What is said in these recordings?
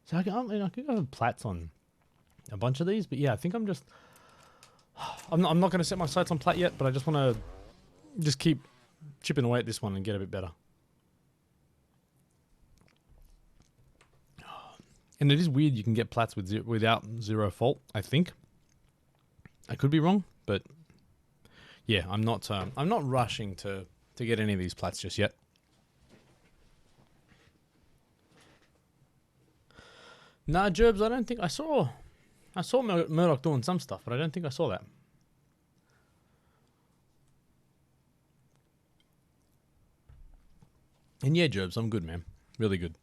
So I can go with plats on a bunch of these, but yeah, I think I'm not going to set my sights on plat yet, but I just want to just keep chipping away at this one and get a bit better. And it is weird you can get plats without 0 fault, I think. I could be wrong, but yeah, I'm not rushing to get any of these plats just yet. Nah, Gerbs, I don't think I saw Murdoch doing some stuff, but I don't think I saw that. And yeah, Gerbs, I'm good, man. Really good.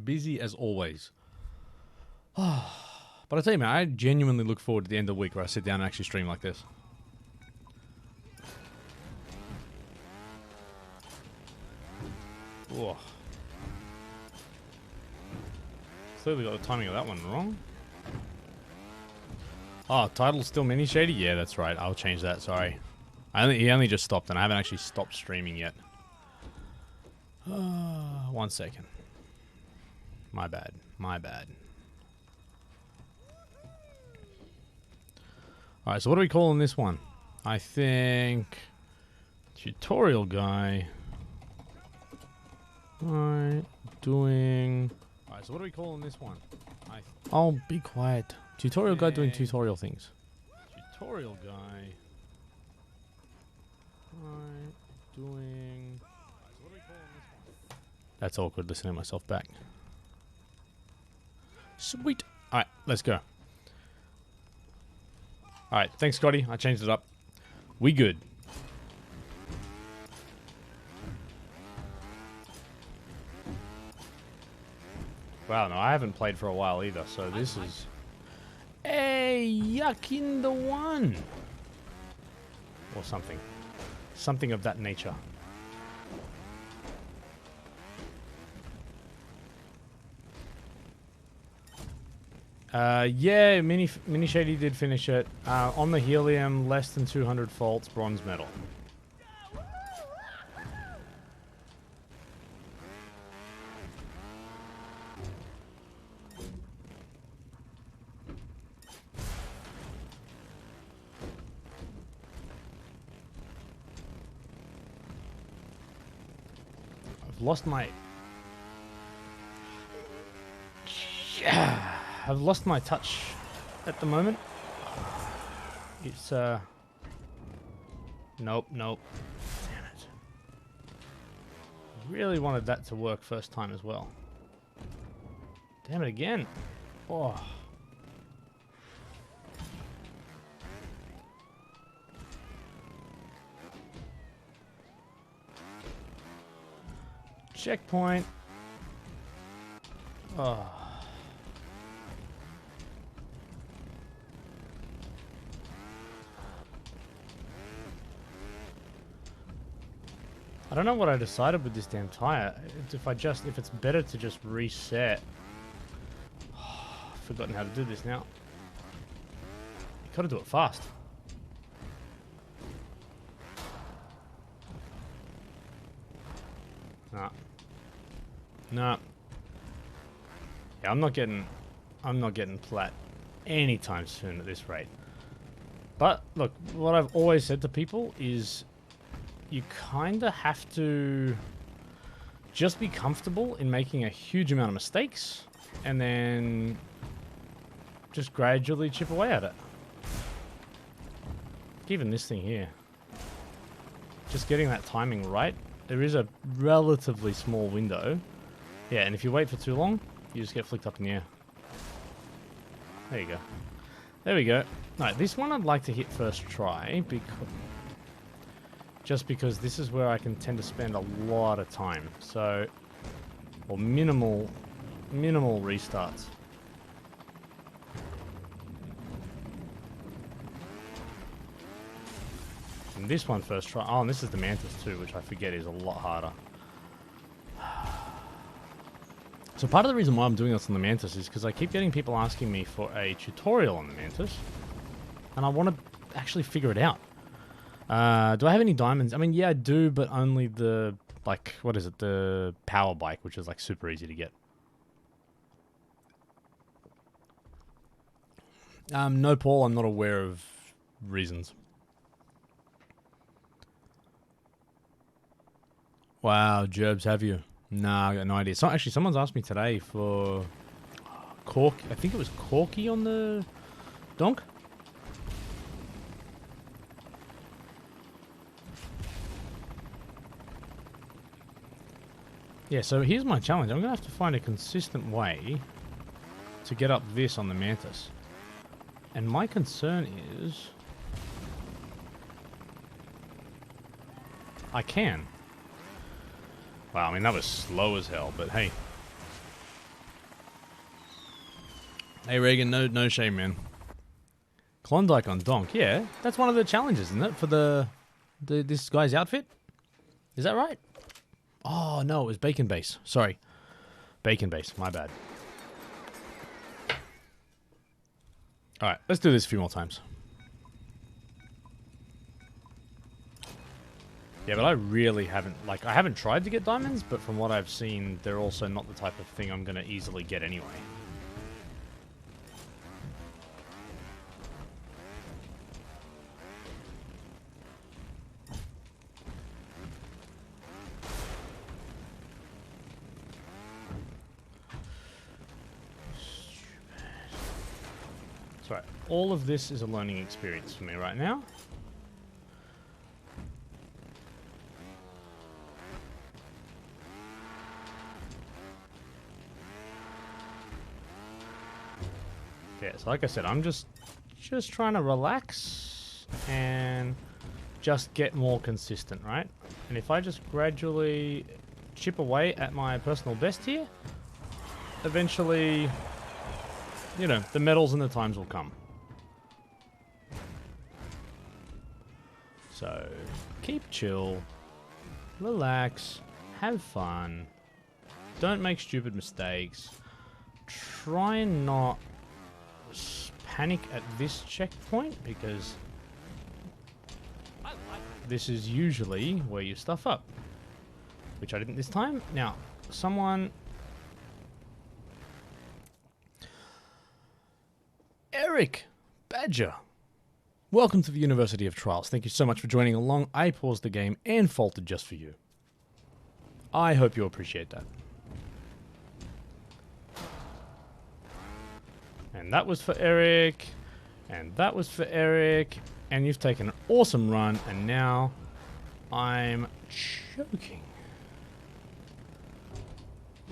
Busy as always. But I tell you, man, I genuinely look forward to the end of the week where I sit down and actually stream like this. Oh. Clearly got the timing of that one wrong. Oh, title's still mini shady? Yeah, that's right. I'll change that, sorry. He only just stopped and I haven't actually stopped streaming yet. 1 second. My bad. Alright, so what are we calling this one? I think... Tutorial guy... Alright, doing... Alright, so what are we calling this one? Oh, be quiet. Tutorial guy doing tutorial things. Tutorial guy... Alright, doing... Alright, so what are we calling this one? That's awkward listening to myself back. Sweet. Alright, let's go. Alright, thanks Scotty. I changed it up. We good. Wow, no, I haven't played for a while either, so this is... Hey, yuck in the one! Or something. Something of that nature. Yeah, Mini Shady did finish it. On the helium, less than 200 faults, bronze medal. I've lost my... I've lost my touch at the moment. It's, Nope. Damn it. Really wanted that to work first time as well. Damn it again. Oh. Checkpoint. Oh. I don't know what I decided with this damn tire. If it's better to just reset. Oh, I've forgotten how to do this now. You gotta do it fast. Nah. Yeah, I'm not getting plat anytime soon at this rate. But look, what I've always said to people is you kind of have to just be comfortable in making a huge amount of mistakes and then just gradually chip away at it. Even this thing here. Just getting that timing right. There is a relatively small window. Yeah, and if you wait for too long, you just get flicked up in the air. There you go. There we go. Alright, this one I'd like to hit first try just because this is where I can tend to spend a lot of time. So, or minimal restarts. And this one first try. Oh, and this is the Mantis too, which I forget is a lot harder. So part of the reason why I'm doing this on the Mantis is because I keep getting people asking me for a tutorial on the Mantis. And I want to actually figure it out. Do I have any diamonds? I mean, yeah, I do, but only the like, what is it? The power bike, which is like super easy to get. No, Paul, I'm not aware of reasons. Wow, Gerbs, have you? Nah, I got no idea. So actually, someone's asked me today for cork. I think it was Corky on the donk. Yeah, so here's my challenge. I'm gonna have to find a consistent way to get up this on the Mantis. And my concern is I can. Wow, I mean, that was slow as hell, but hey. Hey, Reagan, no shame, man. Klondike on donk, yeah. That's one of the challenges, isn't it? For this guy's outfit? Is that right? Oh, no, it was bacon base. Sorry. Bacon base, my bad. Alright, let's do this a few more times. Yeah, but I really haven't, like, I haven't tried to get diamonds, but from what I've seen, they're also not the type of thing I'm going to easily get anyway. That's right. All of this is a learning experience for me right now. Yeah, so like I said, I'm just trying to relax and just get more consistent, right? And if I just gradually chip away at my personal best here, eventually, you know, the medals and the times will come. So, keep chill, relax, have fun, don't make stupid mistakes, try and not panic at this checkpoint, because this is usually where you stuff up, which I didn't this time. Now, someone... Eric Badger, welcome to the University of Trials. Thank you so much for joining along. I paused the game and faltered just for you. I hope you appreciate that. And that was for Eric, and that was for Eric, and you've taken an awesome run, and now I'm choking.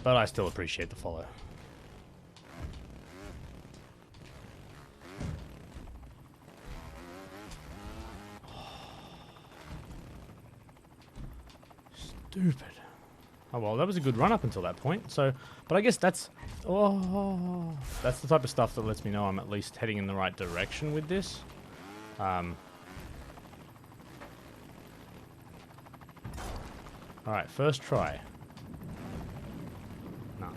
But I still appreciate the follow. Stupid. Oh well, that was a good run up until that point. So, but I guess that's that's the type of stuff that lets me know I'm at least heading in the right direction with this. All right, first try. No.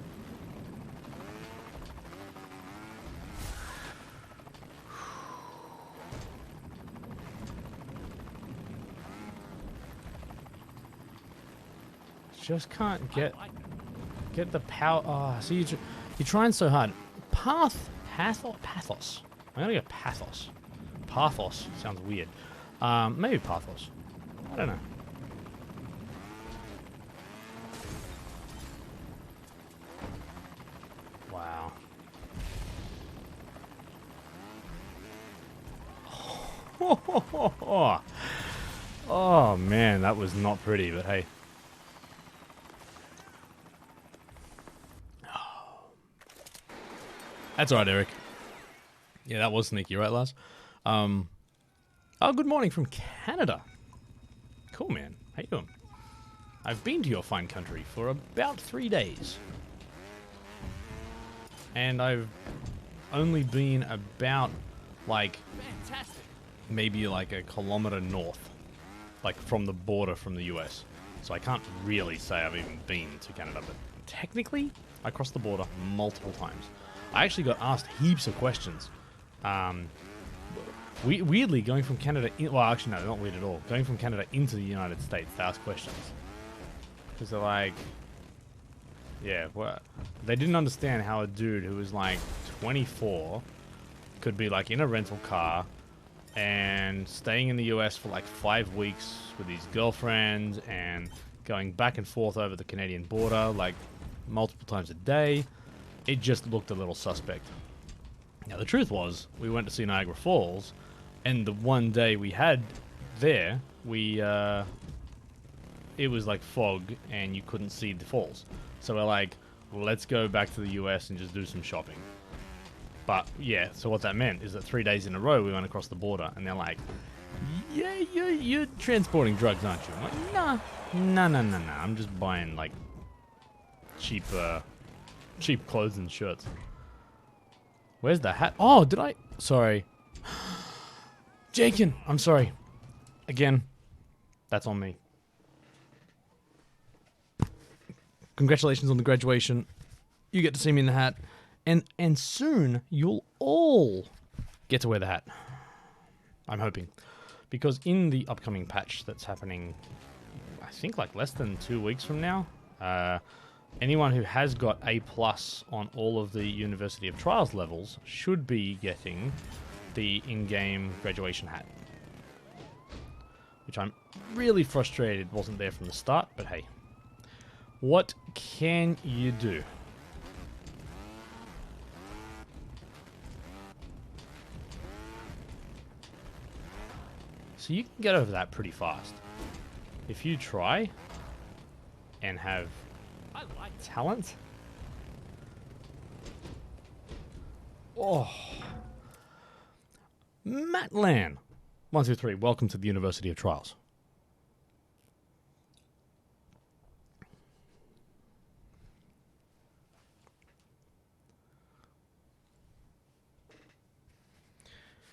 Just can't get the power. Oh, so you're trying so hard. Pathos. I'm gonna go pathos. Pathos sounds weird. Maybe pathos. I don't know. Wow. Oh man, that was not pretty, but hey. That's alright, Eric. Yeah, that was sneaky, right, Lars? Oh, good morning from Canada. Cool, man. How you doing? I've been to your fine country for about 3 days. And I've only been about, like, maybe like a kilometer north. Like, from the border from the US. So I can't really say I've even been to Canada, but technically, I crossed the border multiple times. I actually got asked heaps of questions. Weirdly, going from Canada... well, actually, no, not weird at all. Going from Canada into the United States to ask questions. Because they're like, yeah, what? They didn't understand how a dude who was like 24 could be like in a rental car and staying in the US for like 5 weeks with his girlfriend and going back and forth over the Canadian border like multiple times a day. It just looked a little suspect. Now the truth was, we went to see Niagara Falls, and the one day we had there, it was like fog and you couldn't see the falls. So we're like, well, let's go back to the US and just do some shopping. But yeah, so what that meant is that 3 days in a row we went across the border, and they're like, yeah, you're transporting drugs, aren't you? I'm like, nah. I'm just buying like cheap clothes and shirts. Where's the hat? Oh, did I? Sorry. Jakin, I'm sorry. Again, that's on me. Congratulations on the graduation. You get to see me in the hat. And soon, you'll all get to wear the hat. I'm hoping. Because in the upcoming patch that's happening, I think like less than 2 weeks from now, anyone who has got A+ on all of the University of Trials levels should be getting the in-game graduation hat. Which I'm really frustrated wasn't there from the start, but hey. What can you do? So you can get over that pretty fast. If you try and have talent. Oh. Matlan. 1, 2, 3. Welcome to the University of Trials.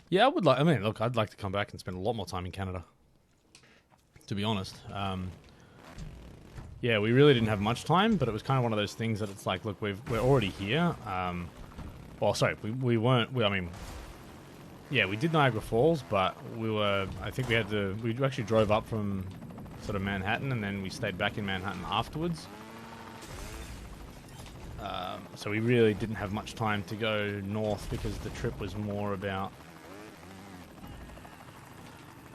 Yeah, I would like. I mean, look, I'd like to come back and spend a lot more time in Canada. To be honest, yeah, we really didn't have much time, but it was kind of one of those things that it's like, look, we're already here. Well, sorry, we weren't. I mean, yeah, we did Niagara Falls, but we were. I think we actually drove up from sort of Manhattan, and then we stayed back in Manhattan afterwards. So we really didn't have much time to go north because the trip was more about.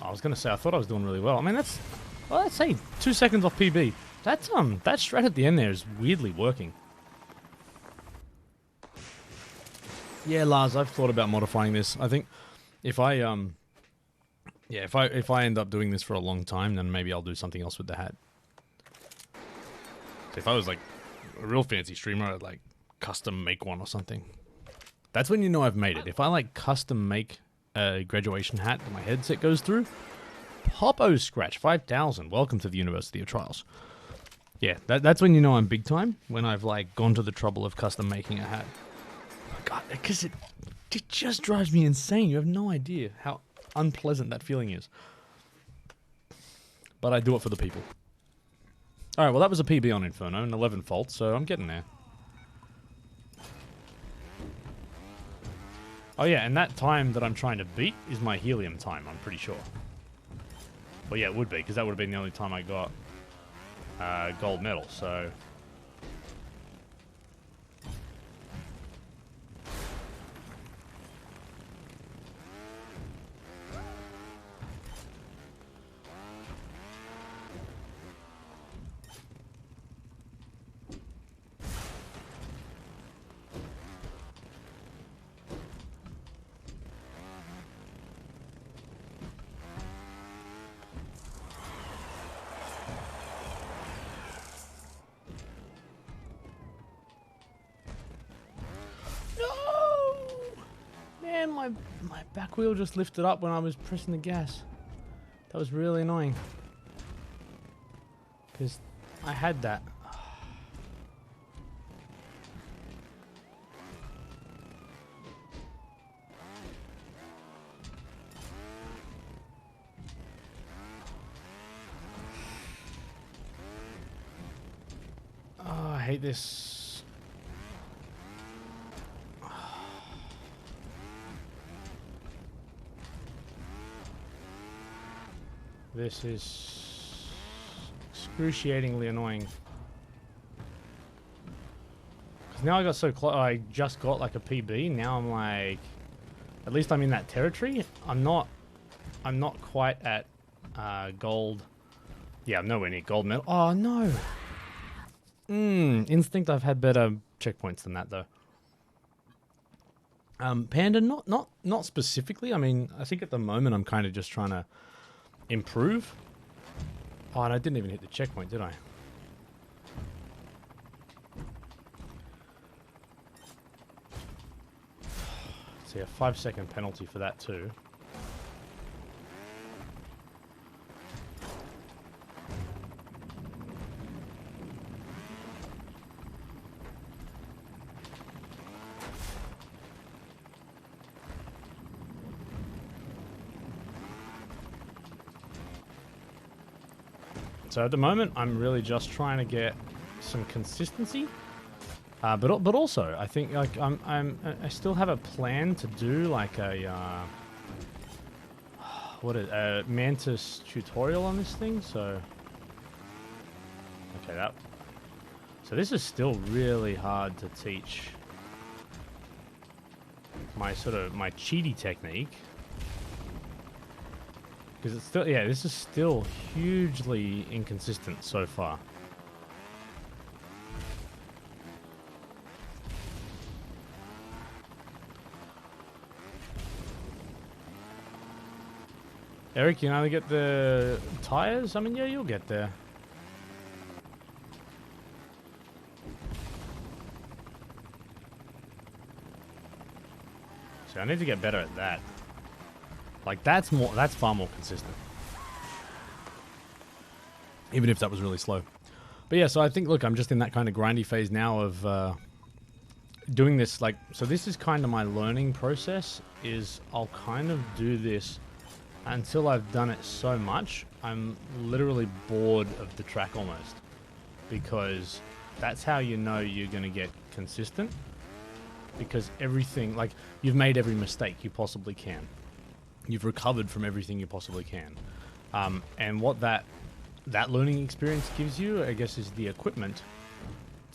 I was going to say, I thought I was doing really well. I mean, well, let's say 2 seconds off PB. That strat at the end there is weirdly working. Yeah, Lars, I've thought about modifying this. I think if I end up doing this for a long time, then maybe I'll do something else with the hat. So if I was like a real fancy streamer, I'd like custom make one or something. That's when you know I've made it. If I like custom make a graduation hat that my headset goes through. Popo Scratch 5000. Welcome to the University of Trials. Yeah, that's when you know I'm big time. When I've like gone to the trouble of custom making a hat. Oh God, because it just drives me insane. You have no idea how unpleasant that feeling is. But I do it for the people. All right, well that was a PB on Inferno, an 11 fault, so I'm getting there. Oh yeah, and that time that I'm trying to beat is my helium time, I'm pretty sure. Well, yeah, it would be, because that would have been the only time I got gold medal, so... Man, my back wheel just lifted up when I was pressing the gas. That was really annoying. Because I had that. Oh, I hate this. This is excruciatingly annoying. Because now I got so close, I just got like a PB. Now I'm like, at least I'm in that territory. I'm not quite at gold. Yeah, I'm nowhere near gold medal. Oh no. Instinct, I've had better checkpoints than that though. Panda, not specifically. I mean, I think at the moment I'm kind of just trying to improve. Oh, and I didn't even hit the checkpoint, did I? So yeah, 5-second penalty for that too. So at the moment, I'm really just trying to get some consistency, but also I think like I still have a plan to do like a a Mantis tutorial on this thing. So okay, so this is still really hard to teach my cheaty technique. Because it's still, yeah, this is still hugely inconsistent so far. Eric, you know how to get the tires? I mean, yeah, you'll get there. See, I need to get better at that. Like, that's far more consistent. Even if that was really slow. But yeah, so I think, look, I'm just in that kind of grindy phase now of doing this, like, so this is kind of my learning process, is I'll kind of do this until I've done it so much, I'm literally bored of the track almost. Because that's how you know you're going to get consistent. Because everything, like, you've made every mistake you possibly can. You've recovered from everything you possibly can. And what that learning experience gives you, I guess, is the equipment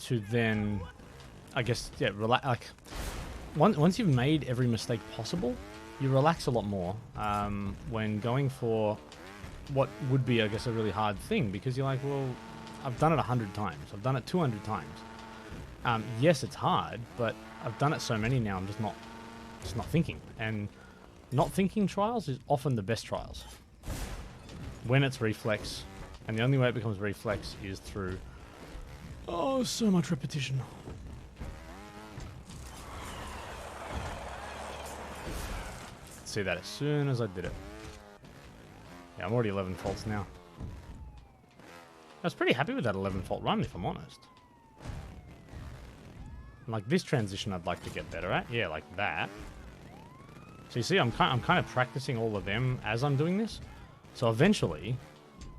to then, I guess, yeah, relax. Like, once you've made every mistake possible, you relax a lot more when going for what would be, I guess, a really hard thing, because you're like, well, I've done it 100 times. I've done it 200 times. Yes, it's hard, but I've done it so many now, I'm just not thinking. And not thinking trials is often the best trials. When it's reflex, and the only way it becomes reflex is through, oh, so much repetition. See that as soon as I did it. Yeah, I'm already 11 faults now. I was pretty happy with that 11 fault run, if I'm honest. Like, this transition I'd like to get better at. Yeah, like that. So you see, I'm kind of practicing all of them as I'm doing this. So eventually,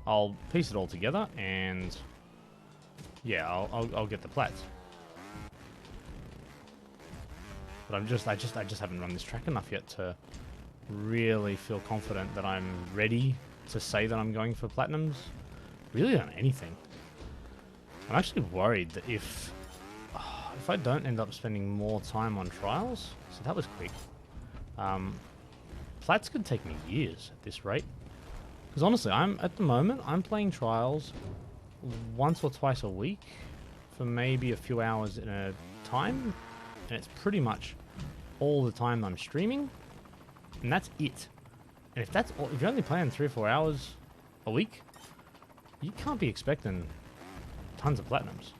I'll piece it all together, and yeah, I'll get the plats. But I just haven't run this track enough yet to really feel confident that I'm ready to say that I'm going for platinums. Really on anything. I'm actually worried that if I don't end up spending more time on trials, so that was quick. Plats could take me years at this rate. Because honestly, at the moment, I'm playing trials once or twice a week for maybe a few hours at a time. And it's pretty much all the time I'm streaming. And that's it. And if that's all, if you're only playing 3 or 4 hours a week, you can't be expecting tons of platinums.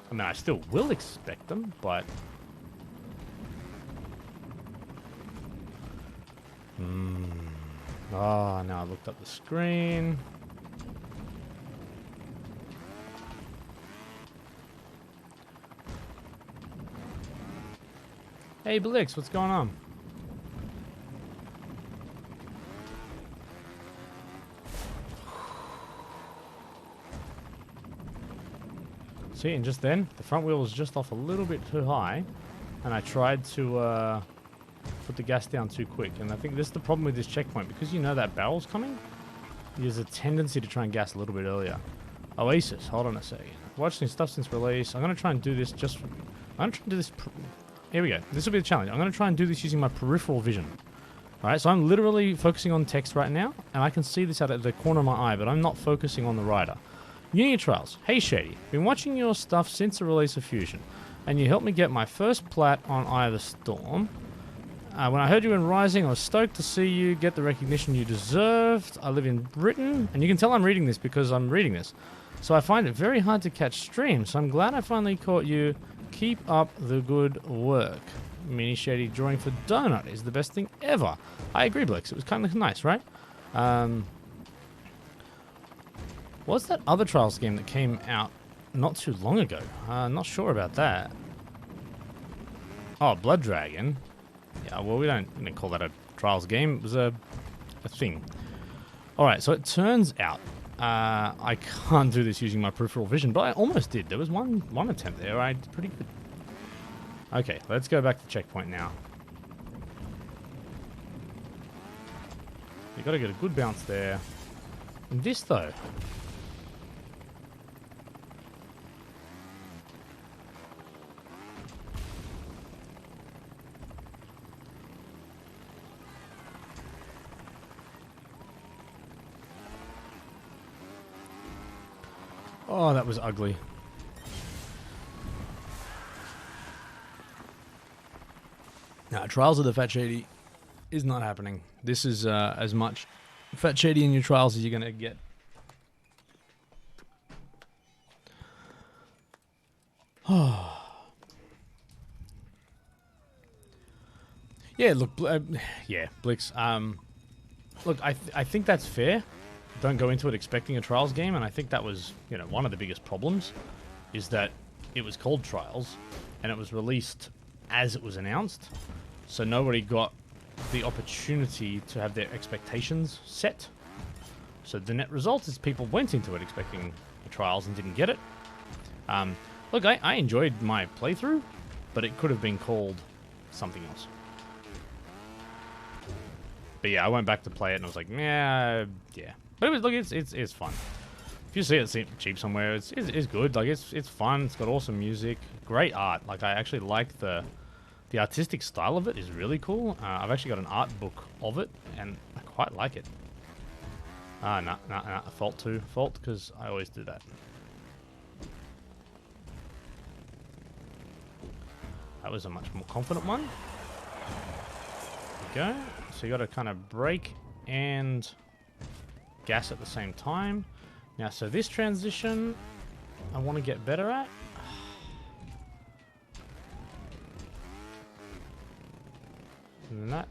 I mean, I still will expect them, but oh, now I looked up the screen. Hey, Blix, what's going on? See, and just then, the front wheel was just off a little bit too high, and I tried to put the gas down too quick. And I think this is the problem with this checkpoint, because you know that barrel's coming, There's a tendency to try and gas a little bit earlier. Oasis, hold on a second. Watching stuff since release. I'm going to try and do this just... I'm going to try and do this... Here we go. This will be the challenge. I'm going to try and do this using my peripheral vision. Alright, so I'm literally focusing on text right now, and I can see this out of the corner of my eye, but I'm not focusing on the rider. Unity Trials. Hey Shady, been watching your stuff since the release of Fusion, and you helped me get my first plat on Eye of the Storm. When I heard you in Rising, I was stoked to see you get the recognition you deserved. I live in Britain, and you can tell I'm reading this because I'm reading this. So I find it very hard to catch streams, so I'm glad I finally caught you. Keep up the good work. Mini Shady drawing for Donut is the best thing ever. I agree, Blix. It was kind of nice, right? What's that other Trials game that came out not too long ago? Not sure about that. Oh, Blood Dragon. Yeah, well, we don't call that a Trials game. It was a thing. Alright, so it turns out I can't do this using my peripheral vision, but I almost did. There was one attempt there. I did pretty good. Okay, let's go back to checkpoint now. You got to get a good bounce there. And this though. Oh, that was ugly. Now, Trials of the Fat Shady is not happening. This is as much Fat Shady in your Trials as you're going to get. Yeah, look, yeah, Blix. Look, I think that's fair. Don't go into it expecting a Trials game, and I think that was, you know, one of the biggest problems, is that it was called Trials, and it was released as it was announced, so nobody got the opportunity to have their expectations set. So the net result is people went into it expecting the Trials and didn't get it. Look, I enjoyed my playthrough, but it could have been called something else. But yeah, I went back to play it and I was like, yeah. But it was, look, it's fun. If you see it cheap somewhere, it's good. Like it's fun. It's got awesome music, great art. Like I actually like the artistic style of it is really cool. I've actually got an art book of it, and I quite like it. Nah, fault because I always do that. That was a much more confident one. There we go. So you got to kind of brake and gas at the same time. Now, so this transition I want to get better at. And that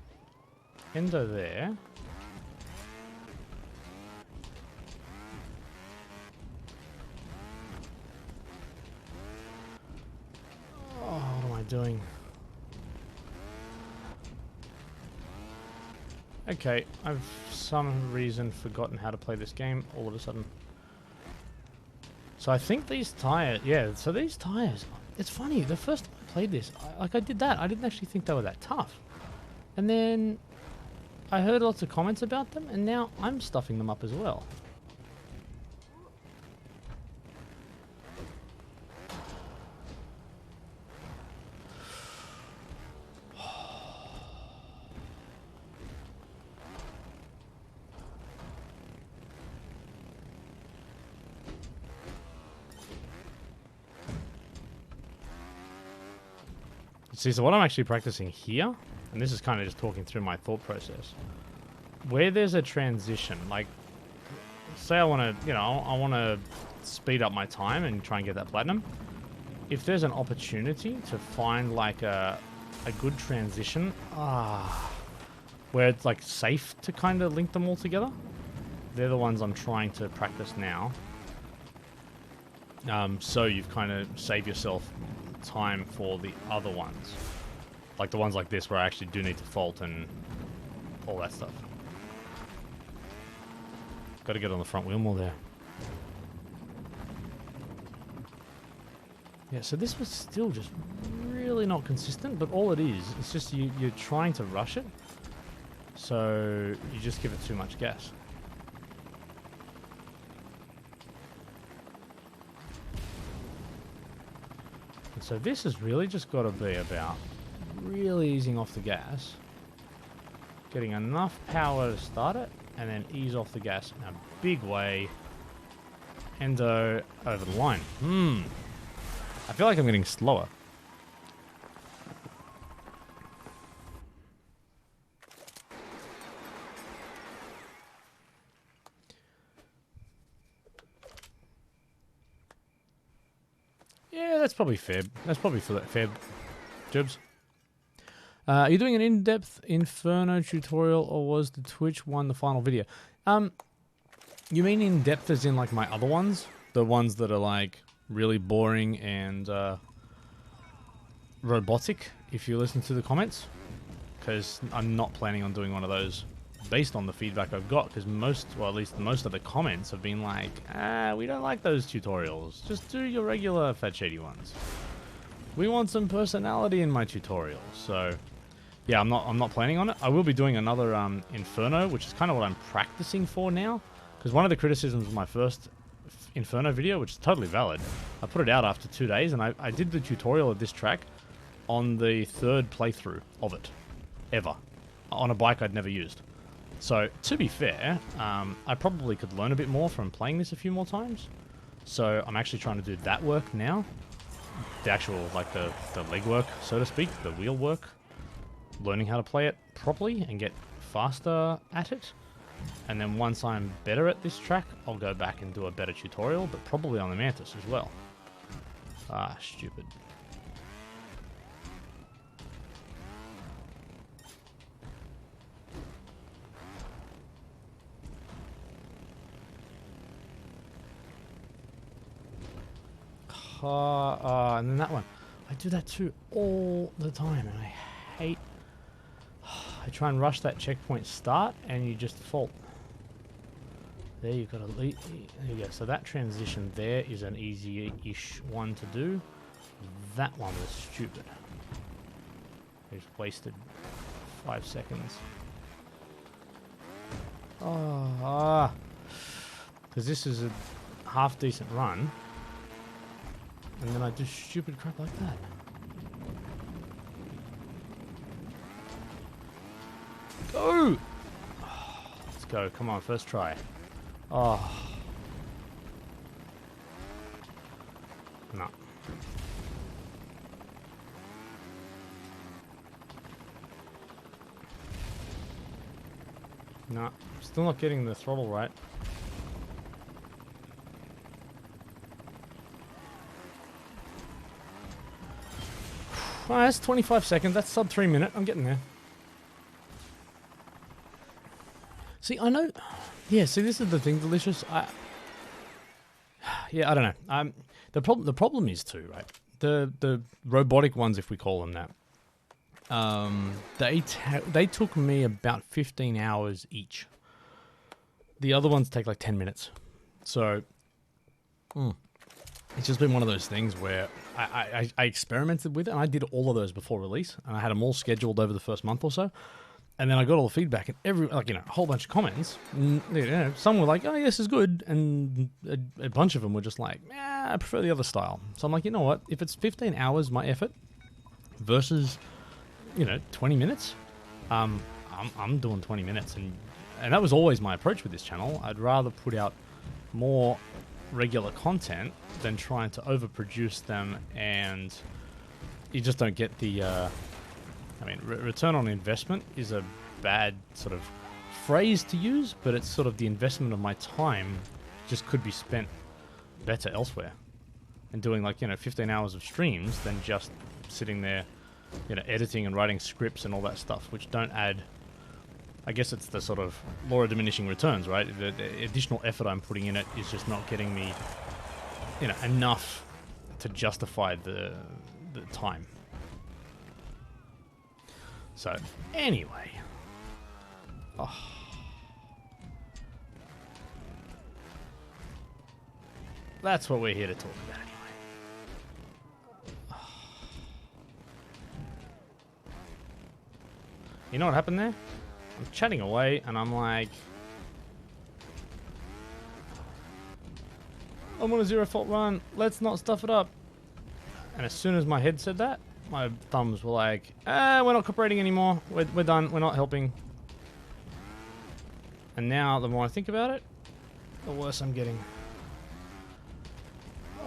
ender there. Oh, what am I doing? Okay, I've for some reason forgotten how to play this game all of a sudden. So I think these tires, yeah, so these tires, it's funny, the first time I played this, I did that, I didn't actually think they were that tough. And then I heard lots of comments about them, and now I'm stuffing them up as well. See, so what I'm actually practicing here, and this is kind of just talking through my thought process, where there's a transition, like, say I want to, you know, I want to speed up my time and try and get that platinum. If there's an opportunity to find, like, a good transition, where it's, like, safe to kind of link them all together, they're the ones I'm trying to practice now. So you've kind of saved yourself time for the other ones, like the ones like this where I actually do need to fault and all that stuff. Got to get on the front wheel more there. Yeah, so this was still just really not consistent, but all it is, it's just you're trying to rush it, so you just give it too much gas. And so this has really just got to be about really easing off the gas, getting enough power to start it, and then ease off the gas in a big way. Endo over the line. I feel like I'm getting slower. Yeah, that's probably fair. That's probably fair, Jibs. Are you doing an in-depth Inferno tutorial, or was the Twitch one the final video? You mean in-depth as in like my other ones? The ones that are like really boring and robotic, if you listen to the comments? Because I'm not planning on doing one of those based on the feedback I've got, because at least most of the comments have been like, we don't like those tutorials. Just do your regular Fat Shady ones. We want some personality in my tutorials. So, yeah, I'm not planning on it. I will be doing another Inferno, which is kind of what I'm practicing for now. Because one of the criticisms of my first Inferno video, which is totally valid, I put it out after 2 days, and I did the tutorial of this track on the 3rd playthrough of it, ever, on a bike I'd never used. So, to be fair, I probably could learn a bit more from playing this a few more times. So, I'm actually trying to do that work now. The actual, like, the leg work, so to speak, the wheel work. Learning how to play it properly and get faster at it. And then once I'm better at this track, I'll go back and do a better tutorial, but probably on the Mantis as well. Ah, stupid. And then that one. I do that too all the time, and I hate... I try and rush that checkpoint start, and you just fault. There you gotta leave. There you go. So that transition there is an easy-ish one to do. That one was stupid. I just wasted 5 seconds. Because this is a half-decent run, and then I do stupid crap like that. Go! Let's go. Come on, first try. Oh. No. No. Still not getting the throttle right. Oh, that's 25 seconds. That's sub 3 minute. I'm getting there. See, I know... Yeah, see, this is the thing, Delicious. Yeah, I don't know. The problem is too, right? The robotic ones, if we call them that, they took me about 15 hours each. The other ones take like 10 minutes. So, it's just been one of those things where I experimented with it, and I did all of those before release, and I had them all scheduled over the first month or so. And then I got all the feedback, and a whole bunch of comments. Some were like, "Oh, yes, this is good," and a bunch of them were just like, "I prefer the other style." So I'm like, you know what? If it's 15 hours my effort versus, 20 minutes, I'm doing 20 minutes, and that was always my approach with this channel. I'd rather put out more regular content than trying to overproduce them, and you just don't get the. Return on investment is a bad sort of phrase to use, but it's sort of the investment of my time just could be spent better elsewhere. And doing 15 hours of streams than just sitting there, editing and writing scripts and all that stuff, which don't add... I guess it's the sort of law of diminishing returns, right? The additional effort I'm putting in it is just not getting me, enough to justify the time. So, anyway. Oh. That's what we're here to talk about anyway. Oh. You know what happened there? I'm chatting away and I'm like... I'm on a zero fault run. Let's not stuff it up. And as soon as my head said that, my thumbs were like, we're not cooperating anymore. We're done. We're not helping. And now, the more I think about it, the worse I'm getting.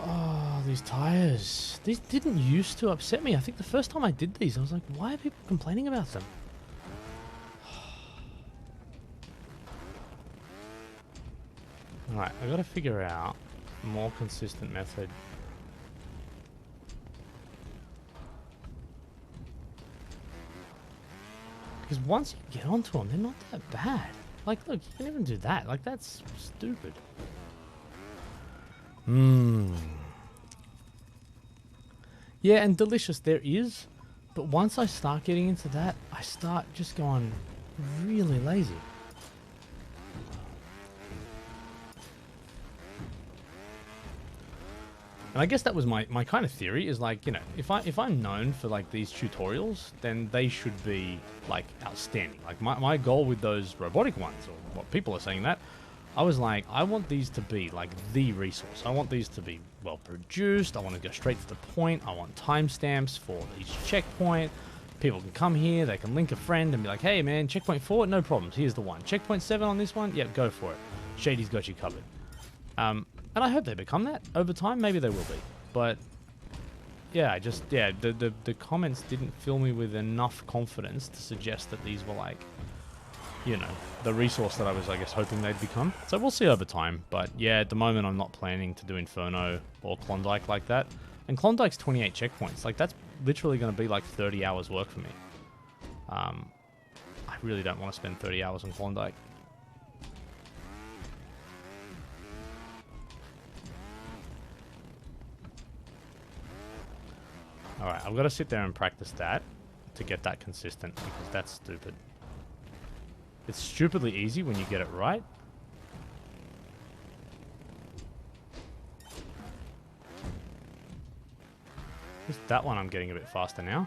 Oh, these tires. These didn't used to upset me. I think the first time I did these, I was like, why are people complaining about them? Alright, I gotta figure out a more consistent method. Because once you get onto them, they're not that bad. Like, look, you can even do that. Like, that's stupid. Yeah, and delicious there is. But once I start getting into that, I start just going really lazy. And I guess that was my kind of theory is like, you know, if I'm known for like these tutorials, then they should be like outstanding. Like my goal with those robotic ones, or what people are saying that, I was like, I want these to be like the resource. I want these to be well produced. I want to go straight to the point. I want timestamps for each checkpoint. People can come here, they can link a friend and be like, hey man, checkpoint 4, no problems, here's the one. Checkpoint 7 on this one, yep, go for it. Shady's got you covered. And I hope they become that over time. Maybe they will be, but yeah, the comments didn't fill me with enough confidence to suggest that these were like, you know, the resource that I was, I guess, hoping they'd become. So we'll see over time. But yeah, at the moment, I'm not planning to do Inferno or Klondike like that. And Klondike's 28 checkpoints. Like that's literally going to be like 30 hours work for me. I really don't want to spend 30 hours on Klondike. Alright, I've got to sit there and practice that to get that consistent, because that's stupid. It's stupidly easy when you get it right. Just that one I'm getting a bit faster now.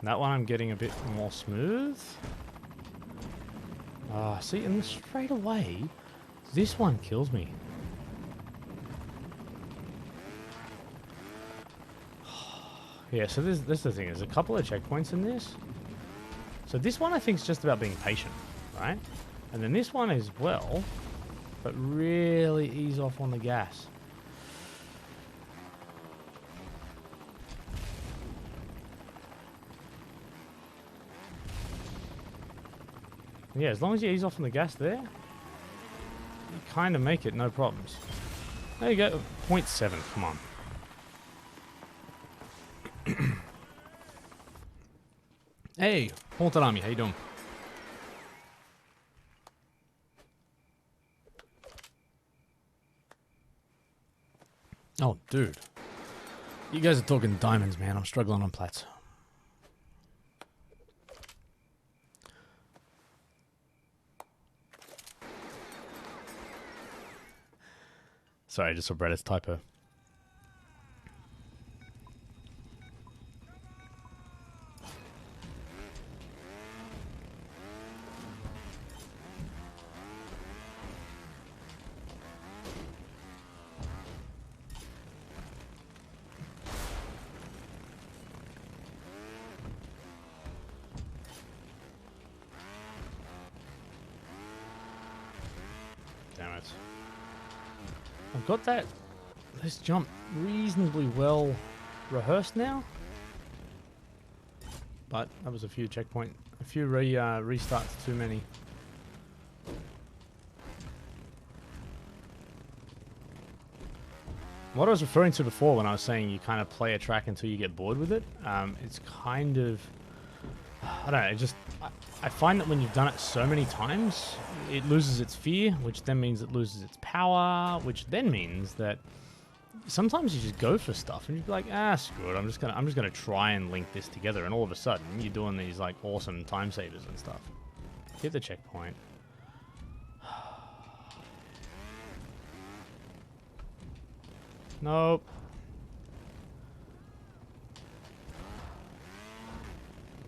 That one I'm getting a bit more smooth. See, and straight away, this one kills me. Yeah, so this is the thing. There's a couple of checkpoints in this. So this one I think is just about being patient, right? And then this one as well, but really ease off on the gas. Yeah, as long as you ease off on the gas there, you kind of make it, no problems. There you go, 0.7, come on. Hey, Pontarami, how you doing? Oh, dude. You guys are talking diamonds, man. I'm struggling on plats. Sorry, I just saw Bretta's typo. Damn it. I've got this jump reasonably well rehearsed now. But that was a few restarts too many. What I was referring to before when I was saying you kind of play a track until you get bored with it, it's kind of, I don't know, I find that when you've done it so many times, it loses its fear, which then means it loses its power, which then means that sometimes you just go for stuff and you'd be like, screw it, I'm just gonna try and link this together, and all of a sudden you're doing these like awesome time savers and stuff. Hit the checkpoint. Nope.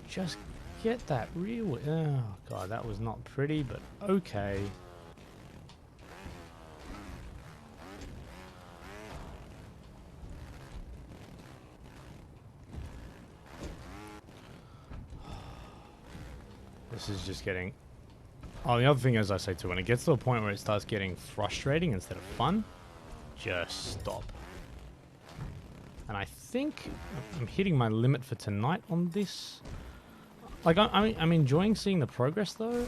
Just get that real. Oh god, that was not pretty, but okay. This is just getting... Oh, the other thing is I say too, when it gets to a point where it starts getting frustrating instead of fun, just stop. And I think I'm hitting my limit for tonight on this. Like, I'm enjoying seeing the progress though.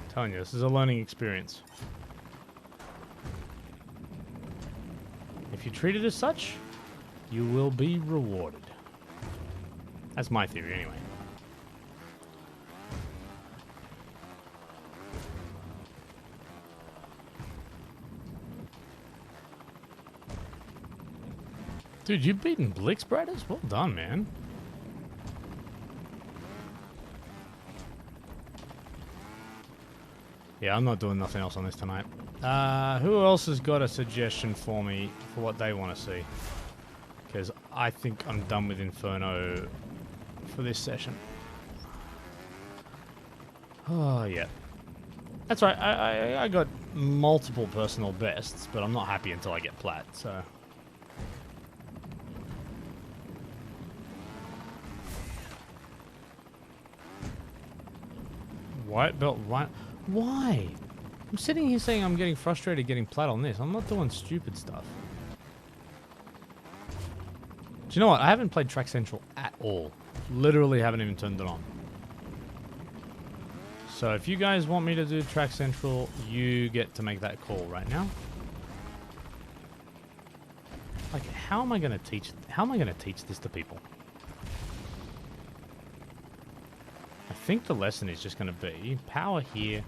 Telling you, this is a learning experience. If you treat it as such, you will be rewarded. That's my theory, anyway. Dude, you've beaten Blix Bradders? Well done, man. Yeah, I'm not doing nothing else on this tonight. Who else has got a suggestion for me for what they want to see? Because I think I'm done with Inferno for this session. Oh, yeah. That's right, I got multiple personal bests, but I'm not happy until I get plat, so... White belt, white... Why? I'm sitting here saying I'm getting frustrated getting plat on this. I'm not doing stupid stuff. Do you know what? I haven't played Track Central at all. Literally haven't even turned it on. So if you guys want me to do Track Central, you get to make that call right now. Like, how am I going to teach this to people? I think the lesson is just going to be power here,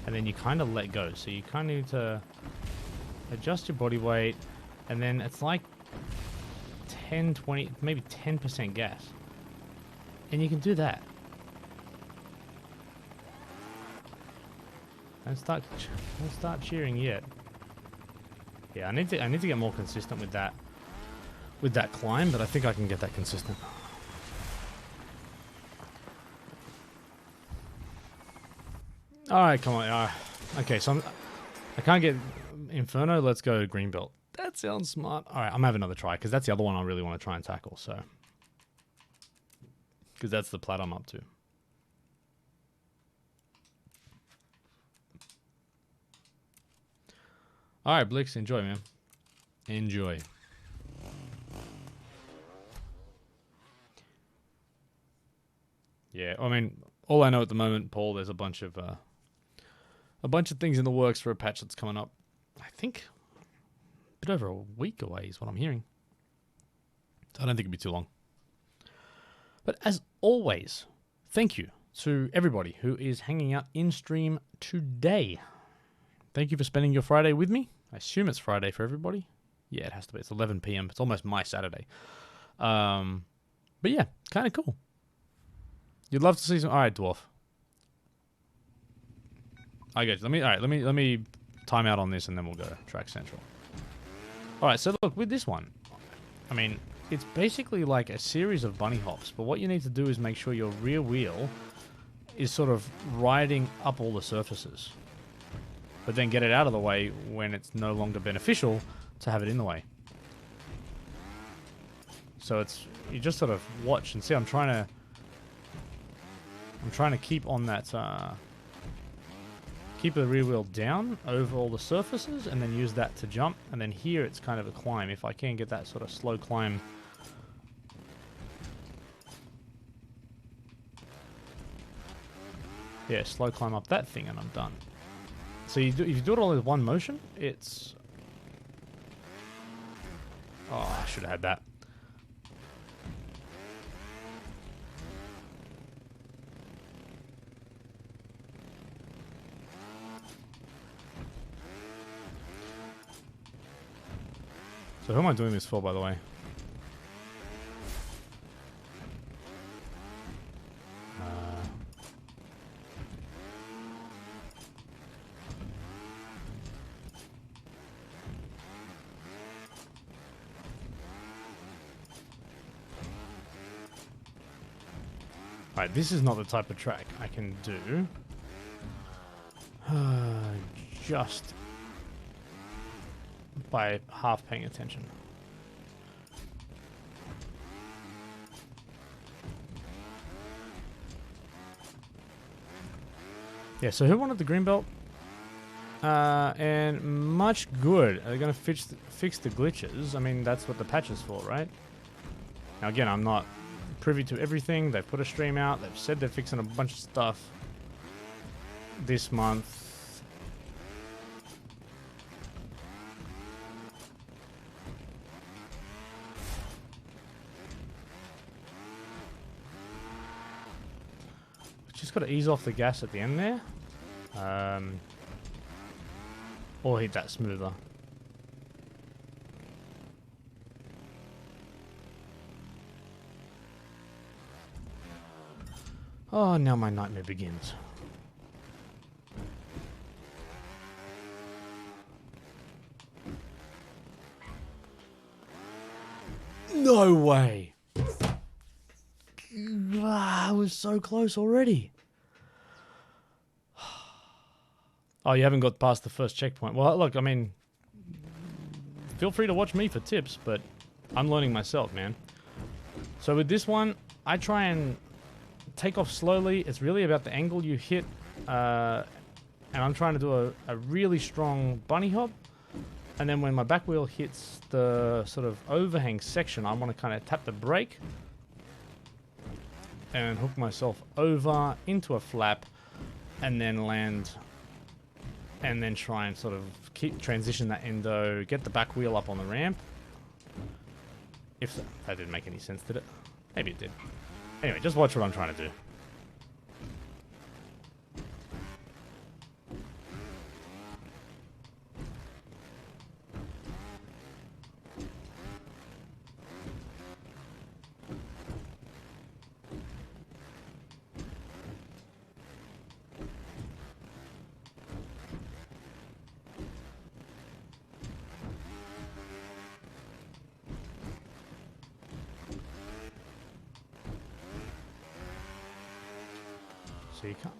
and then you kind of let go. So you kind of need to adjust your body weight, and then it's like 10, 20, maybe 10% gas. And you can do that. Don't start cheering yet. Yeah, I need to get more consistent with that climb, but I think I can get that consistent. Alright, come on. Okay, so I can't get Inferno. Let's go Greenbelt. That sounds smart. Alright, I'm having another try, because that's the other one I really want to try and tackle, so. Because that's the plat I'm up to. Alright, Blix, enjoy, man. Enjoy. Yeah, I mean, all I know at the moment, Paul, there's a bunch of things in the works for a patch that's coming up. I think a bit over a week away is what I'm hearing. So I don't think it'll be too long. But as always, thank you to everybody who is hanging out in stream today. Thank you for spending your Friday with me. I assume it's Friday for everybody. Yeah, it has to be. It's 11 p.m. It's almost my Saturday. But yeah, kind of cool. You'd love to see some... Alright, Dwarf. I get you. Let me time out on this and then we'll go Track Central. Alright, so look, with this one, I mean, it's basically like a series of bunny hops, but what you need to do is make sure your rear wheel is sort of riding up all the surfaces. But then get it out of the way when it's no longer beneficial to have it in the way. So it's... You just sort of watch and see. I'm trying to keep on that... keep the rear wheel down over all the surfaces and then use that to jump. And then here it's kind of a climb. If I can get that sort of slow climb... Yeah, slow climb up that thing and I'm done. So if you do it all with one motion, it's... Oh, I should have had that. So who am I doing this for, by the way? Alright, this is not the type of track I can do. Just by half paying attention. Yeah, so who wanted the green belt? And much good. Are they going to fix the glitches? I mean, that's what the patch is for, right? Now, again, I'm not privy to everything. They've put a stream out. They've said they're fixing a bunch of stuff this month. Just got to ease off the gas at the end there. Or hit that smoother. Oh, now my nightmare begins. No way! I was so close already. Oh, you haven't got past the first checkpoint. Well, look, I mean, feel free to watch me for tips, but I'm learning myself, man. So with this one, I try and take off slowly. It's really about the angle you hit, and I'm trying to do a really strong bunny hop. And then when my back wheel hits the sort of overhang section, I want to kind of tap the brake and hook myself over into a flap and then land, and then try and sort of transition that endo, get the back wheel up on the ramp. If that didn't make any sense, did it? Maybe it did. Anyway, just watch what I'm trying to do.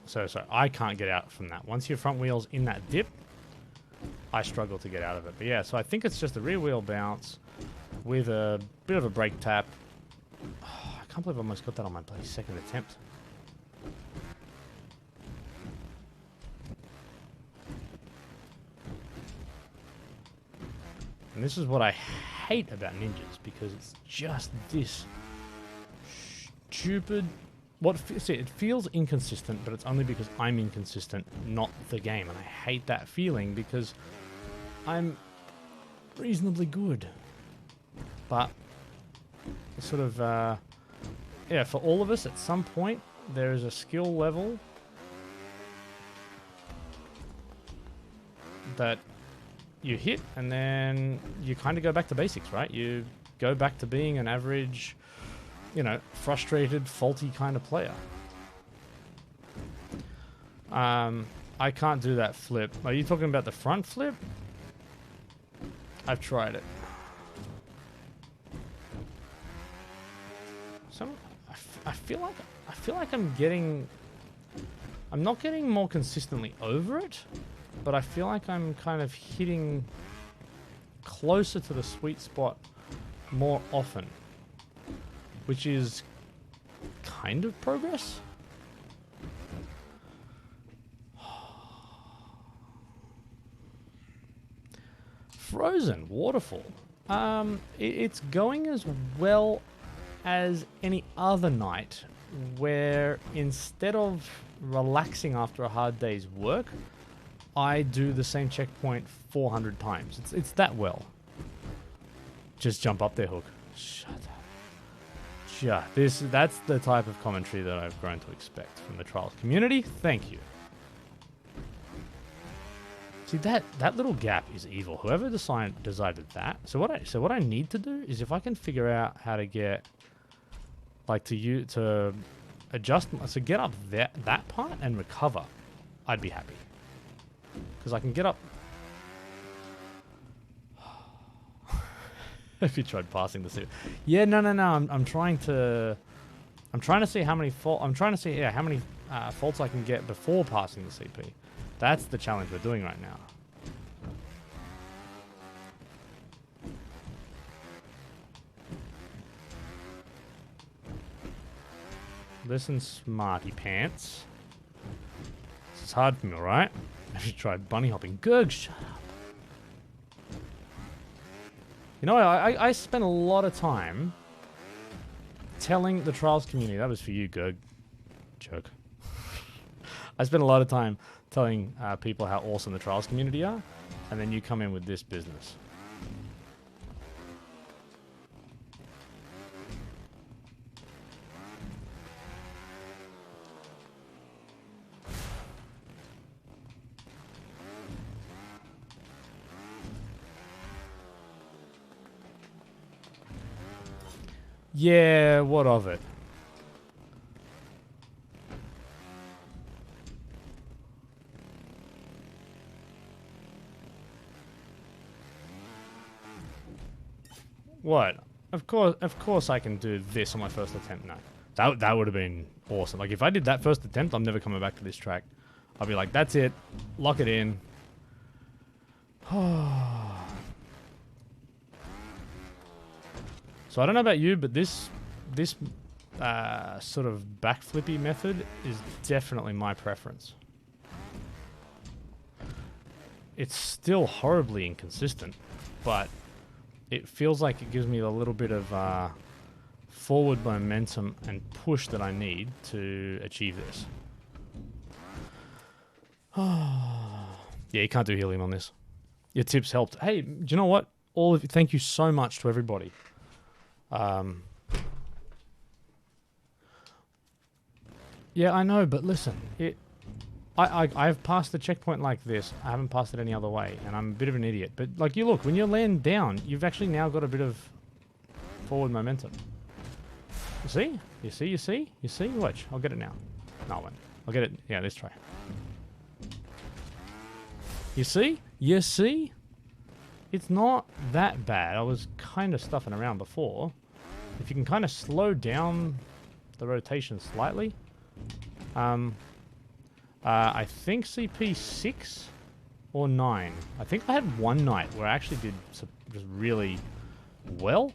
So I can't get out from that. Once your front wheel's in that dip, I struggle to get out of it. But yeah, so I think it's just a rear wheel bounce with a bit of a brake tap. Oh, I can't believe I almost got that on my bloody second attempt. And this is what I hate about ninjas, because it's just this stupid... See, it feels inconsistent, but it's only because I'm inconsistent, not the game. And I hate that feeling because I'm reasonably good. But sort of, yeah, for all of us at some point, there is a skill level that you hit, and then you kind of go back to basics, right? You go back to being an average, you know, frustrated, faulty kind of player. I can't do that flip. Are you talking about the front flip? I've tried it. So I feel like I'm not getting more consistently over it, but I feel like I'm kind of hitting closer to the sweet spot more often, which is kind of progress. Frozen Waterfall. It's going as well as any other night, where instead of relaxing after a hard day's work, I do the same checkpoint 400 times. It's that well. Just jump up there, Hook. Shut up. Yeah, that's the type of commentary that I've grown to expect from the Trials community. Thank you. See, that little gap is evil. Whoever decided that. So what I need to do is, if I can figure out how to get, like, to adjust, so get up that part and recover, I'd be happy. Because I can get up. If you tried passing the suit. Yeah, no. I'm trying to see how many how many faults I can get before passing the CP. That's the challenge we're doing right now. Listen, smarty pants. This is hard for me, alright? I should try bunny hopping. Gurg, shut up. You know, I spent a lot of time telling the Trials community, that was for you, Gurg. Jerk. I spent a lot of time telling people how awesome the Trials community are, and then you come in with this business. Yeah, what of it? What? Of course I can do this on my first attempt. No. That would have been awesome. Like, if I did that first attempt, I'm never coming back to this track. I'll be like, that's it. Lock it in. So I don't know about you, but this sort of backflippy method is definitely my preference. It's still horribly inconsistent, but it feels like it gives me a little bit of forward momentum and push that I need to achieve this. Yeah, you can't do healing on this. Your tips helped. Hey, do you know what? All of you, thank you so much to everybody. Yeah, I know, but listen, I've passed the checkpoint like this. I haven't passed it any other way, and I'm a bit of an idiot. But like, you look, when you land down, you've actually now got a bit of forward momentum. You see? You see? You see? You see? Watch, I'll get it now. No, I won't. I'll get it. Yeah, let's try. You see? You see? It's not that bad. I was kind of stuffing around before. If you can kind of slow down the rotation slightly. I think CP 6 or 9. I think I had one night where I actually did just really well.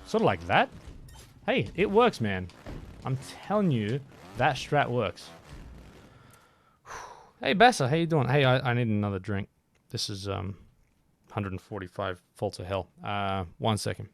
Sort of like that. Hey, it works, man. I'm telling you, that strat works. Hey, Bassa, how you doing? Hey, I need another drink. This is 145 volts of hell. 1 second.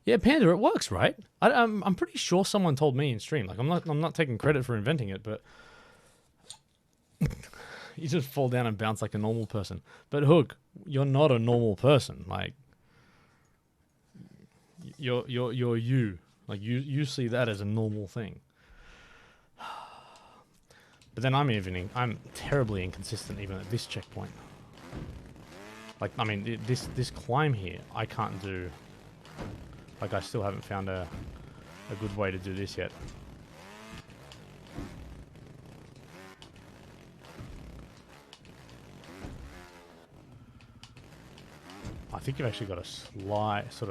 Yeah, Panda, it works, right? I'm pretty sure someone told me in stream. Like, I'm not taking credit for inventing it, but you just fall down and bounce like a normal person. But Hook, you're not a normal person. Like, you're you. Like, you see that as a normal thing. But then I'm terribly inconsistent even at this checkpoint. Like, I mean, this climb here, I can't do. Like, I still haven't found a good way to do this yet. I think you've actually got a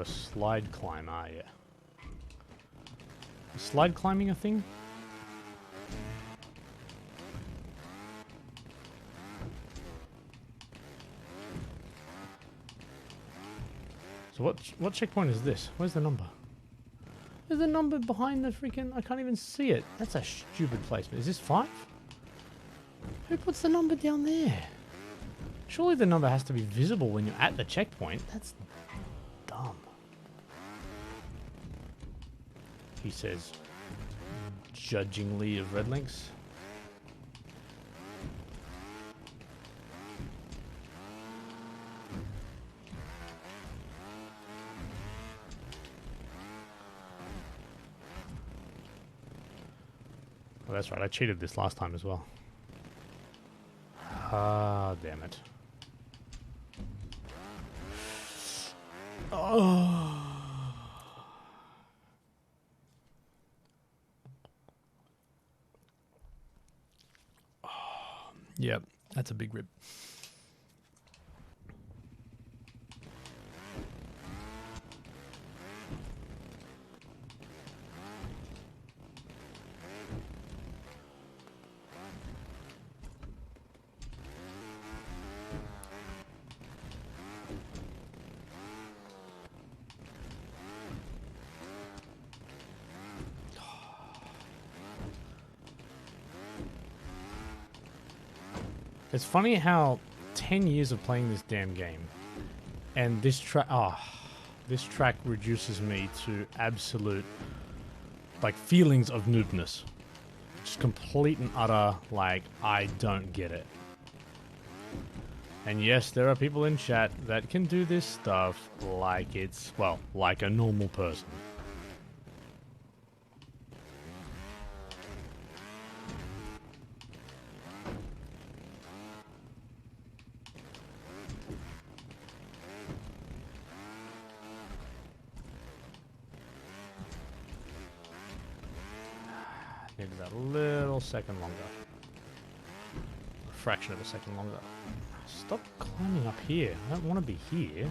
slide climb, yeah. Is slide climbing a thing? So what checkpoint is this? Where's the number? There's the number behind the freaking... I can't even see it. That's a stupid placement. Is this 5? Who puts the number down there? Surely the number has to be visible when you're at the checkpoint. That's dumb. He says, judgingly of Red Links. Oh, that's right. I cheated this last time as well. Ah, damn it. Oh. Yep, that's a big rip. It's funny how 10 years of playing this damn game and this track, this track reduces me to absolute, like, feelings of noobness. Just complete and utter, like, I don't get it. And yes, there are people in chat that can do this stuff like it's, well, like a normal person. Needed that little second longer. A fraction of a second longer. Stop climbing up here. I don't want to be here.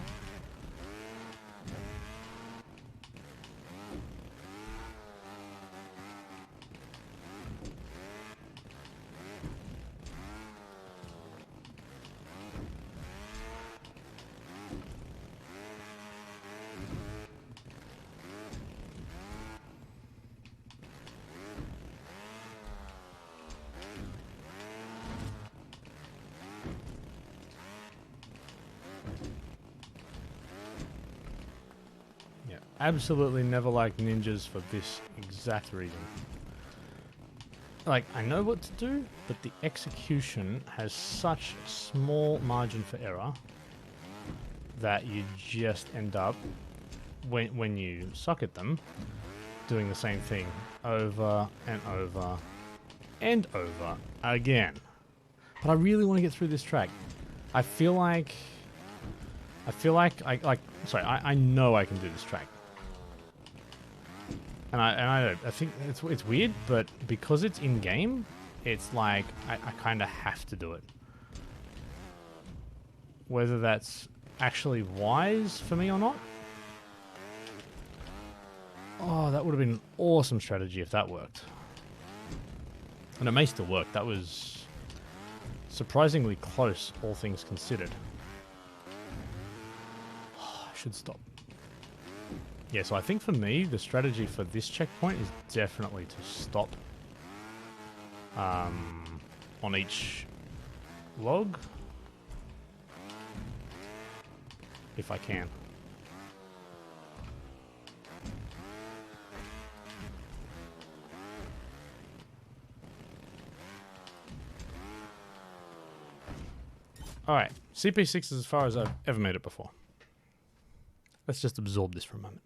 Absolutely never liked ninjas for this exact reason. Like, I know what to do, but the execution has such small margin for error that you just end up, when you suck at them, doing the same thing over and over and over again. But I really want to get through this track. I know I can do this track. And I think it's weird, but because it's in game, it's like I kind of have to do it. Whether that's actually wise for me or not. Oh, that would have been an awesome strategy if that worked. And it may still work. That was surprisingly close, all things considered. Oh, I should stop. Yeah, so I think for me, the strategy for this checkpoint is definitely to stop on each log, if I can. Alright, CP6 is as far as I've ever made it before. Let's just absorb this for a moment.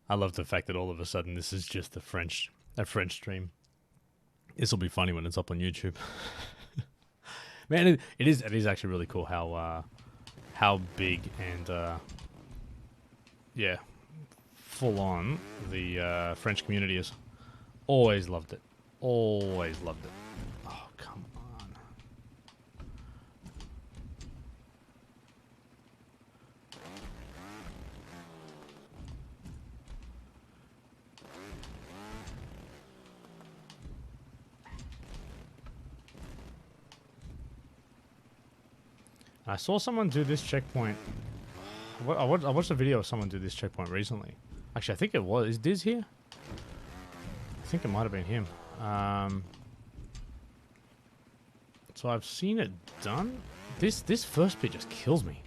I love the fact that all of a sudden this is just a French stream. This will be funny when it's up on YouTube. Man, it is actually really cool how big and yeah, full on the French community is. Always loved it. Always loved it. Oh, come on. I saw someone do this checkpoint. I watched a video of someone do this checkpoint recently. Actually, I think it was. Is Diz here? I think it might have been him. So I've seen it done. This first bit just kills me.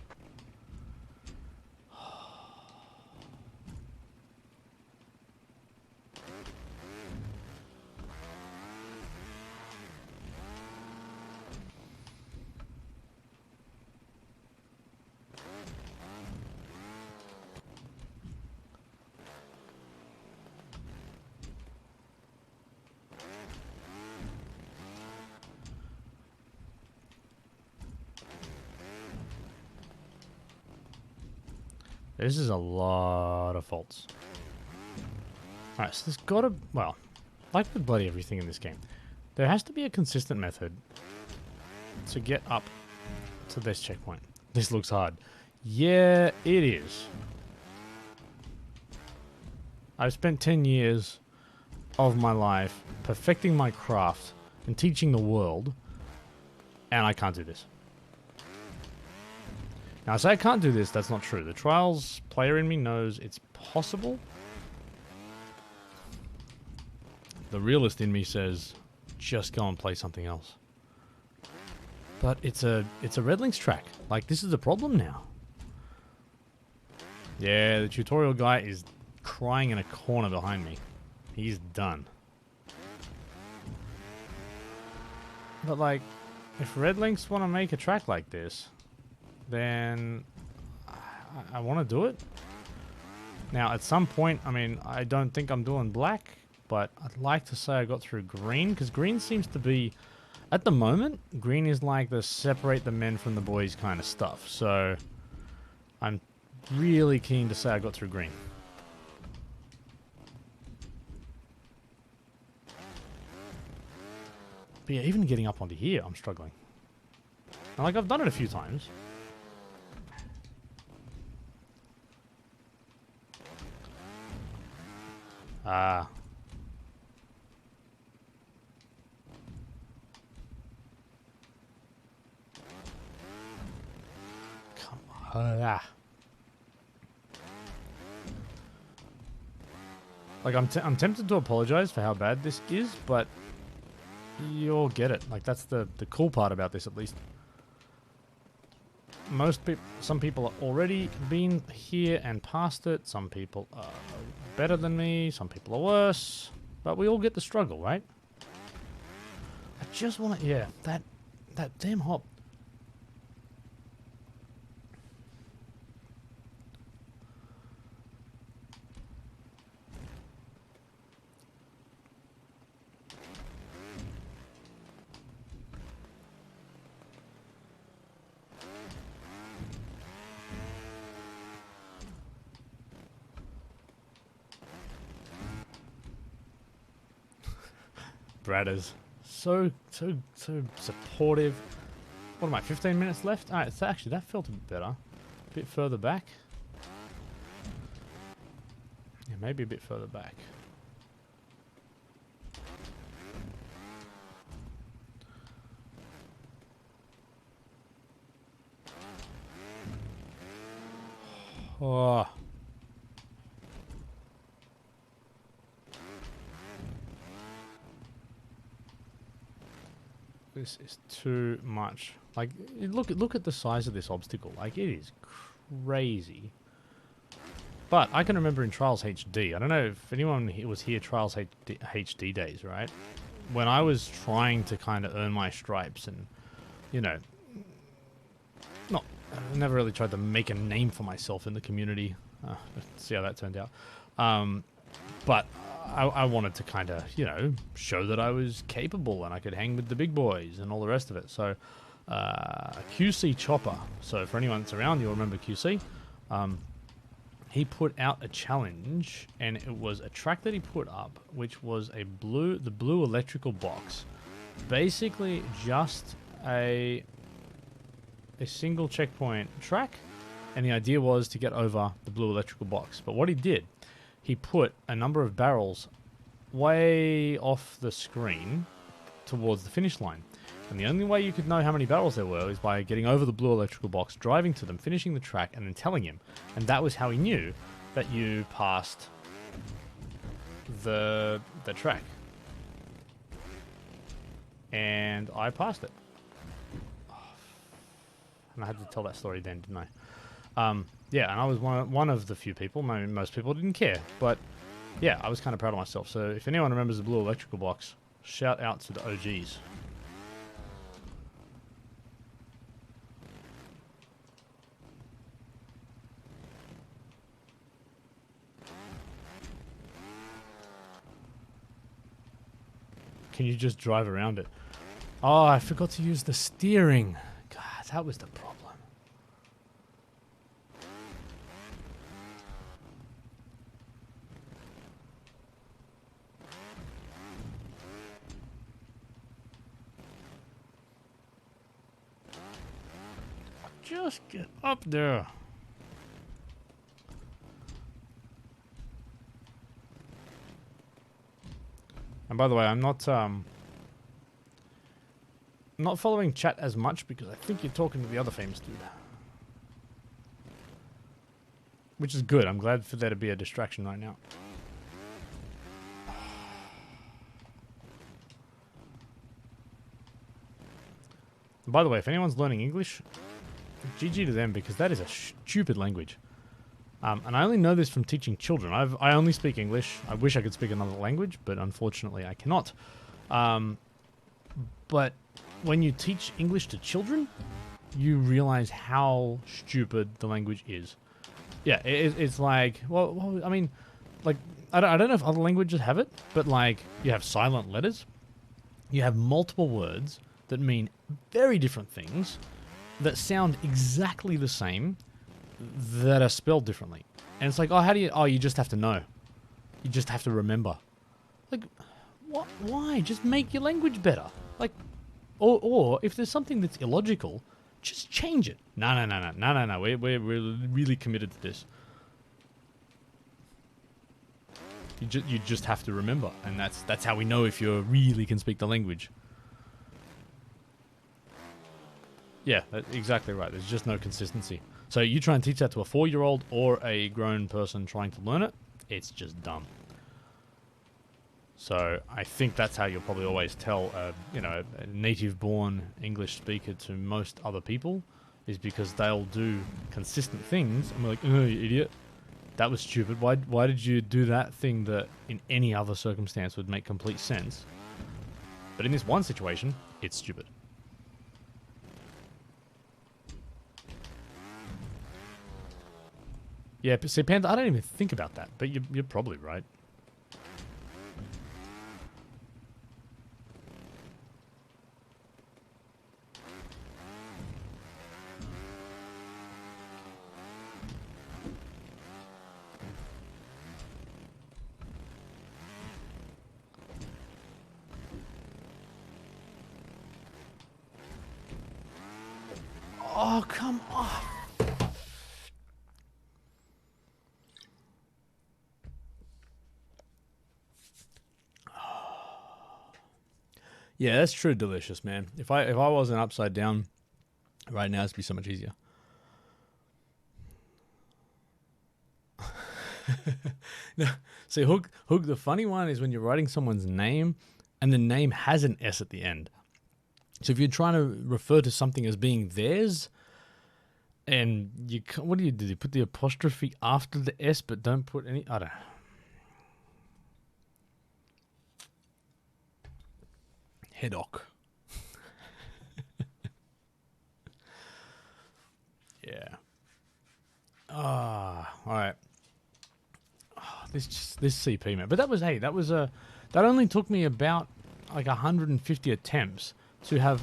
This is a lot of faults. Alright, so there's gotta... Well, like with bloody everything in this game, there has to be a consistent method to get up to this checkpoint. This looks hard. Yeah, it is. I've spent 10 years of my life perfecting my craft and teaching the world, and I can't do this. Now, I say I can't do this, that's not true. The Trials player in me knows it's possible. The realist in me says, just go and play something else. But it's a Red Links track. Like, this is a problem now. Yeah, the tutorial guy is crying in a corner behind me. He's done. But, like, if Red Links want to make a track like this, then I want to do it. Now, at some point, I mean, I don't think I'm doing black, but I'd like to say I got through green, because green seems to be, at the moment, green is like the separate the men from the boys kind of stuff. So, I'm really keen to say I got through green. But yeah, even getting up onto here, I'm struggling. And like, I've done it a few times. Ah. Come on. Ah. Like, I'm tempted to apologize for how bad this is, but you'll get it. Like, that's the cool part about this, at least. Some people are already been here and past it. Some people are better than me. Some people are worse. But we all get the struggle, right? I just want to... Yeah, that damn hop. Brad is so supportive. What am I, 15 minutes left? Alright, so actually that felt a bit better. A bit further back. Yeah, maybe a bit further back. Oh. This is too much. Like, look at the size of this obstacle. Like, it is crazy. But I can remember in Trials HD, I don't know if anyone was here Trials HD days, right? When I was trying to kind of earn my stripes and, you know, I never really tried to make a name for myself in the community. Let's see how that turned out. But I wanted to kind of, you know, show that I was capable and I could hang with the big boys and all the rest of it. So, QC Chopper. So for anyone that's around, you'll remember QC. He put out a challenge, and it was a track that he put up, which was the blue electrical box. Basically, just a single checkpoint track, and the idea was to get over the blue electrical box. But what he did, he put a number of barrels way off the screen towards the finish line. And the only way you could know how many barrels there were is by getting over the blue electrical box, driving to them, finishing the track, and then telling him. And that was how he knew that you passed the track. And I passed it. And I had to tell that story then, didn't I? Yeah, and I was one of the few people. I mean, most people didn't care, but yeah, I was kind of proud of myself. So if anyone remembers the blue electrical box, shout out to the OGs. Can you just drive around it? Oh, I forgot to use the steering. God, that was the problem. Just get up there. And by the way, I'm not following chat as much because I think you're talking to the other famous dude. Which is good. I'm glad for there to be a distraction right now. And by the way, if anyone's learning English, GG to them because that is a stupid language. And I only know this from teaching children. I only speak English. I wish I could speak another language, but unfortunately I cannot. But when you teach English to children, you realize how stupid the language is. Yeah, it's like, well, I mean, like, I don't know if other languages have it, but like, you have silent letters. You have multiple words that mean very different things that sound exactly the same that are spelled differently. And it's like, oh, how do you... Oh, you just have to know. You just have to remember. Like, what? Why? Just make your language better. Like, or if there's something that's illogical, just change it. No. We're really committed to this. You just have to remember, and that's how we know if you really can speak the language. Yeah, that's exactly right. There's just no consistency. So you try and teach that to a 4-year-old or a grown person trying to learn it, it's just dumb. So I think that's how you'll probably always tell a native-born English speaker to most other people, is because they'll do consistent things, and we're like, oh, you idiot. That was stupid. Why did you do that thing that in any other circumstance would make complete sense? But in this one situation, it's stupid. Yeah, but see, Panda, I don't even think about that, but you're probably right. Oh, come on. Yeah, that's true delicious, man. If I wasn't upside down right now, it'd be so much easier. No, see, Hook, the funny one is when you're writing someone's name and the name has an S at the end. So if you're trying to refer to something as being theirs, and what do? You put the apostrophe after the S, but don't put any... I don't know. Hedoc. Yeah. All right. This CP, man. But that was that only took me about like 150 attempts to have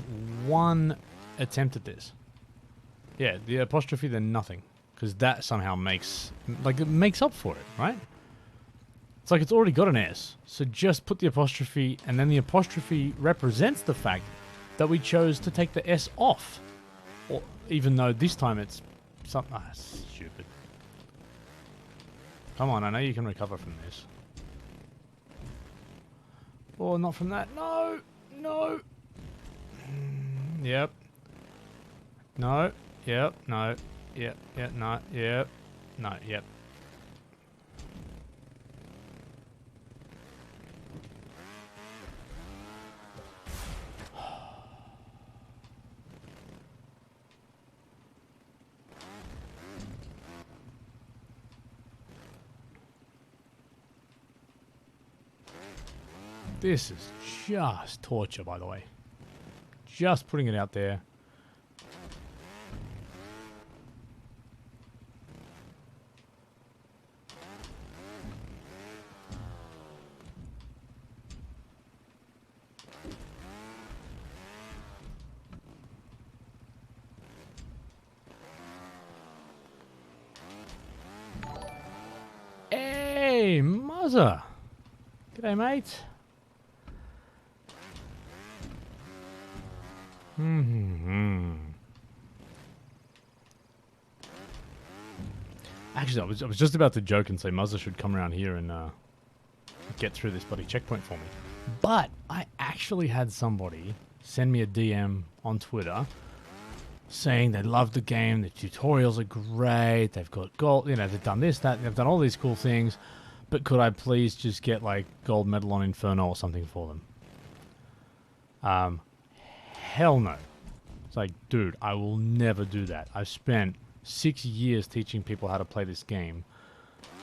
one attempt at this. Yeah, the apostrophe, then nothing, because that somehow makes up for it, right? It's like it's already got an S, so just put the apostrophe, and then the apostrophe represents the fact that we chose to take the S off, or even though this time it's something. Ah, stupid. Come on, I know you can recover from this. Or not from that. No! No! Yep. No. Yep. No. Yep. Yep. No. Yep. No. Yep. This is just torture, by the way. Just putting it out there. Hey, Muzza. G'day, mate. Actually, I was just about to joke and say Muzza should come around here and get through this bloody checkpoint for me. But I actually had somebody send me a DM on Twitter saying they love the game, the tutorials are great, they've got gold, you know, they've done this, that, they've done all these cool things, but could I please just get like gold medal on Inferno or something for them? Hell no. It's like, dude, I will never do that. I've spent 6 years teaching people how to play this game,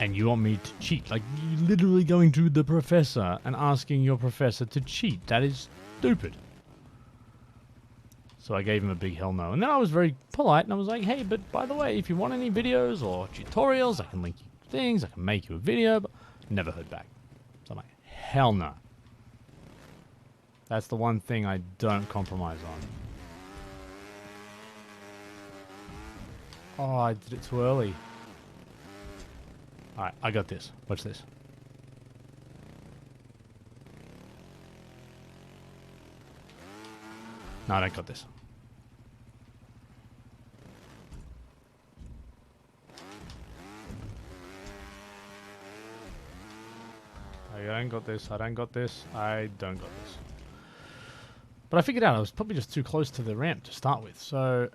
and you want me to cheat? Like, you're literally going to the professor and asking your professor to cheat. That is stupid. So I gave him a big hell no. And then I was very polite, and I was like, hey, but by the way, if you want any videos or tutorials, I can link you to things, I can make you a video, but never heard back. So I'm like, hell no. That's the one thing I don't compromise on. Oh, I did it too early. Alright, I got this. Watch this. No, I don't got this. I don't got this. I don't got this. I don't got this. But I figured out I was probably just too close to the ramp to start with. So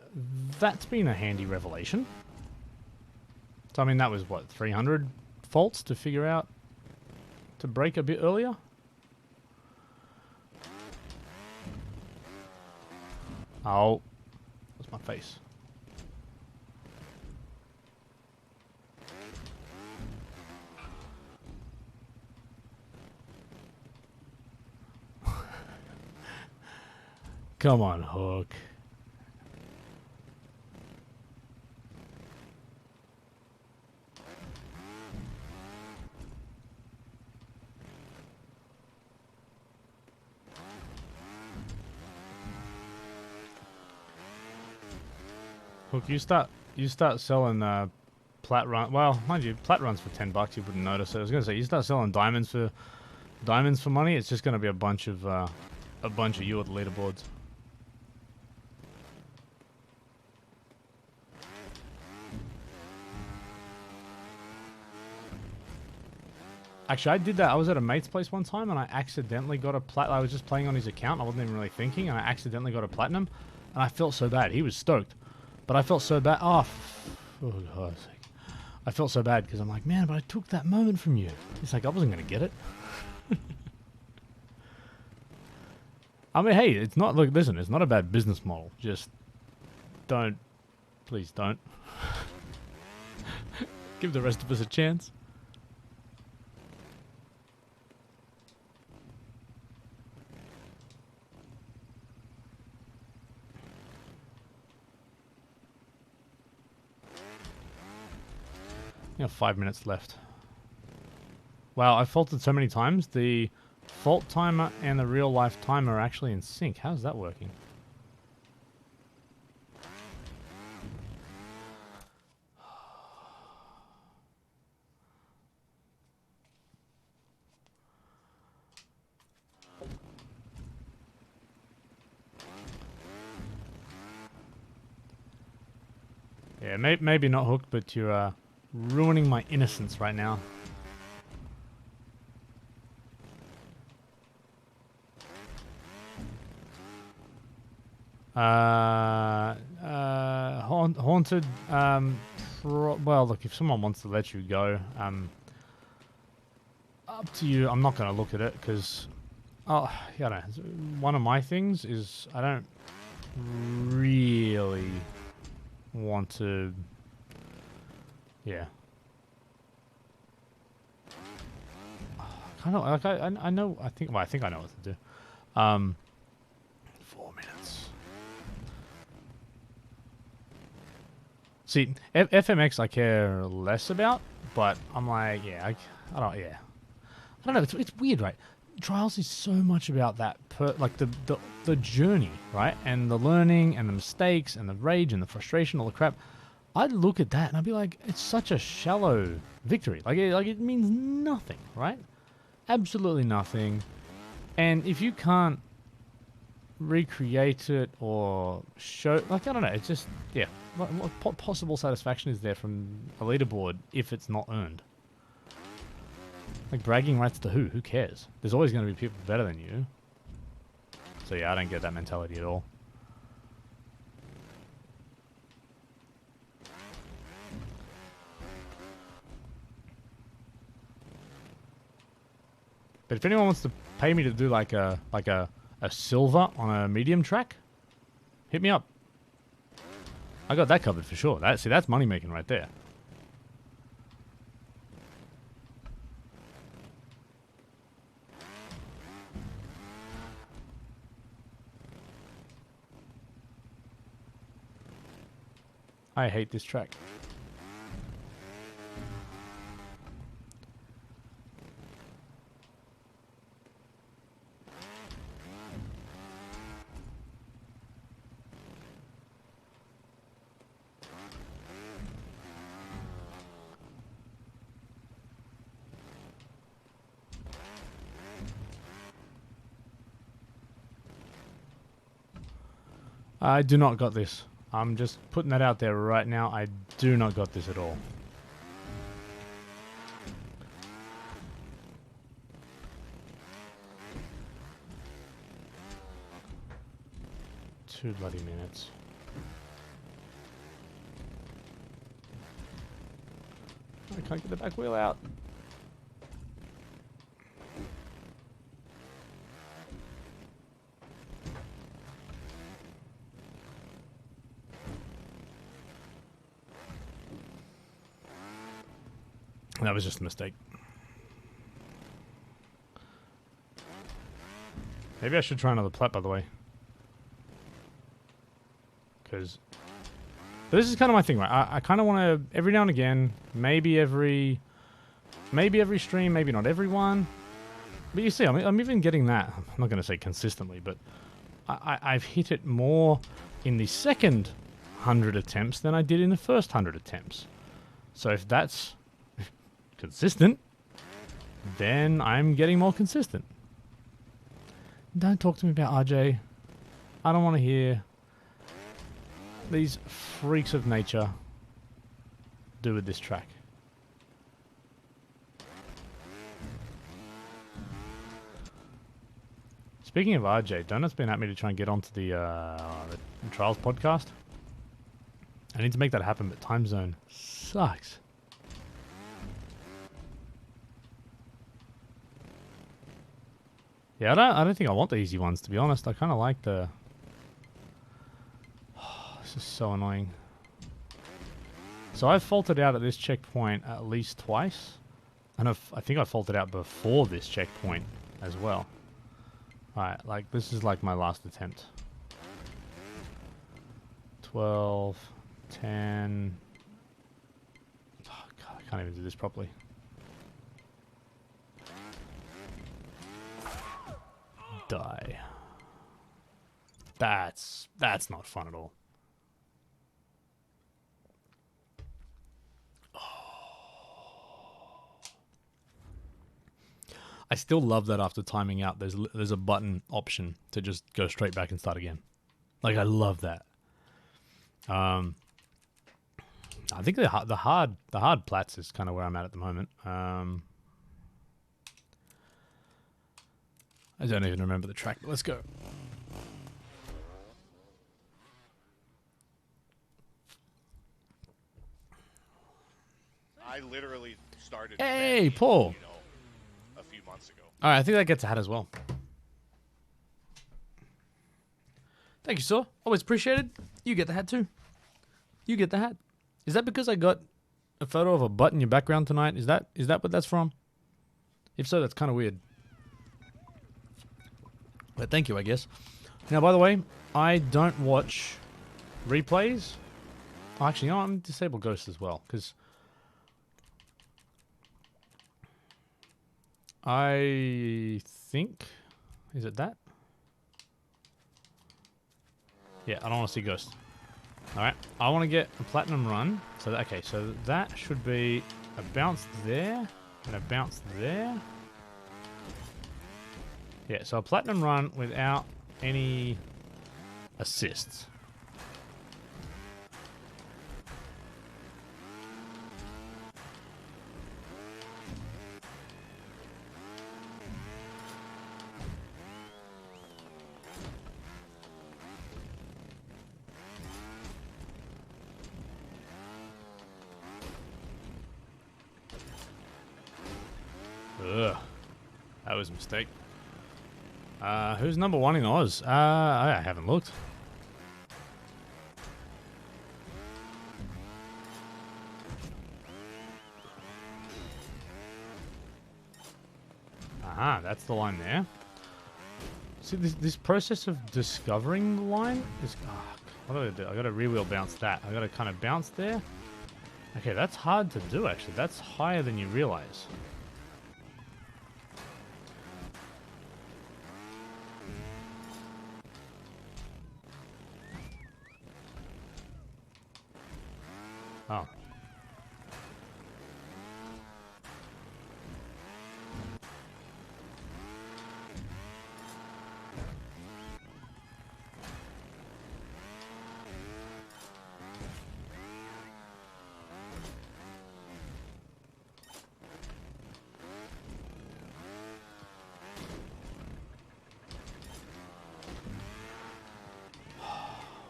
that's been a handy revelation. So I mean, that was what, 300 faults to figure out to break a bit earlier? Oh, that's my face. Come on, Hook. Hook, you start selling plat run. Well, mind you, plat runs for $10. You wouldn't notice it. I was gonna say you start selling diamonds for money. It's just gonna be a bunch of you at the leaderboards. Actually, I did that. I was at a mate's place one time, and I accidentally got a plat. I was just playing on his account. I wasn't even really thinking, and I accidentally got a platinum, and I felt so bad. He was stoked, but I felt so bad. Oh God's sake. I felt so bad because I'm like, man, but I took that moment from you. It's like I wasn't gonna get it. I mean, hey, it's not. Look, listen, it's not a bad business model. Just don't, please don't. Give the rest of us a chance. You have 5 minutes left. Wow, I faulted so many times. The fault timer and the real life timer are actually in sync. How's that working? Yeah, maybe not Hook, but you're ruining my innocence right now. Haunted, well, look, if someone wants to let you go, up to you. I'm not going to look at it, because, oh, yeah, I don't know. One of my things is I don't really want to, yeah. kind of like I know. I think I know what to do. 4 minutes. See, FMX I care less about, but I'm like, yeah, I don't, yeah. I don't know. It's weird, right? Trials is so much about that, like the journey, right? And the learning and the mistakes and the rage and the frustration, all the crap. I'd look at that and I'd be like, it's such a shallow victory. Like it means nothing, right? Absolutely nothing. And if you can't recreate it or show, like, I don't know, it's just, yeah. What possible satisfaction is there from a leaderboard if it's not earned? Like, bragging rights to who? Who cares? There's always going to be people better than you. So yeah, I don't get that mentality at all. But if anyone wants to pay me to do like a silver on a medium track, hit me up. I got that covered for sure. That's money making right there. I hate this track. I do not got this. I'm just putting that out there right now. I do not got this at all. Two bloody minutes. I can't get the back wheel out. That was just a mistake. Maybe I should try another plat, by the way. Because this is kind of my thing, right? I kind of want to, every now and again, maybe every stream, maybe not every one. But you see, I'm even getting that. I'm not going to say consistently, but I've hit it more in the second 100 attempts than I did in the first 100 attempts. So if that's consistent, then I'm getting more consistent. Don't talk to me about RJ. I don't want to hear these freaks of nature do with this track. Speaking of RJ, Donut's been at me to try and get onto the Trials podcast. I need to make that happen, but time zone sucks. Yeah, I don't think I want the easy ones, to be honest. I kind of like the... Oh, this is so annoying. So I've faulted out at this checkpoint at least twice. And I think I faulted out before this checkpoint as well. Alright, like, this is like my last attempt. 12, 10... Oh, God, I can't even do this properly. Die. That's not fun at all. Oh. I still love that after timing out, there's a button option to just go straight back and start again. Like, I love that. I think the hard plats is kind of where I'm at the moment. I don't even remember the track, but let's go. I literally started... Hey, Paul! You know, a few months ago. Alright, I think that gets a hat as well. Thank you, sir. Always appreciated. You get the hat too. You get the hat. Is that because I got a photo of a butt in your background tonight? Is that what that's from? If so, that's kind of weird. But thank you, I guess. Now, by the way, I don't watch replays. Oh, actually, no, I'm disable ghosts as well, because I think... Is it that? Yeah, I don't want to see ghosts. Alright, I want to get a platinum run. So, okay, so that should be a bounce there, and a bounce there. Yeah, so a platinum run without any assists. Ugh, that was a mistake. Who's number 1 in Oz? I haven't looked. Aha, that's the line there. See, this process of discovering the line is... what do I do? I gotta rear wheel bounce that. I gotta kind of bounce there. Okay, that's hard to do, actually. That's higher than you realize. Oh.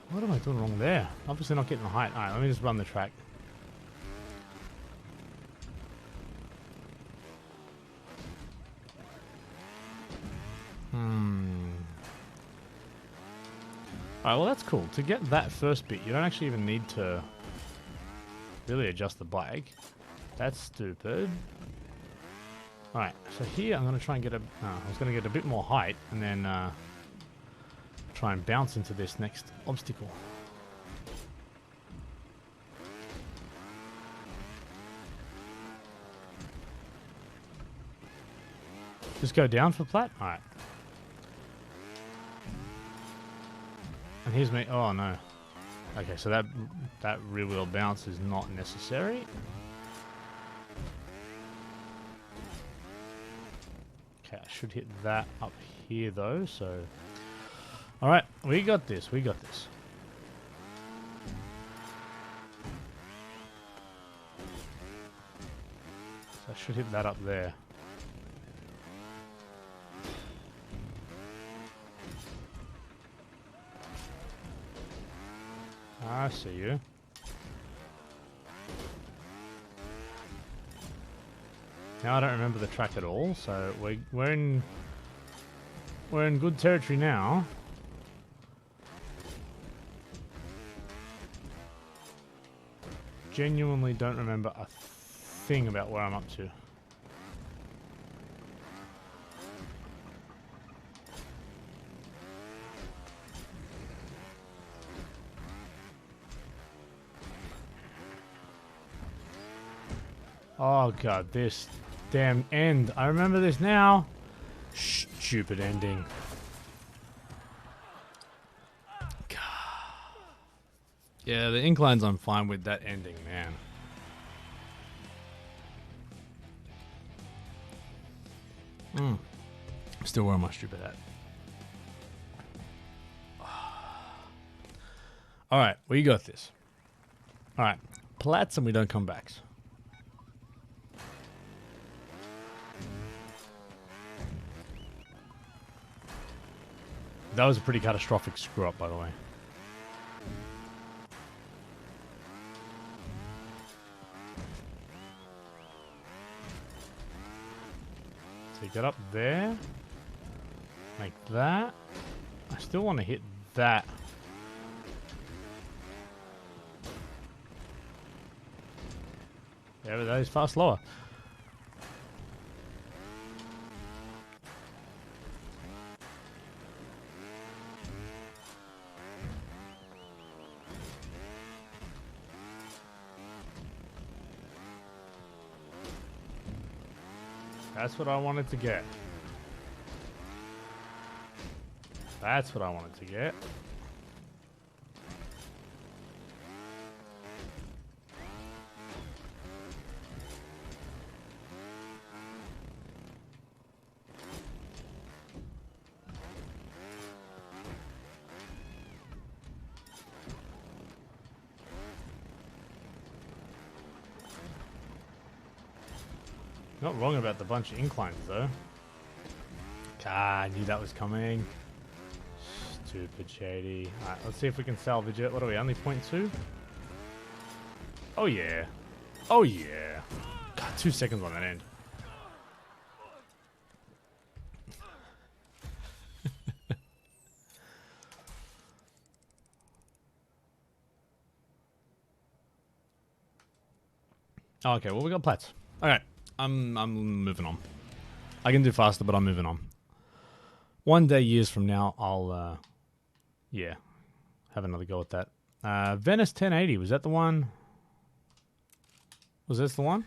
What am I doing wrong there? Obviously not getting the height. Alright, let me just run the track. Alright, well that's cool. To get that first bit, you don't actually even need to really adjust the bike. That's stupid. Alright, so here I'm going to try and get a... I was going to get a bit more height and then try and bounce into this next obstacle. Just go down for plat? Alright. And here's me. Oh no. Okay, so that rear wheel bounce is not necessary. Okay, I should hit that up here though, so... Alright, we got this, we got this. So I should hit that up there. I see you. Now I don't remember the track at all, so we're in good territory now. Genuinely don't remember a thing about where I'm up to. Oh god, this damn end. I remember this now. Stupid ending. God. Yeah, the inclines I'm fine with, that ending, man. Still where am I stupid at? Alright, we got this. Alright, plats and we don't come backs. That was a pretty catastrophic screw up, by the way. So you get up there, like that. I still want to hit that. Yeah, but that is far slower. That's what I wanted to get. That's what I wanted to get. Not wrong about the bunch of inclines, though. Ah, I knew that was coming. Stupid shady. Alright, let's see if we can salvage it. What are we, only 0.2? Oh, yeah. Oh, yeah. God, 2 seconds on that end. Oh, okay, well, we got plats. Okay, I'm moving on. I can do faster, but I'm moving on. One day, years from now, I'll, yeah, have another go at that. Venice 1080, was that the one? Was this the one?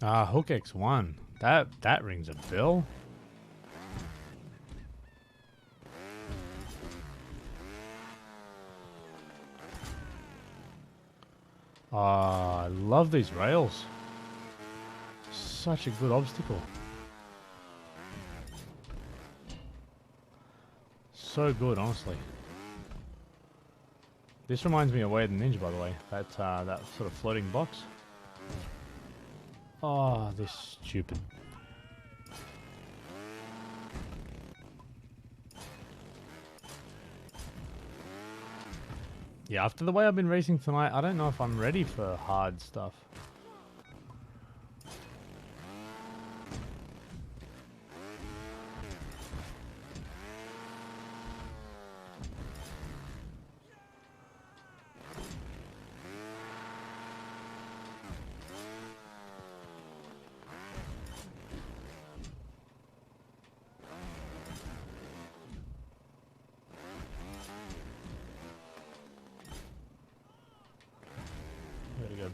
Ah, Hook X1. That rings a bell. Ah, I love these rails. Such a good obstacle. So good, honestly. This reminds me of Way of the Ninja, by the way. That sort of floating box. Oh, this stupid. Yeah, after the way I've been racing tonight, I don't know if I'm ready for hard stuff.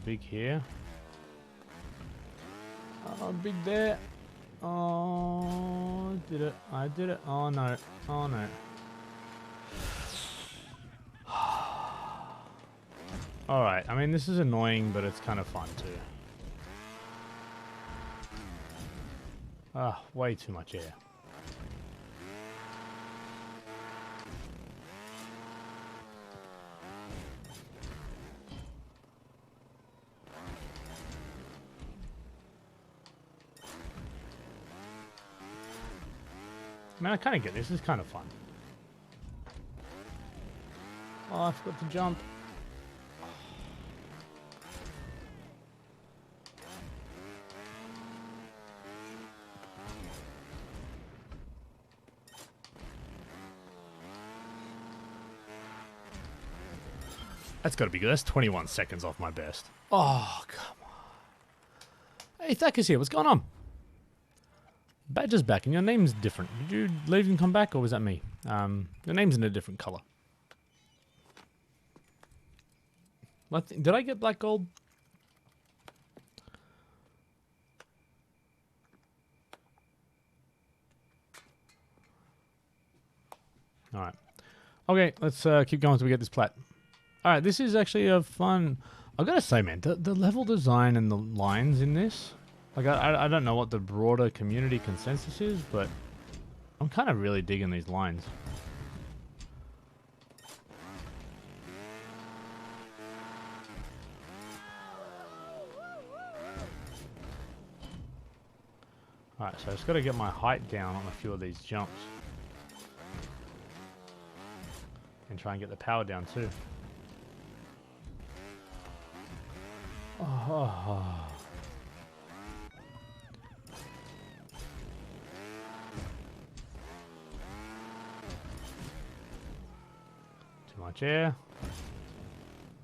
Big here. Oh, big there. Oh, did it. I did it. Oh, no. Oh, no. Alright, I mean, this is annoying, but it's kind of fun, too. Ah, way too much air. I mean, I kind of get this. This is kind of fun. Oh, I forgot to jump. That's got to be good. That's 21 seconds off my best. Oh, come on. Hey, Thacker's here. What's going on? Badger's back, and your name's different. Did you leave and come back, or was that me? Your name's in a different color. Did I get black gold? Alright. Okay, let's keep going until we get this plat. Alright, this is actually a fun... I've got to say, man, the level design and the lines in this... Like, I don't know what the broader community consensus is, but I'm kind of really digging these lines. Alright, so I just got to get my height down on a few of these jumps. And try and get the power down too. Oh. Too much air.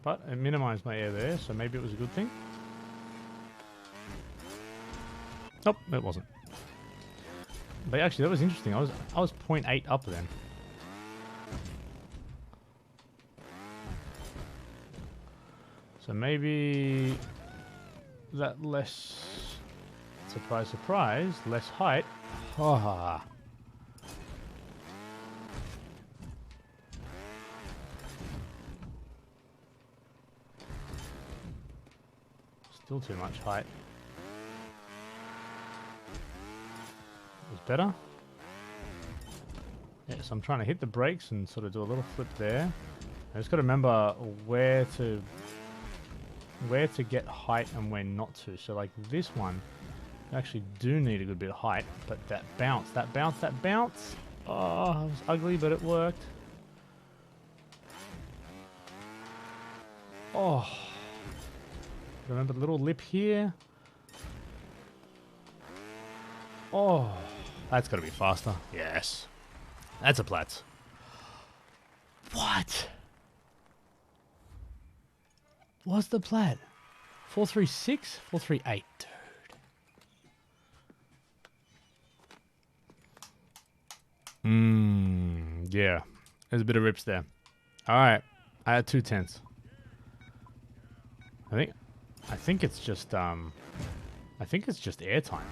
But it minimized my air there, so maybe it was a good thing. Nope, it wasn't. But actually, that was interesting. I was 0.8 up then. So maybe that less, surprise, surprise, less height. Ah. Still too much height. Was better. Yeah, so I'm trying to hit the brakes and sort of do a little flip there. I just got to remember where to get height and when not to. So like this one, you actually do need a good bit of height, but that bounce. Oh, it was ugly, but it worked. Oh. Remember the little lip here? Oh, that's got to be faster. Yes. That's a Platts. What? What's the plat? 436? 438, dude. Yeah. There's a bit of rips there. Alright. I had 2/10. I think it's just airtime.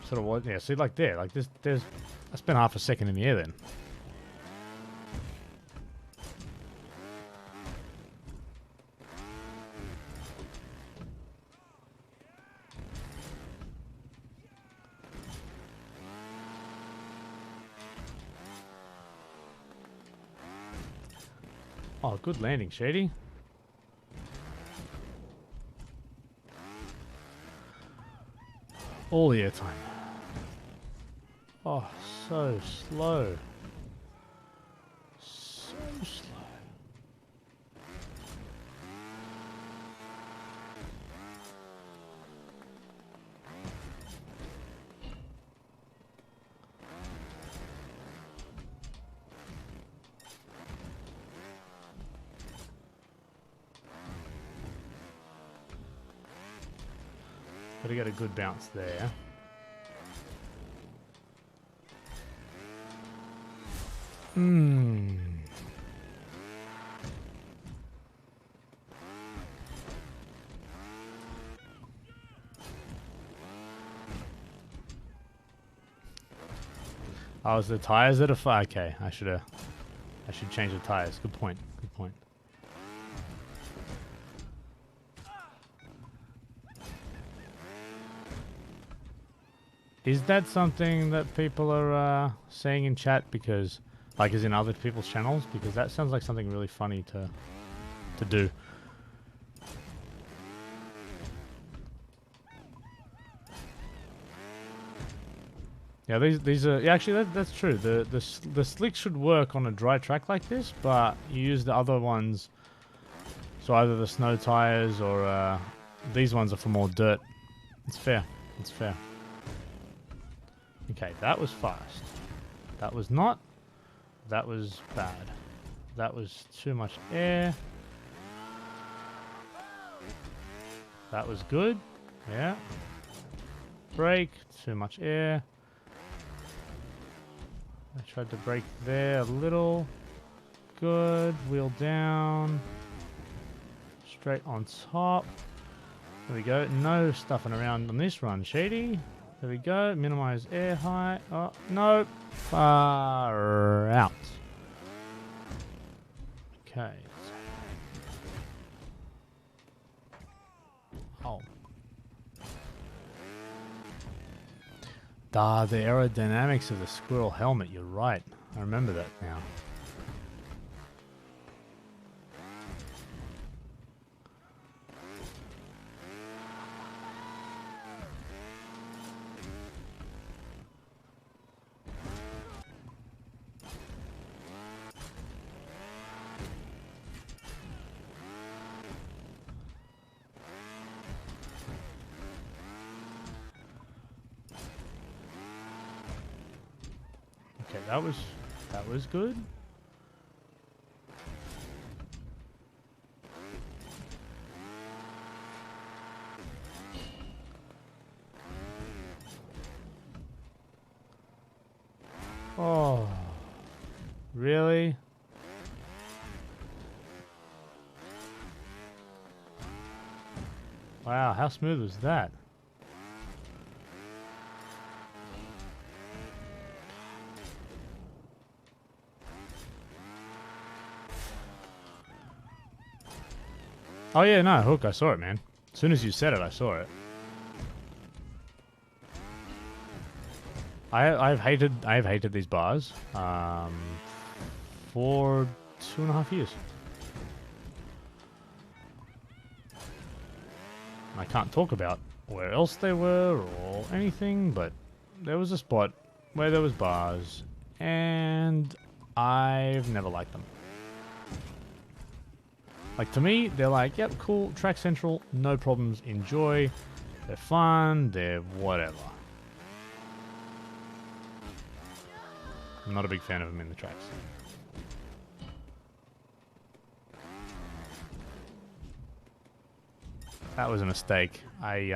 Sort of what? Yeah, see, like there, like this. I spent half a second in the air then. Oh, good landing, Shady. All the airtime. Oh, so slow. So slow. Gotta get a good bounce there. Oh, it's the tires that are far. Okay, I should change the tires. Good point. Good point. Is that something that people are saying in chat? Because, like, as in other people's channels? Because that sounds like something really funny to do. Yeah, these are actually that's true. The slick should work on a dry track like this, but you use the other ones. So either the snow tires or these ones are for more dirt. It's fair. It's fair. Okay, that was fast. That was not. That was bad. That was too much air. That was good. Yeah. Brake. Too much air. I tried to brake there a little. Good. Wheel down. Straight on top. There we go. No stuffing around on this run, Shady. There we go. Minimize air height. Oh, no. Far out. Okay. Oh. The aerodynamics of the squirrel helmet. You're right. I remember that now. Okay, that was good. Oh, really? Wow, how smooth was that? Oh yeah, no, Hook, I saw it, man. As soon as you said it, I saw it. I've hated these bars for 2.5 years. I can't talk about where else they were or anything, but there was a spot where there was bars, and I've never liked them. Like, to me, they're like, yep, cool, track central, no problems, enjoy. They're fun, they're whatever. I'm not a big fan of them in the tracks. That was a mistake. I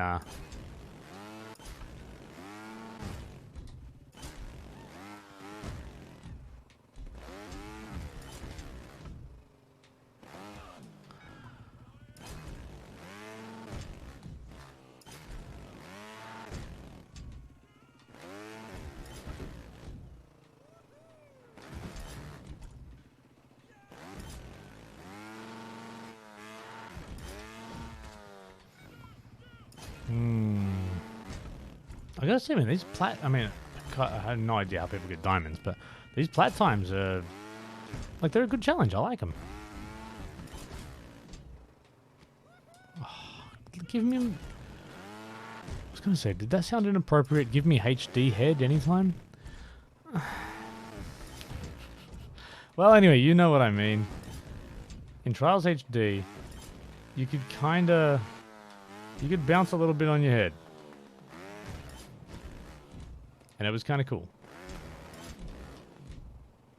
gotta say, man, these plat... I mean, I have no idea how people get diamonds, but these plat times are... Like, they're a good challenge. I like them. Oh, give me... I was gonna say, did that sound inappropriate? Give me HD head anytime? Well, anyway, you know what I mean. In Trials HD, you could kinda... You could bounce a little bit on your head. And it was kind of cool.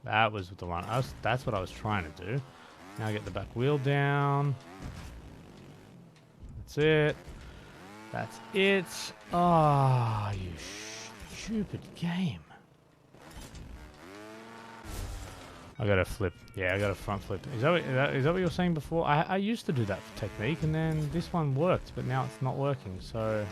That was the one. That's what I was trying to do. Now get the back wheel down. That's it. That's it. Ah, you stupid game. I got a flip. Yeah, I got a front flip. Is that what you were saying before? I used to do that technique, and then this one worked, but now it's not working, so...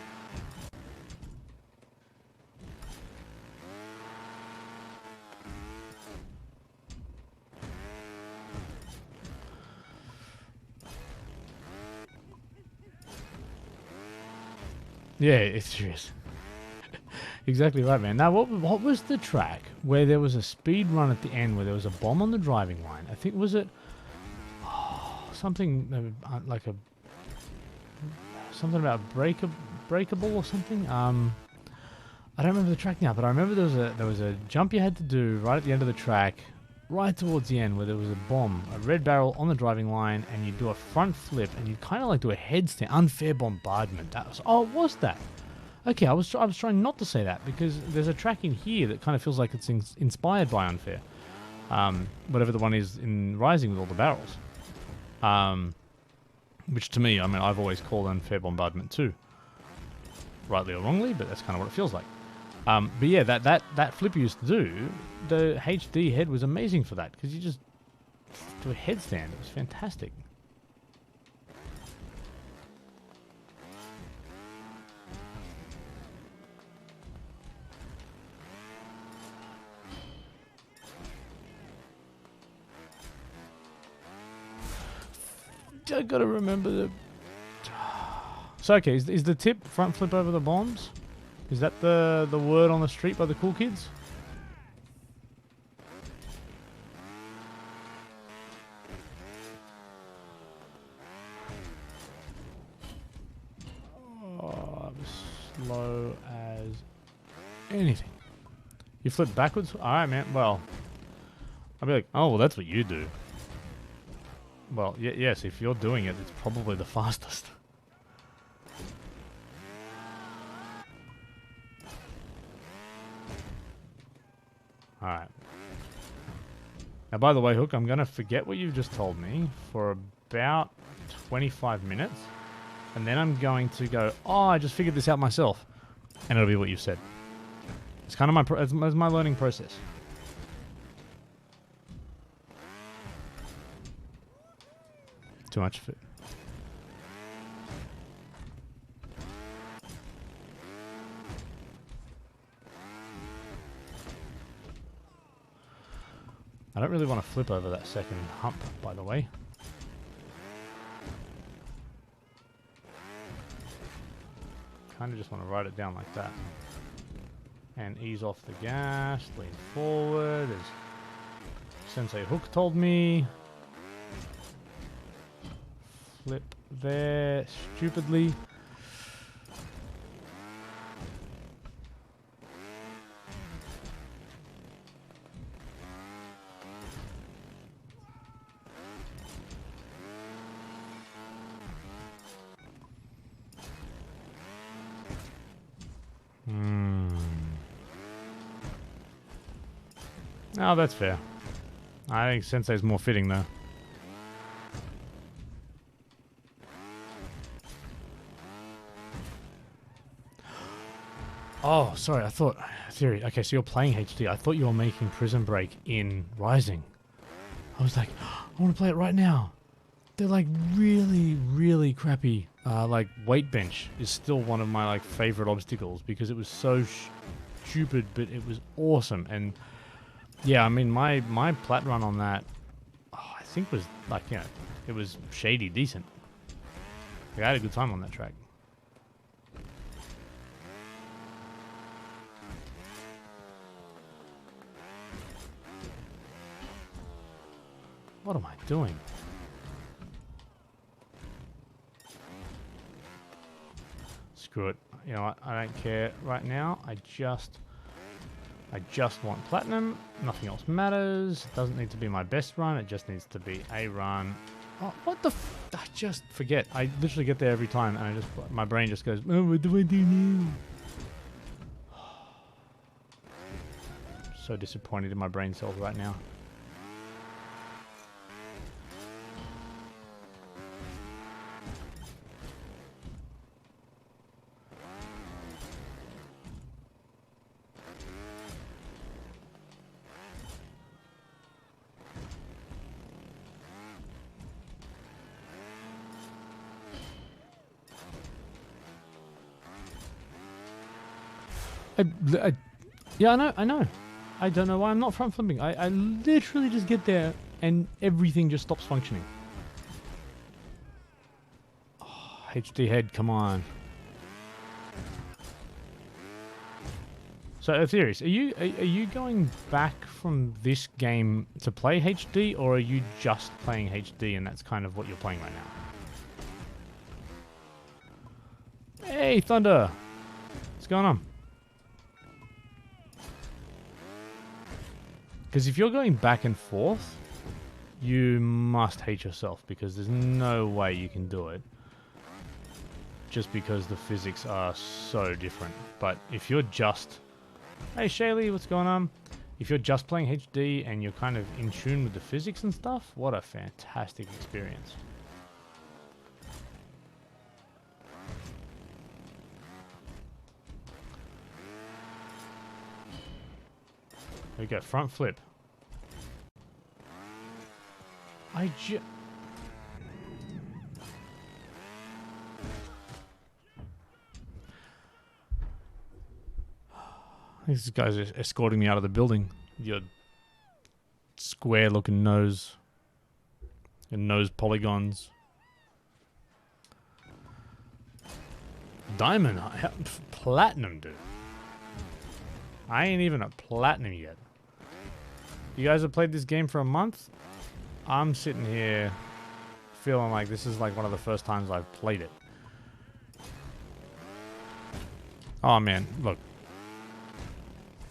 Yeah, it's serious. Exactly right, man. Now, what was the track where there was a speed run at the end where there was a bomb on the driving line? I think, was it something like a... Something about breakable or something? I don't remember the track now, but I remember there was a jump you had to do right at the end of the track, right towards the end, where there was a bomb, a red barrel on the driving line, and you do a front flip, and you kind of like do a headstand, unfair bombardment. That was... Oh, was that? Okay, I was trying not to say that, because there's a track in here that kind of feels like it's inspired by Unfair. Whatever the one is in Rising with all the barrels. Which to me, I mean, I've always called Unfair Bombardment too. Rightly or wrongly, but that's kind of what it feels like. But yeah, that flip you used to do, the HD head was amazing for that, because you just do a headstand. It was fantastic. I gotta remember the... So, okay, is the tip front flip over the bombs? Is that the word on the street by the cool kids? Oh, I'm slow as anything. You flip backwards? Alright, man. Well, I'll be like, oh, well, that's what you do. Well, yes, if you're doing it, it's probably the fastest. Alright. Now, by the way, Hook, I'm going to forget what you've just told me for about 25 minutes. And then I'm going to go, oh, I just figured this out myself. And it'll be what you said. It's kind of my learning process. too much food. I don't really want to flip over that second hump, by the way. Kind of just want to ride it down like that. And ease off the gas, lean forward, as Sensei Hook told me. Flip there, stupidly. Oh, that's fair. I think Sensei's more fitting, though. Oh, sorry, I thought... Theory. Okay, so you're playing HD. I thought you were making Prison Break in Rising. I was like, I want to play it right now. They're like really, really crappy. Like, weight bench is still one of my like favorite obstacles because it was so stupid, but it was awesome. And yeah, I mean, my plat run on that, I think was like, you know, it was shady decent. Like, I had a good time on that track. What am I doing? Screw it. You know what? I don't care right now. I just want platinum. Nothing else matters. It doesn't need to be my best run. It just needs to be a run. Oh, what the I just forget. I literally get there every time and my brain just goes, oh, what do I do now? So disappointed in my brain cells right now. Yeah, I know. I don't know why I'm not front flipping. I literally just get there and everything just stops functioning. Oh, HD head, come on. So, Theories, are you going back from this game to play HD, or are you just playing HD and that's kind of what you're playing right now? Hey, Thunder! What's going on? Because if you're going back and forth, you must hate yourself because there's no way you can do it. Just because the physics are so different. But if you're just... Hey Shaylee, what's going on? If you're just playing HD and you're kind of in tune with the physics and stuff, what a fantastic experience. There we go, front flip. These guys are escorting me out of the building. Your square looking nose. Your nose polygons. Diamond. Platinum, dude. I ain't even at platinum yet. You guys have played this game for a month? I'm sitting here feeling like this is like one of the first times I've played it. Oh man, look.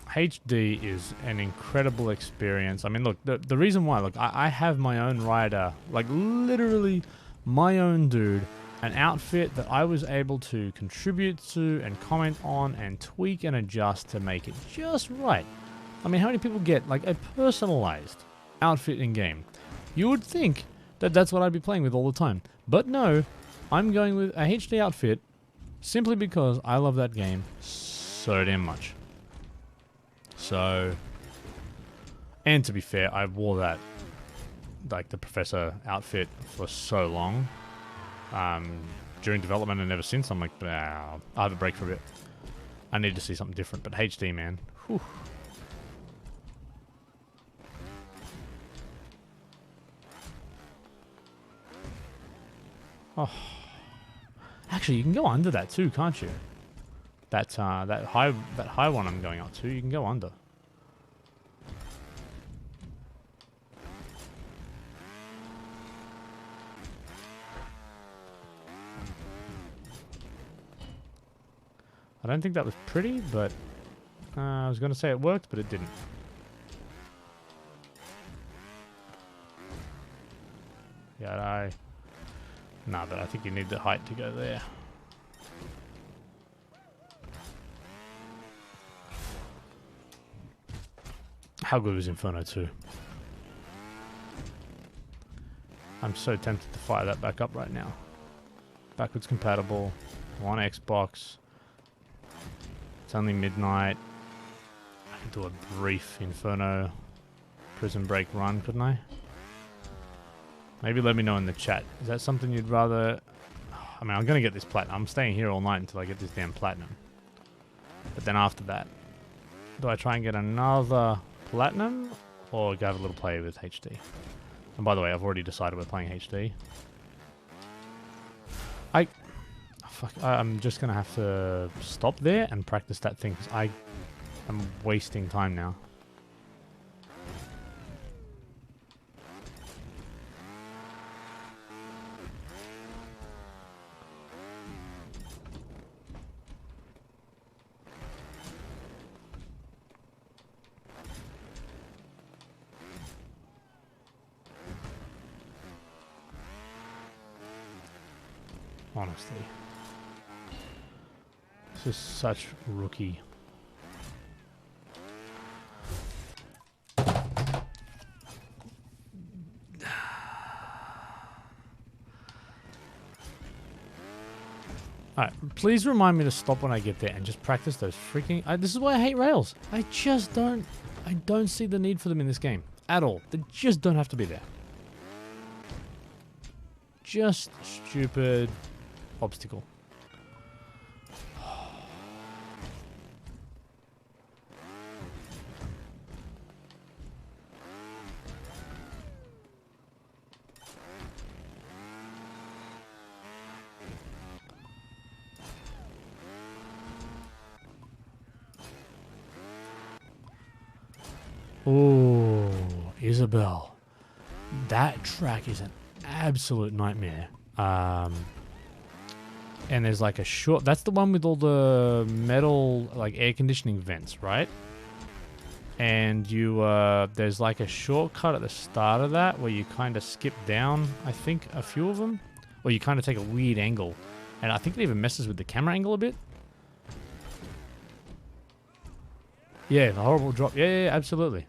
HD is an incredible experience. I mean, look, the reason why, look, I have my own rider, like literally my own dude, an outfit that I was able to contribute to and comment on and tweak and adjust to make it just right. I mean, how many people get like a personalized outfit in game? You would think that that's what I'd be playing with all the time. But no, I'm going with a HD outfit simply because I love that game so damn much. So, and to be fair, I wore that like the professor outfit for so long. During development and ever since, I'm like, I'll have a break for a bit. I need to see something different. But HD, man. Whew. Oh. Actually, you can go under that too, can't you? That high one I'm going up to, you can go under. I don't think that was pretty, but I was going to say it worked, but it didn't. Yeah, nah, but I think you need the height to go there. How good was Inferno 2? I'm so tempted to fire that back up right now. Backwards compatible, on Xbox. It's only midnight. I could do a brief Inferno Prison Break run, couldn't I? Maybe let me know in the chat. Is that something you'd rather... I mean, I'm going to get this platinum. I'm staying here all night until I get this damn platinum. But then after that, do I try and get another platinum? Or go have a little play with HD? And by the way, I've already decided we're playing HD. I'm just going to have to stop there and practice that thing, because I am wasting time now. Honestly. This is such rookie. Alright, please remind me to stop when I get there and just practice those freaking... this is why I hate rails. I don't see the need for them in this game. At all. They just don't have to be there. Just stupid obstacle. Oh, Isabel. That track is an absolute nightmare. And there's like a short... That's the one with all the metal, like, air conditioning vents, right? And you, there's like a shortcut at the start of that where you kind of skip down, I think, a few of them. Or you kind of take a weird angle. And I think it even messes with the camera angle a bit. Yeah, the horrible drop. Yeah, absolutely.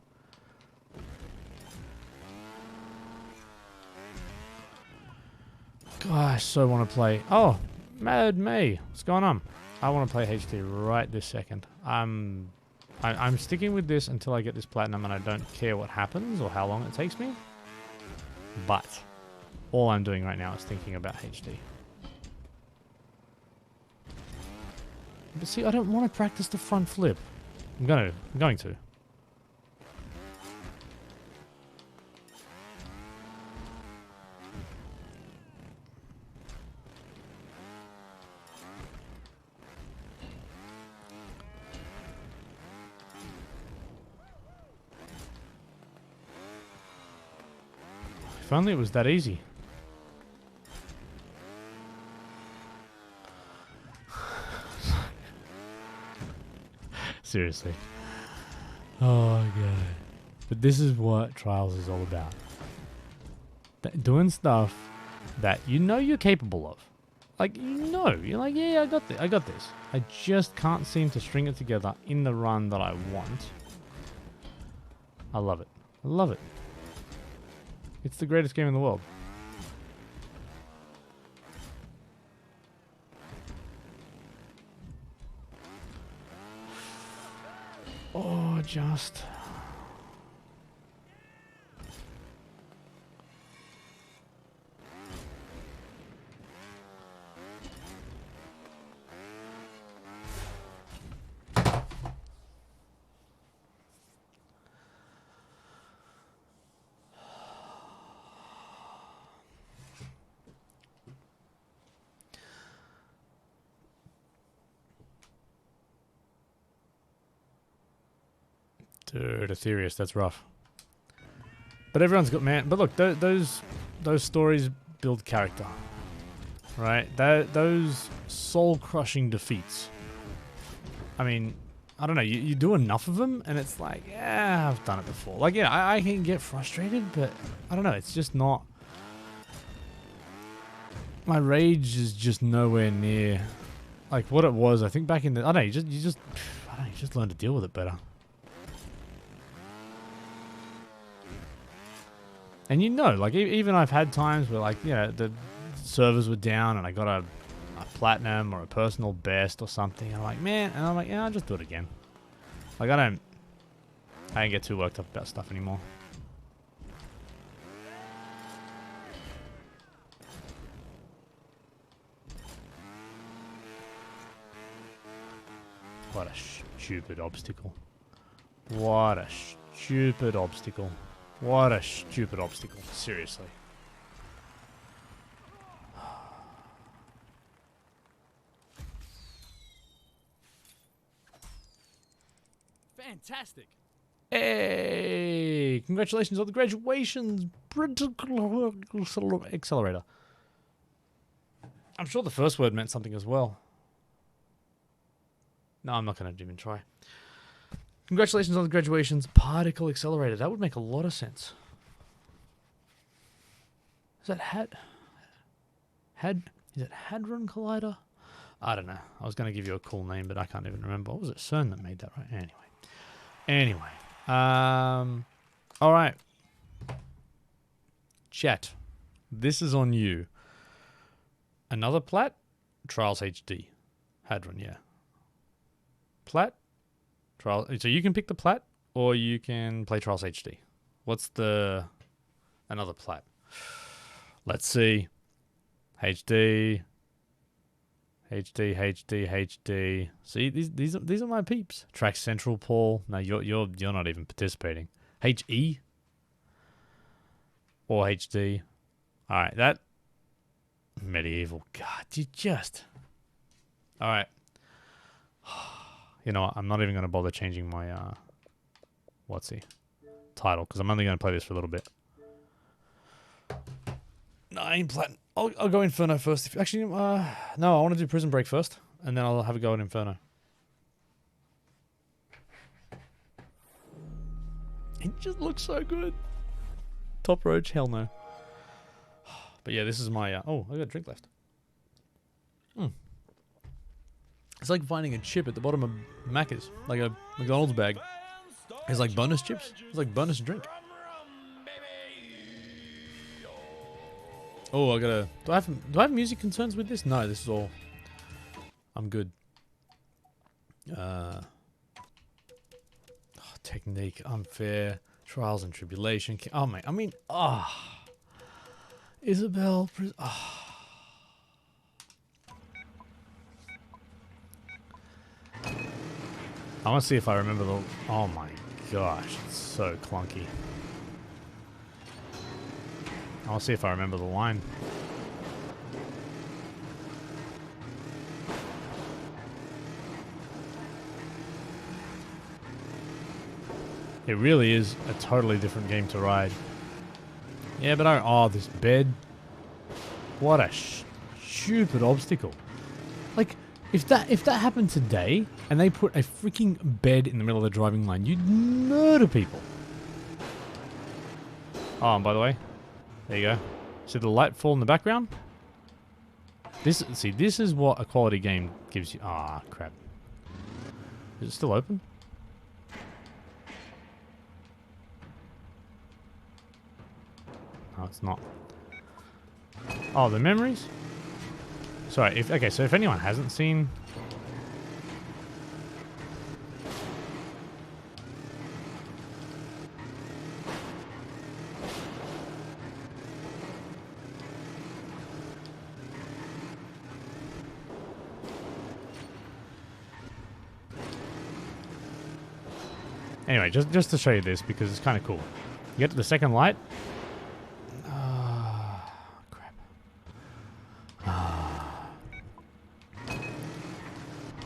God, I so want to play... Oh, Mad May. What's going on? I want to play HD right this second. I'm sticking with this until I get this platinum, and I don't care what happens or how long it takes me. But all I'm doing right now is thinking about HD. But see, I don't want to practice the front flip. I'm going to. If only it was that easy. Seriously. Oh, God. But this is what Trials is all about. Doing stuff that you know you're capable of. Like, you know. You're like, yeah, I got this. I got this. I just can't seem to string it together in the run that I want. I love it. I love it. It's the greatest game in the world. Oh, just... Dude, Aetherius, that's rough. But everyone's got man. But look, those stories build character, right? Those soul-crushing defeats. I mean, I don't know. You do enough of them, and it's like, yeah, I've done it before. Like, yeah, I can get frustrated, but I don't know. It's just not. My rage is just nowhere near like what it was. I think back in the. I don't know. You just learn to deal with it better. And you know, like, even I've had times where, like, you know, the servers were down and I got a platinum or a personal best or something. And I'm like, man, and I'm like, yeah, I'll just do it again. Like, I don't get too worked up about stuff anymore. What a stupid obstacle. What a stupid obstacle. What a stupid obstacle. Seriously. Fantastic. Hey! Congratulations on the graduations, Accelerator. I'm sure the first word meant something as well. No, I'm not going to even try. Congratulations on the graduations, Particle Accelerator. That would make a lot of sense. Is that is it Hadron Collider? I don't know. I was going to give you a cool name, but I can't even remember. What was it? CERN that made that, right? Anyway. All right. Chat. This is on you. Another plat? Trials HD. Hadron, yeah. Plat? Trial. So you can pick the plat, or you can play Trials HD. What's the another plat? Let's see. HD. See, these are my peeps. Track Central, Paul. No, you're not even participating. HE or HD. All right, that medieval. God, you just. All right. You know what? I'm not even going to bother changing my title, because I'm only going to play this for a little bit. No, I ain't platinum. I'll go Inferno first. Actually, no, I want to do Prison Break first, and then I'll have a go at Inferno. It just looks so good. Top Roach, hell no. But yeah, this is my. Oh, I got a drink left. It's like finding a chip at the bottom of Macca's, like a McDonald's bag. It's like bonus chips. It's like bonus drink. Oh, I gotta. Do I have music concerns with this? No, this is all. I'm good. Technique, unfair, trials and tribulation. Oh mate, I mean, Isabel. I want to see if I remember the. Oh my gosh, it's so clunky. I'll see if I remember the line. It really is a totally different game to ride. Yeah, but oh, this bed. What a stupid obstacle. Like, if that happened today and they put a freaking bed in the middle of the driving lane, you'd murder people. Oh, and by the way, there you go. See the light fall in the background? This is what a quality game gives you. Ah, crap. Is it still open? No, it's not. Oh, the memories? Sorry, so if anyone hasn't seen... Anyway, just to show you this, because it's kind of cool. You get to the second light. Crap.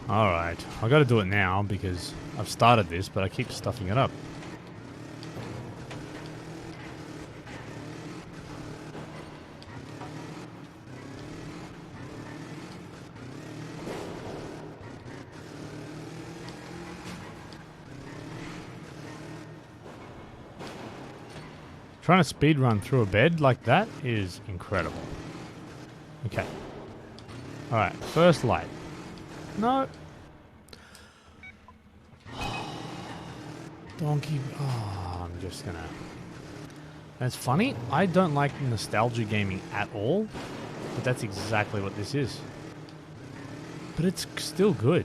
Alright, I gotta do it now because I've started this, but I keep stuffing it up. Trying to speed run through a bed like that is incredible. Okay. Alright, first light. No. Donkey. Oh, I'm just gonna... That's funny. I don't like nostalgia gaming at all, but that's exactly what this is. But it's still good.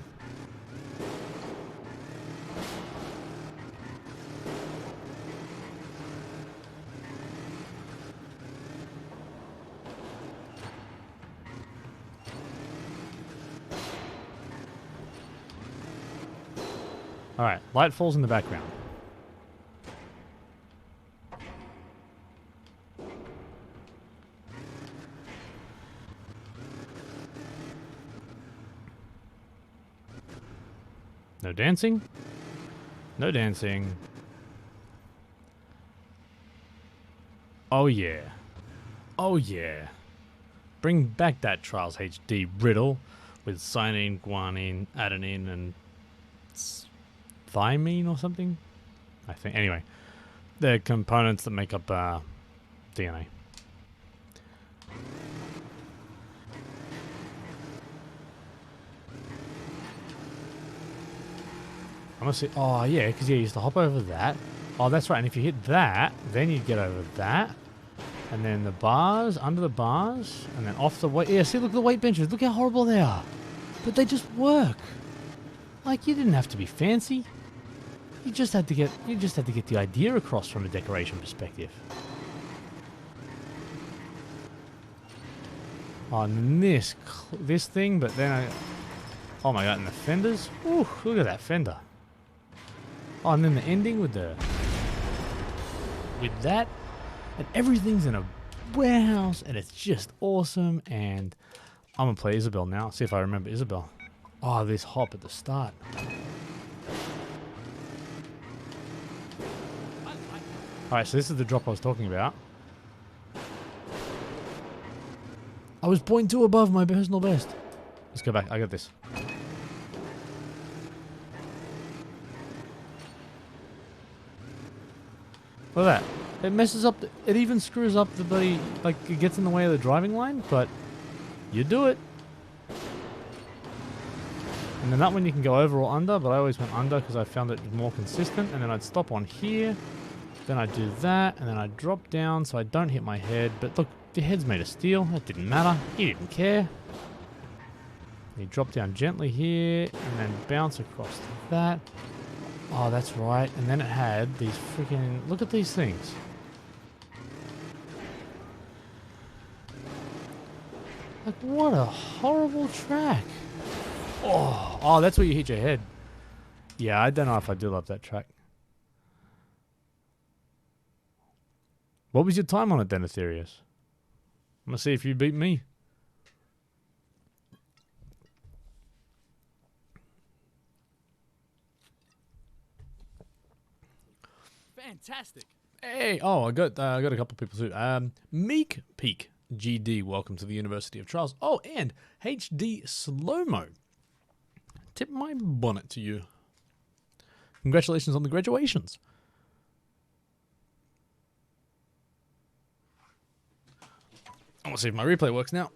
Alright, light falls in the background. No dancing? No dancing. Oh yeah. Oh yeah. Bring back that Trials HD riddle with cyanine, guanine, adenine, and thymine or something? I think. Anyway, they're components that make up DNA. I'm gonna see. Oh yeah, because you used to hop over that. Oh, that's right. And if you hit that, then you'd get over that, and then the bars under the bars, and then off the weight. Yeah, see, look at the weight benches. Look how horrible they are, but they just work. Like you didn't have to be fancy. You just had to get. You just had to get the idea across from a decoration perspective. On this thing, but then I. Oh my god, and the fenders. Ooh, look at that fender. Oh, and then the ending with the... With that. And everything's in a warehouse. And it's just awesome. And I'm going to play Isabel now. See if I remember Isabel. Oh, this hop at the start. Alright, so this is the drop I was talking about. I was 0.2 above my personal best. Let's go back. I got this. Look at that. It messes up. It even screws up the bloody... Like, it gets in the way of the driving line, but you do it. And then that one you can go over or under, but I always went under because I found it more consistent. And then I'd stop on here. Then I'd do that, and then I'd drop down so I don't hit my head. But look, your head's made of steel. That didn't matter. He didn't care. You drop down gently here, and then bounce across to that. Oh, that's right. And then it had these freaking... Look at these things. Like, what a horrible track. Oh, that's where you hit your head. Yeah, I don't know if I do love that track. What was your time on it, Denatherius? I'm going to see if you beat me. Fantastic. Hey, oh, I got a couple of people too. Meek Peak GD, welcome to the University of Trials. Oh, and HD Slow-Mo. Tip my bonnet to you. Congratulations on the graduations. I want to see if my replay works now.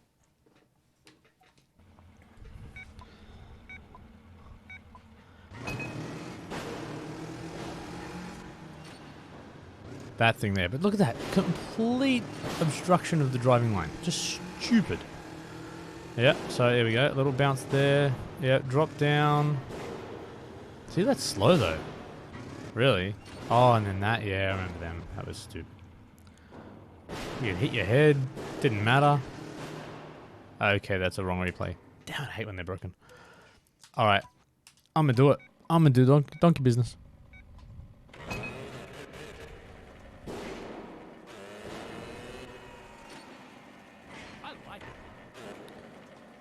That thing there, but look at that. Complete obstruction of the driving line. Just stupid. Yeah, so there we go. A little bounce there. Yeah, drop down. See, that's slow though. Really? Oh, and then that, yeah, I remember them. That was stupid. You hit your head. Didn't matter. Okay, that's a wrong replay. Damn, I hate when they're broken. Alright. I'm gonna do it. I'm gonna do donkey business.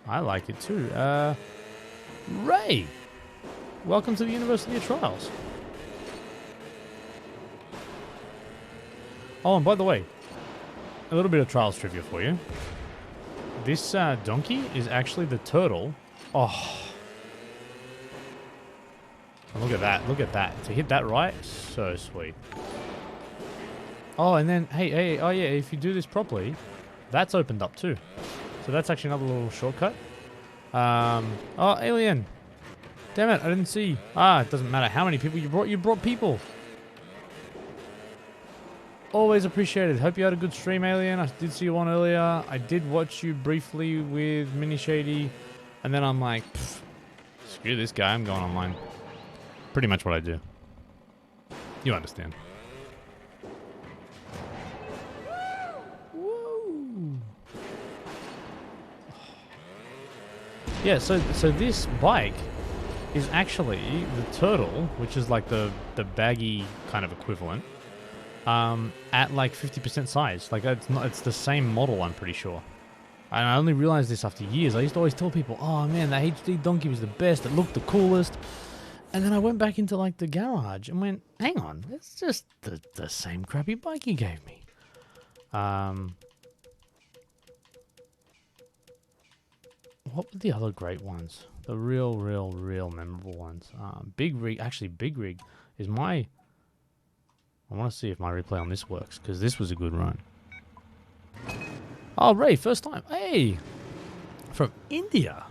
I like it too. Ray! Welcome to the University of Trials. Oh, and by the way, a little bit of Trials trivia for you. This donkey is actually the turtle. Oh. And look at that. Look at that. To hit that right, so sweet. Oh, and then, hey, oh yeah, if you do this properly, that's opened up too. So that's actually another little shortcut. Oh, alien. Damn it, I didn't see. Ah, it doesn't matter how many people you brought people. Always appreciated. Hope you had a good stream, Alien. I did see you on earlier. I did watch you briefly with Mini Shady. And then I'm like, screw this guy, I'm going online. Pretty much what I do. You understand. Woo! Yeah, so this bike is actually the Turtle, which is like the baggy kind of equivalent, at like 50% size. Like it's the same model, I'm pretty sure. And I only realized this after years. I used to always tell people, oh man, the HD Donkey was the best. It looked the coolest. And then I went back into like the garage and went, hang on, it's just the same crappy bike you gave me. What were the other great ones? The real memorable ones. Big Rig, actually Big Rig is my... I want to see if my replay on this works, because this was a good run. Oh, Ray, first time. Hey! From India.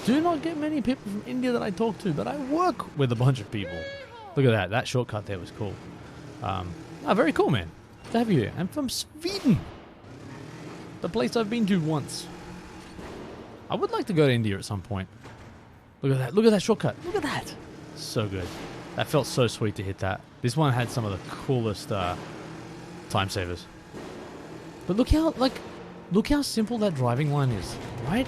Do not get many people from India that I talk to, but I work with a bunch of people. Look at that. That shortcut there was cool. Very cool, man. To have you here. I'm from Sweden. The place I've been to once. I would like to go to India at some point. Look at that. Look at that shortcut. Look at that. So good. That felt so sweet to hit that. This one had some of the coolest time savers. But look how simple that driving line is, right?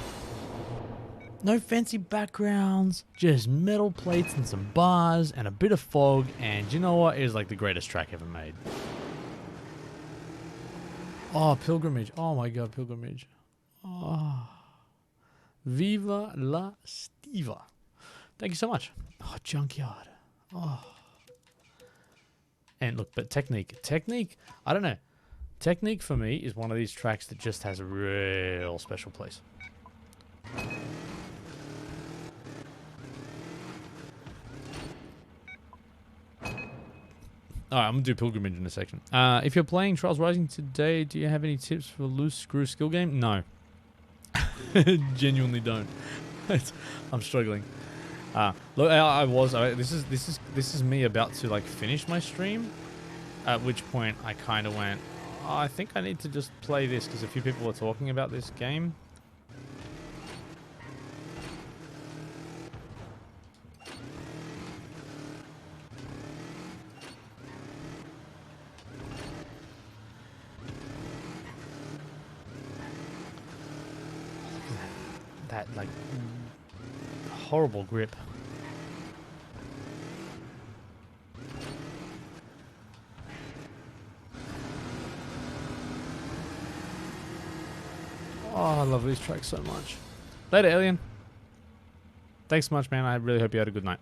No fancy backgrounds, just metal plates and some bars and a bit of fog, and you know what? It is like the greatest track ever made. Oh, Pilgrimage. Oh my god, Pilgrimage. Oh. Viva la Stiva. Thank you so much. Oh, Junkyard. Oh. And look, but Technique, I don't know. Technique for me is one of these tracks that just has a real special place. Alright, I'm going to do Pilgrimage in a second. If you're playing Trials Rising today, do you have any tips for loose screw skill game? No. Genuinely don't. I'm struggling. Look, this is me about to like finish my stream, at which point I kind of went, oh, I think I need to just play this because a few people were talking about this game. That like horrible grip. Oh, I love these tracks so much. Later, Alien. Thanks so much, man. I really hope you had a good night.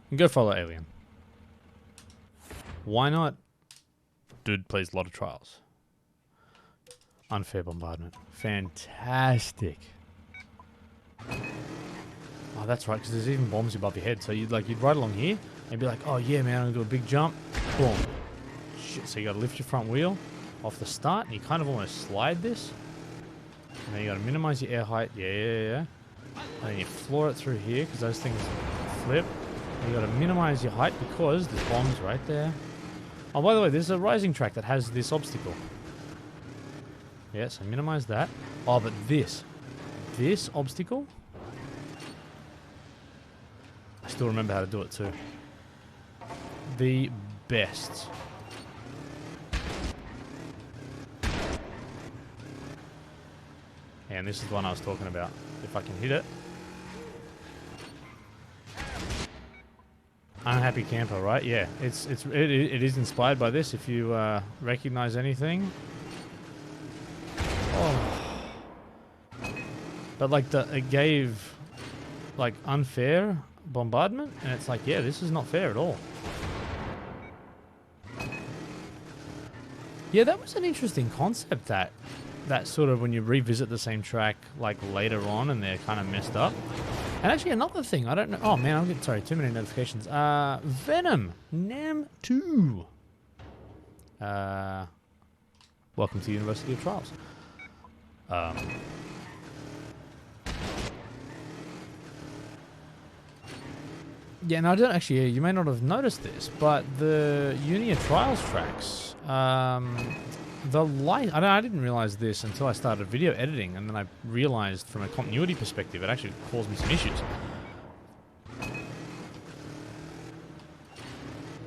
And go follow Alien. Why not? Dude plays a lot of Trials. Unfair Bombardment. Fantastic. Oh, that's right, because there's even bombs above your head. So you'd ride along here and be like, oh yeah, man, I'm going to do a big jump. Boom. Shit, so you got to lift your front wheel off the start, and you kind of almost slide this. And then you got to minimize your air height. Yeah. And then you floor it through here, because those things flip. And you got to minimize your height, because there's bombs right there. Oh, by the way, there's a rising track that has this obstacle. Yeah, so minimize that. Oh, but this obstacle, I still remember how to do it too. The best. And this is the one I was talking about. If I can hit it. Unhappy Camper, right? Yeah, it is inspired by this. If you recognize anything. Oh. But like it gave like unfair bombardment, and it's like, yeah, this is not fair at all. Yeah, that was an interesting concept, that sort of when you revisit the same track like later on and they're kind of messed up. And actually, another thing, I don't know. Oh man, I'm getting sorry. Too many notifications. Venom Nam 2. Welcome to University of Trials. Yeah, and I don't actually. You may not have noticed this, but the Uni of Trials tracks, the light. I didn't realize this until I started video editing, and then I realized from a continuity perspective, it actually caused me some issues.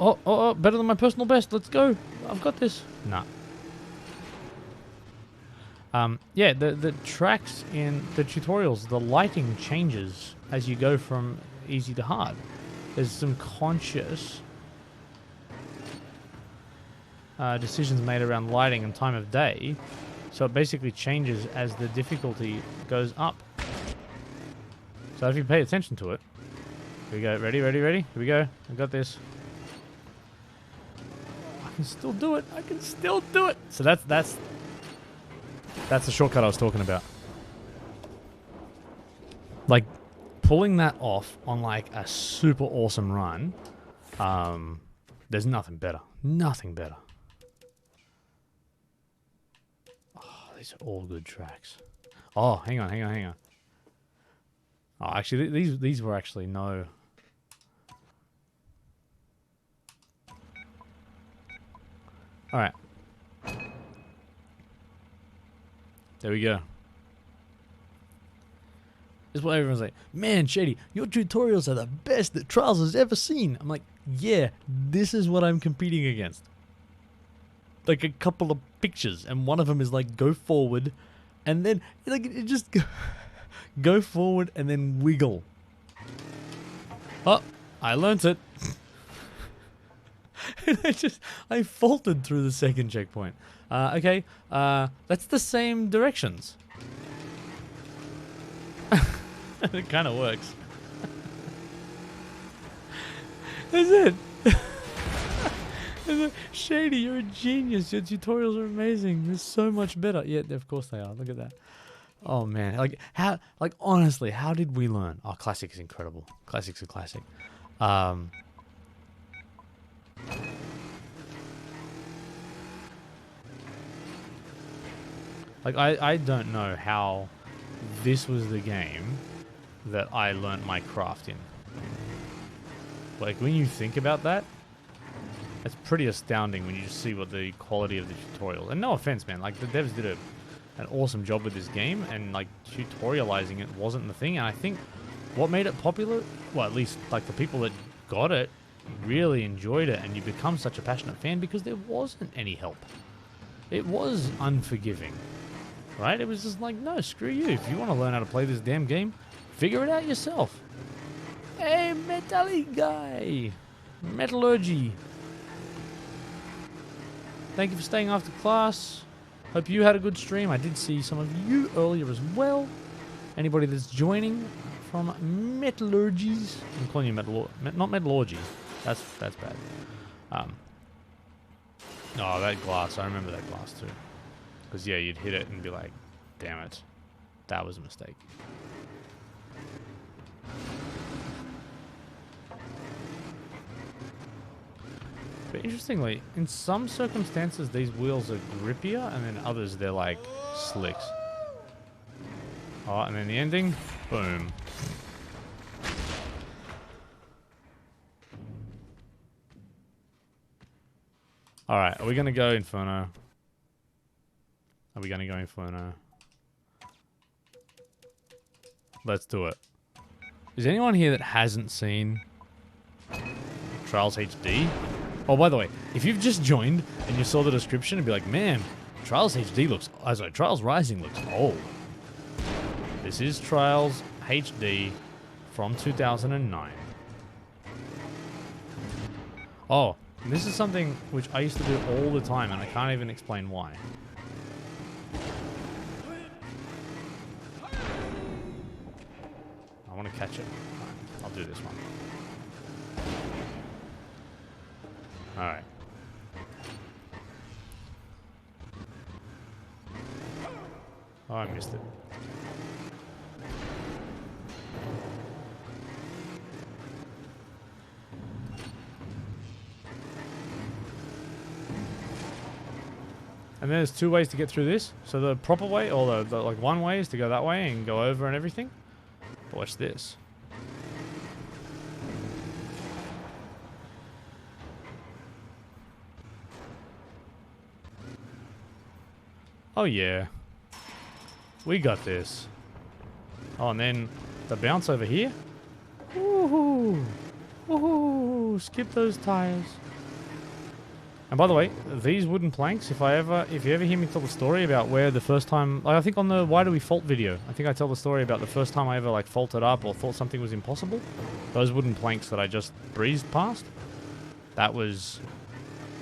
Oh, better than my personal best. Let's go. I've got this. Nah. Yeah, the tracks in the tutorials, the lighting changes as you go from easy to hard. There's some conscious decisions made around lighting and time of day, so it basically changes as the difficulty goes up. So if you pay attention to it, here we go. Ready? Here we go. I got this. I can still do it. I can still do it. So that's the shortcut I was talking about. Like, pulling that off on like a super awesome run, there's nothing better. Nothing better. Oh, these are all good tracks. Oh, hang on. Oh, actually, these were actually no. All right. There we go. This is what everyone's like, man, Shady, your tutorials are the best that Trials has ever seen. I'm like, yeah, this is what I'm competing against. Like a couple of pictures, and one of them is like, go forward, and then, like, it just go forward and then wiggle. Oh, I learnt it. And I faltered through the second checkpoint. Okay, that's the same directions. It kind of works. That's it. Shady, you're a genius. Your tutorials are amazing. They're so much better. Yeah, of course they are. Look at that. Oh man, like honestly, how did we learn? Oh, Classic is incredible. Classic's a classic. Like I don't know how this was the game that I learnt my craft in. Like, when you think about that, it's pretty astounding when you just see what the quality of the tutorial. And no offense, man, like the devs did an awesome job with this game, and like tutorializing it wasn't the thing. And I think what made it popular, well, at least like the people that got it really enjoyed it, and you become such a passionate fan because there wasn't any help. It was unforgiving, right? It was just like, no, screw you. If you want to learn how to play this damn game, figure it out yourself. Hey, Metallic guy. Metallurgy. Thank you for staying after class. Hope you had a good stream. I did see some of you earlier as well. Anybody that's joining from Metallurgies. I'm calling you not Metallurgy. That's bad. Oh, that glass. I remember that glass too. Because, yeah, you'd hit it and be like, damn it. That was a mistake. But interestingly, in some circumstances, these wheels are grippier, and then others, they're like slicks. Oh, and then the ending, boom. Alright, are we going to go Inferno? Are we going to go Inferno? Let's do it. Is anyone here that hasn't seen Trials HD? Oh, by the way, if you've just joined and you saw the description and be like, man, Trials HD looks... sorry, Trials Rising looks old. This is Trials HD from 2009. Oh, this is something which I used to do all the time, and I can't even explain why. I want to catch it. I'll do this one. Alright. Oh, I missed it. And there's 2 ways to get through this. So the proper way, or the like one way is to go that way and go over and everything. But watch this. Oh yeah. We got this. Oh, and then the bounce over here. Woohoo! Woohoo! Skip those tires. And by the way, these wooden planks, if you ever hear me tell the story about where the first time, like I think on the Why Do We Fault video, I think I tell the story about the first time I ever like faulted up or thought something was impossible. Those wooden planks that I just breezed past, that was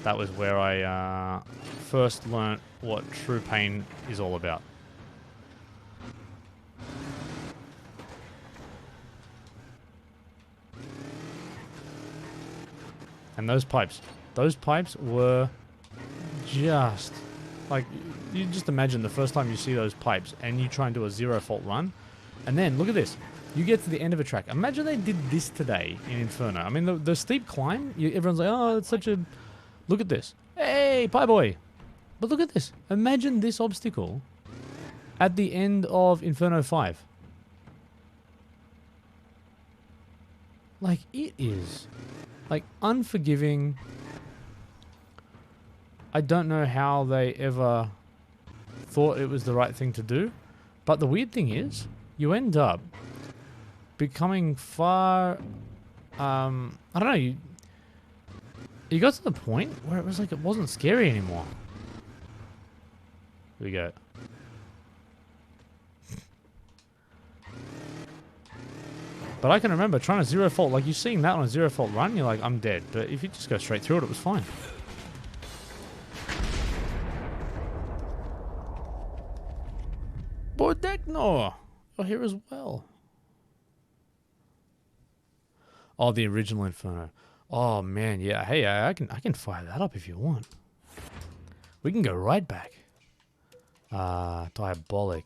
where I first learnt what true pain is all about. And those pipes were just like, you just imagine the first time you see those pipes and you try and do a 0 fault run, and then look at this, you get to the end of a track. Imagine they did this today in Inferno. I mean, the steep climb, everyone's like, oh, it's such a, look at this, hey pie boy, but look at this, imagine this obstacle at the end of Inferno 5. Like, it is like unforgiving. I don't know how they ever thought it was the right thing to do. But the weird thing is, you end up becoming far... I don't know, you got to the point where it was like it wasn't scary anymore. Here we go. But I can remember trying to 0 fault, like you're seeing that on a 0 fault run, you're like, I'm dead. But if you just go straight through it, it was fine. Bordecno! You're here as well. Oh, the original Inferno. Oh man, yeah. Hey, I can fire that up if you want. We can go right back. Diabolic.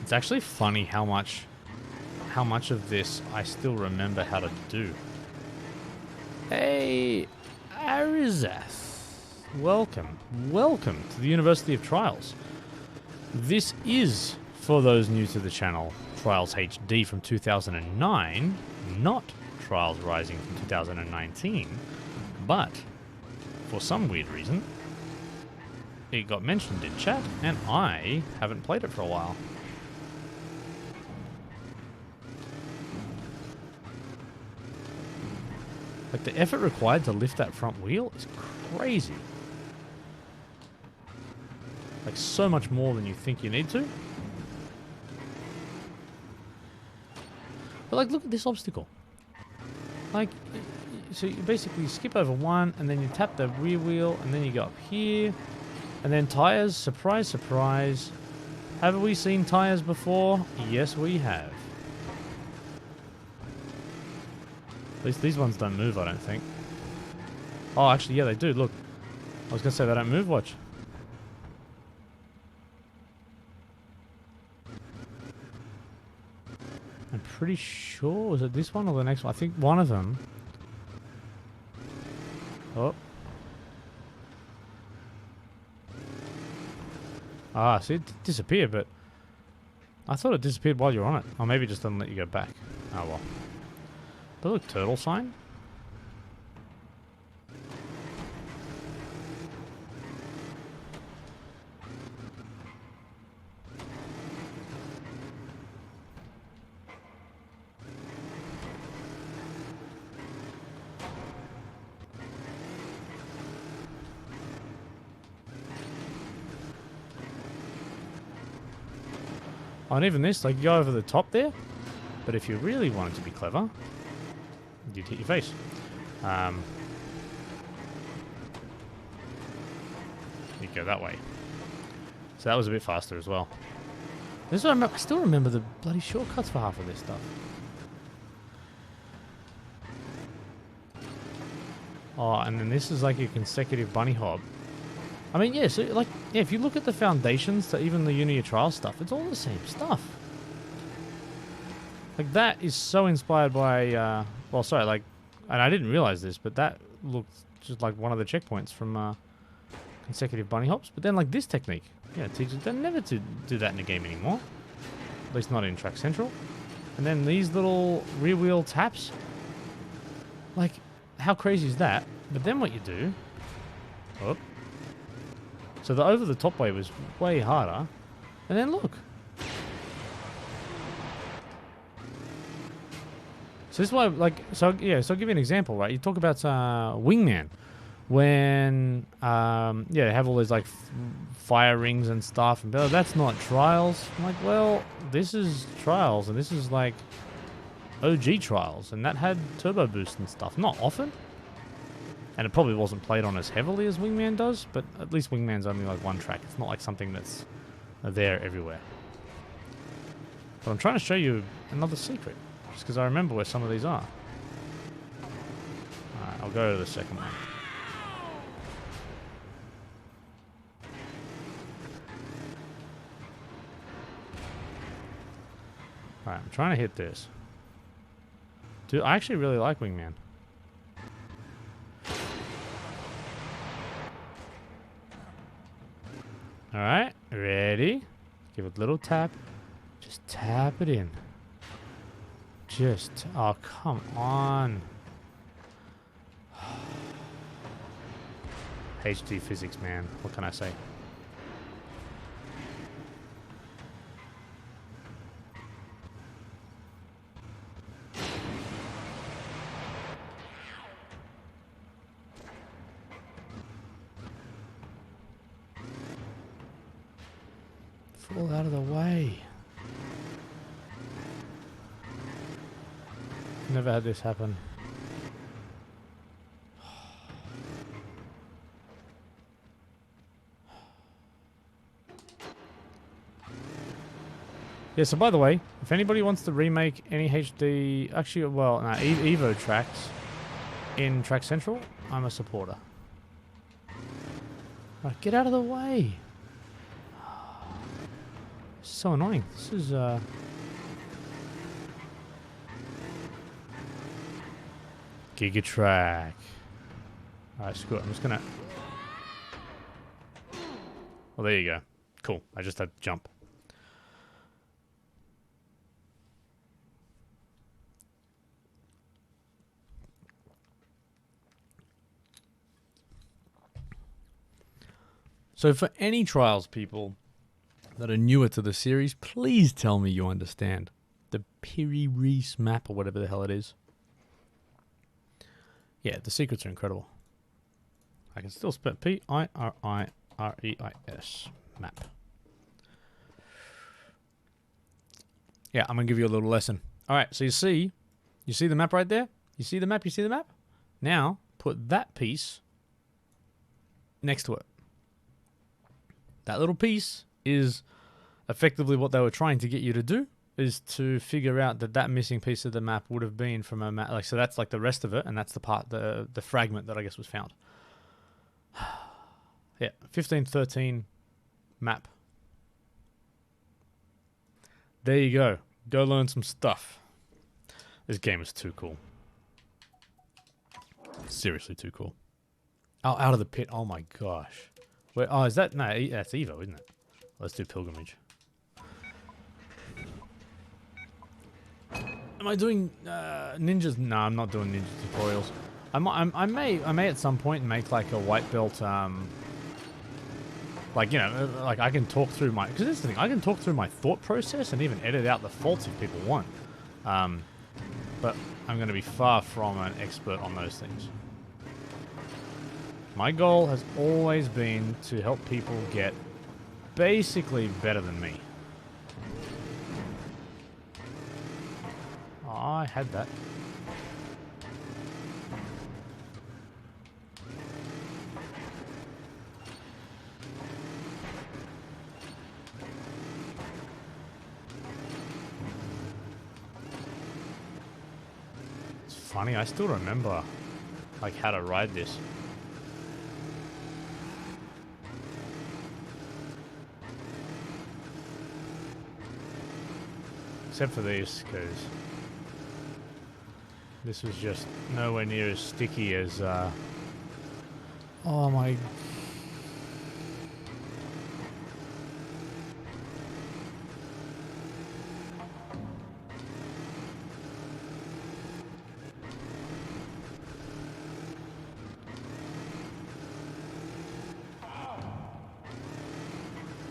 It's actually funny how much of this I still remember how to do. Hey, Arizath. Welcome to the University of Trials. This is, for those new to the channel, Trials HD from 2009, not Trials Rising from 2019, but for some weird reason, it got mentioned in chat, and I haven't played it for a while. Like, the effort required to lift that front wheel is crazy. Like, so much more than you think you need to. But, like, look at this obstacle. Like, so you basically skip over one, and then you tap the rear wheel, and then you go up here. And then tires, surprise, surprise. Have we seen tires before? Yes, we have. At least these ones don't move, I don't think. Oh, actually, yeah, they do. Look. I was going to say they don't move. Watch. I'm pretty sure. Was it this one or the next one? I think one of them. Oh. Ah, see, it disappeared, but I thought it disappeared while you were on it. Or maybe it just doesn't let you go back. Oh, well. But look, turtle sign. Oh, and even this, like, you go over the top there. But if you really wanted to be clever, you'd hit your face. You'd go that way. So that was a bit faster as well. This is what I still remember the bloody shortcuts for half of this stuff. Oh, and then this is like a consecutive bunny hop. I mean, yeah, so like, yeah, if you look at the foundations to even the Unity Trial stuff, it's all the same stuff. Like, that is so inspired by, well, sorry, like, and I didn't realize this, but that looked just like one of the checkpoints from consecutive bunny hops. But then, like, this technique, yeah, teachers, they never do that in the game anymore. At least not in Track Central. And then these little rear wheel taps. Like, how crazy is that? But then what you do... Oh. So the over-the-top way was way harder. And then look. So this is why, like, so yeah, so I'll give you an example, right? You talk about Wingman. When, yeah, they have all these, like, fire rings and stuff. And that's not Trials. I'm like, well, this is Trials. And this is, like, OG Trials. And that had turbo boost and stuff. Not often. And it probably wasn't played on as heavily as Wingman does. But at least Wingman's only, like, one track. It's not like something that's there everywhere. But I'm trying to show you another secret. Just because I remember where some of these are. Alright, I'll go to the second one. Alright, I'm trying to hit this. Dude, I actually really like Wingman. Alright, ready? Give it a little tap. Just tap it in. Just, oh, come on. HD physics, man. What can I say? Fall out of the way. Never had this happen. Yeah, so by the way, if anybody wants to remake any HD... Actually, well, no, Evo tracks in Track Central, I'm a supporter. Right, get out of the way. So annoying. This is, Giga Track. Alright, screw it. I'm just gonna... Well, there you go. Cool. I just had to jump. So for any Trials people that are newer to the series, please tell me you understand the Piri Reese map or whatever the hell it is. Yeah, the secrets are incredible. I can still spell P-I-R-I-R-E-I-S. Map. Yeah, I'm going to give you a little lesson. Alright, so you see the map right there? You see the map? You see the map? Now, put that piece next to it. That little piece is effectively what they were trying to get you to do, is to figure out that missing piece of the map would have been from a map. Like, so that's like the rest of it, and that's the part, the fragment that I guess was found. Yeah, 1513 map. There you go. Go learn some stuff. This game is too cool. Seriously too cool. Oh, Out of the Pit. Oh my gosh. Where, oh, is that... No, that's Evo, isn't it? Let's do Pilgrimage. Am I doing ninjas? No, I'm not doing ninja tutorials. I may at some point make like a white belt, like, you know, like I can talk through my... Because this is the thing, I can talk through my thought process and even edit out the faults if people want. But I'm going to be far from an expert on those things. My goal has always been to help people get basically better than me. Oh, I had that. It's funny, I still remember like how to ride this. Except for these, because this was just nowhere near as sticky as, oh my...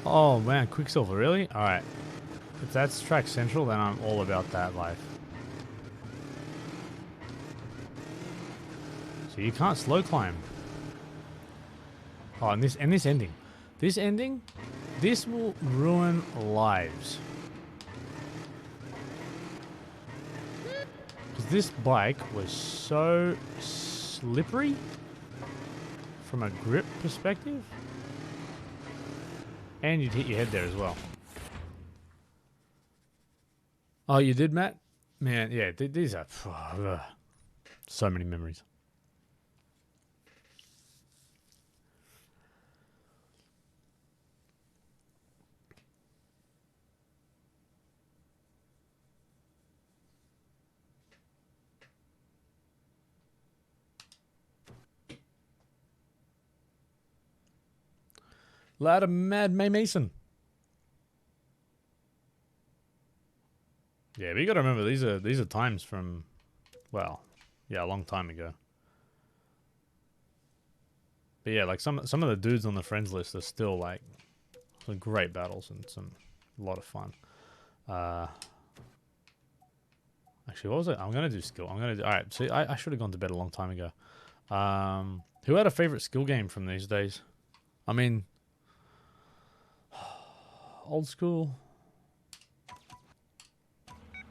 Oh man, Quicksilver, really? Alright. If that's track central, then I'm all about that life. So you can't slow climb. Oh, and this ending. This ending, this will ruin lives. Because this bike was so slippery from a grip perspective. And you'd hit your head there as well. Oh, you did, Matt? Man, yeah, these are so many memories. Lad of Mad May Mason. Yeah, but you got to remember these are times from, well, yeah, a long time ago. But yeah, like some of the dudes on the friends list are still like some great battles and a lot of fun. Actually, what was it? I'm gonna do skill. All right. See, I should have gone to bed a long time ago. Who had a favorite skill game from these days? I mean, old school.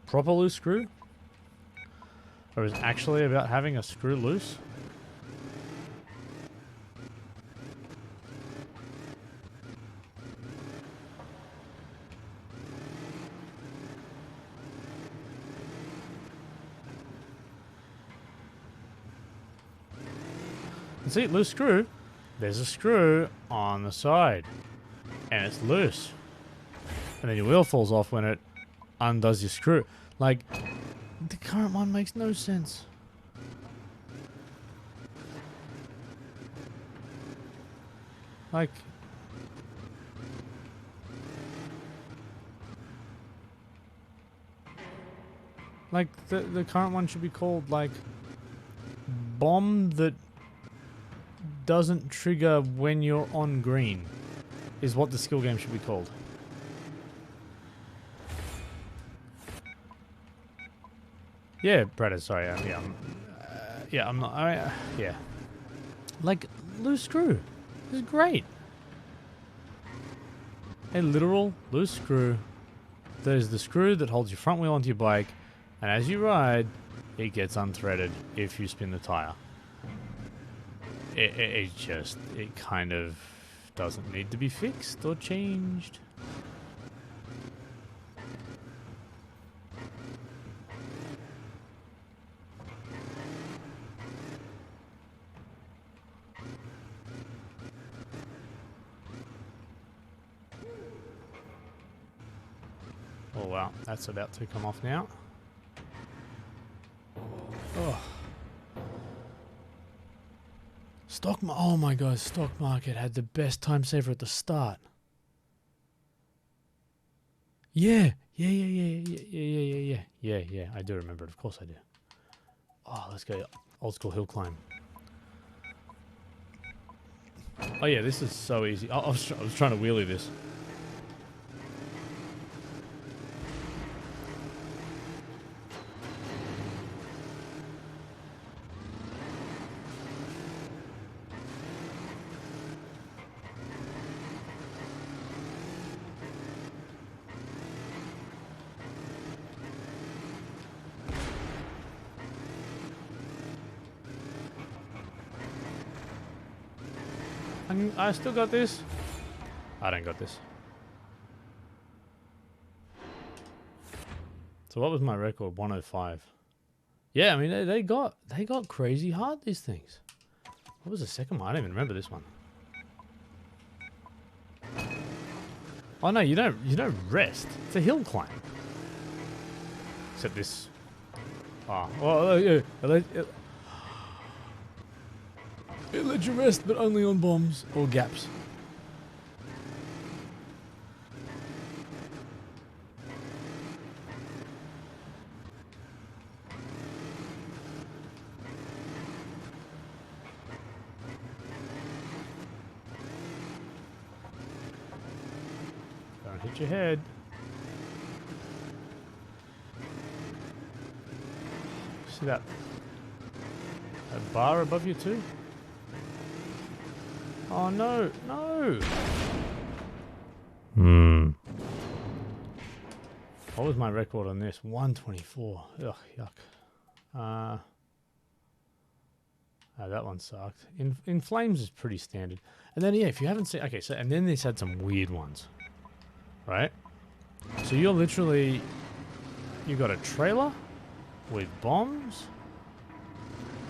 Proper loose screw? Or is it actually about having a screw loose? And see, loose screw, there's a screw on the side. And it's loose. And then your wheel falls off when it undoes your screw. Like, the current one makes no sense. Like, the current one should be called, like, bomb that doesn't trigger when you're on green, is what the skill game should be called. Yeah, Brad, sorry. I'm not. Yeah. Like, loose screw. This is great. A literal loose screw. There's the screw that holds your front wheel onto your bike, and as you ride, it gets unthreaded if you spin the tire. It kind of doesn't need to be fixed or changed. Oh wow, that's about to come off now. Oh. Oh my god, stock market had the best time saver at the start. Yeah, I do remember it. Of course I do. Oh, let's go old school hill climb. Oh yeah, this is so easy. I was trying to wheelie this. I still got this. I don't got this. So what was my record? 105. Yeah, I mean they got crazy hard, these things. What was the second one? I don't even remember this one. Oh no, you don't rest. It's a hill climb. Except this. Ah, well, yeah. It lets you rest, but only on bombs or gaps. Don't hit your head. See that bar above you too? Oh no, no! What was my record on this? 124. Ugh, yuck. That one sucked. In Flames is pretty standard. And then, yeah, if you haven't seen... Okay, so... And then this had some weird ones. Right? So you're literally... You got a trailer with bombs.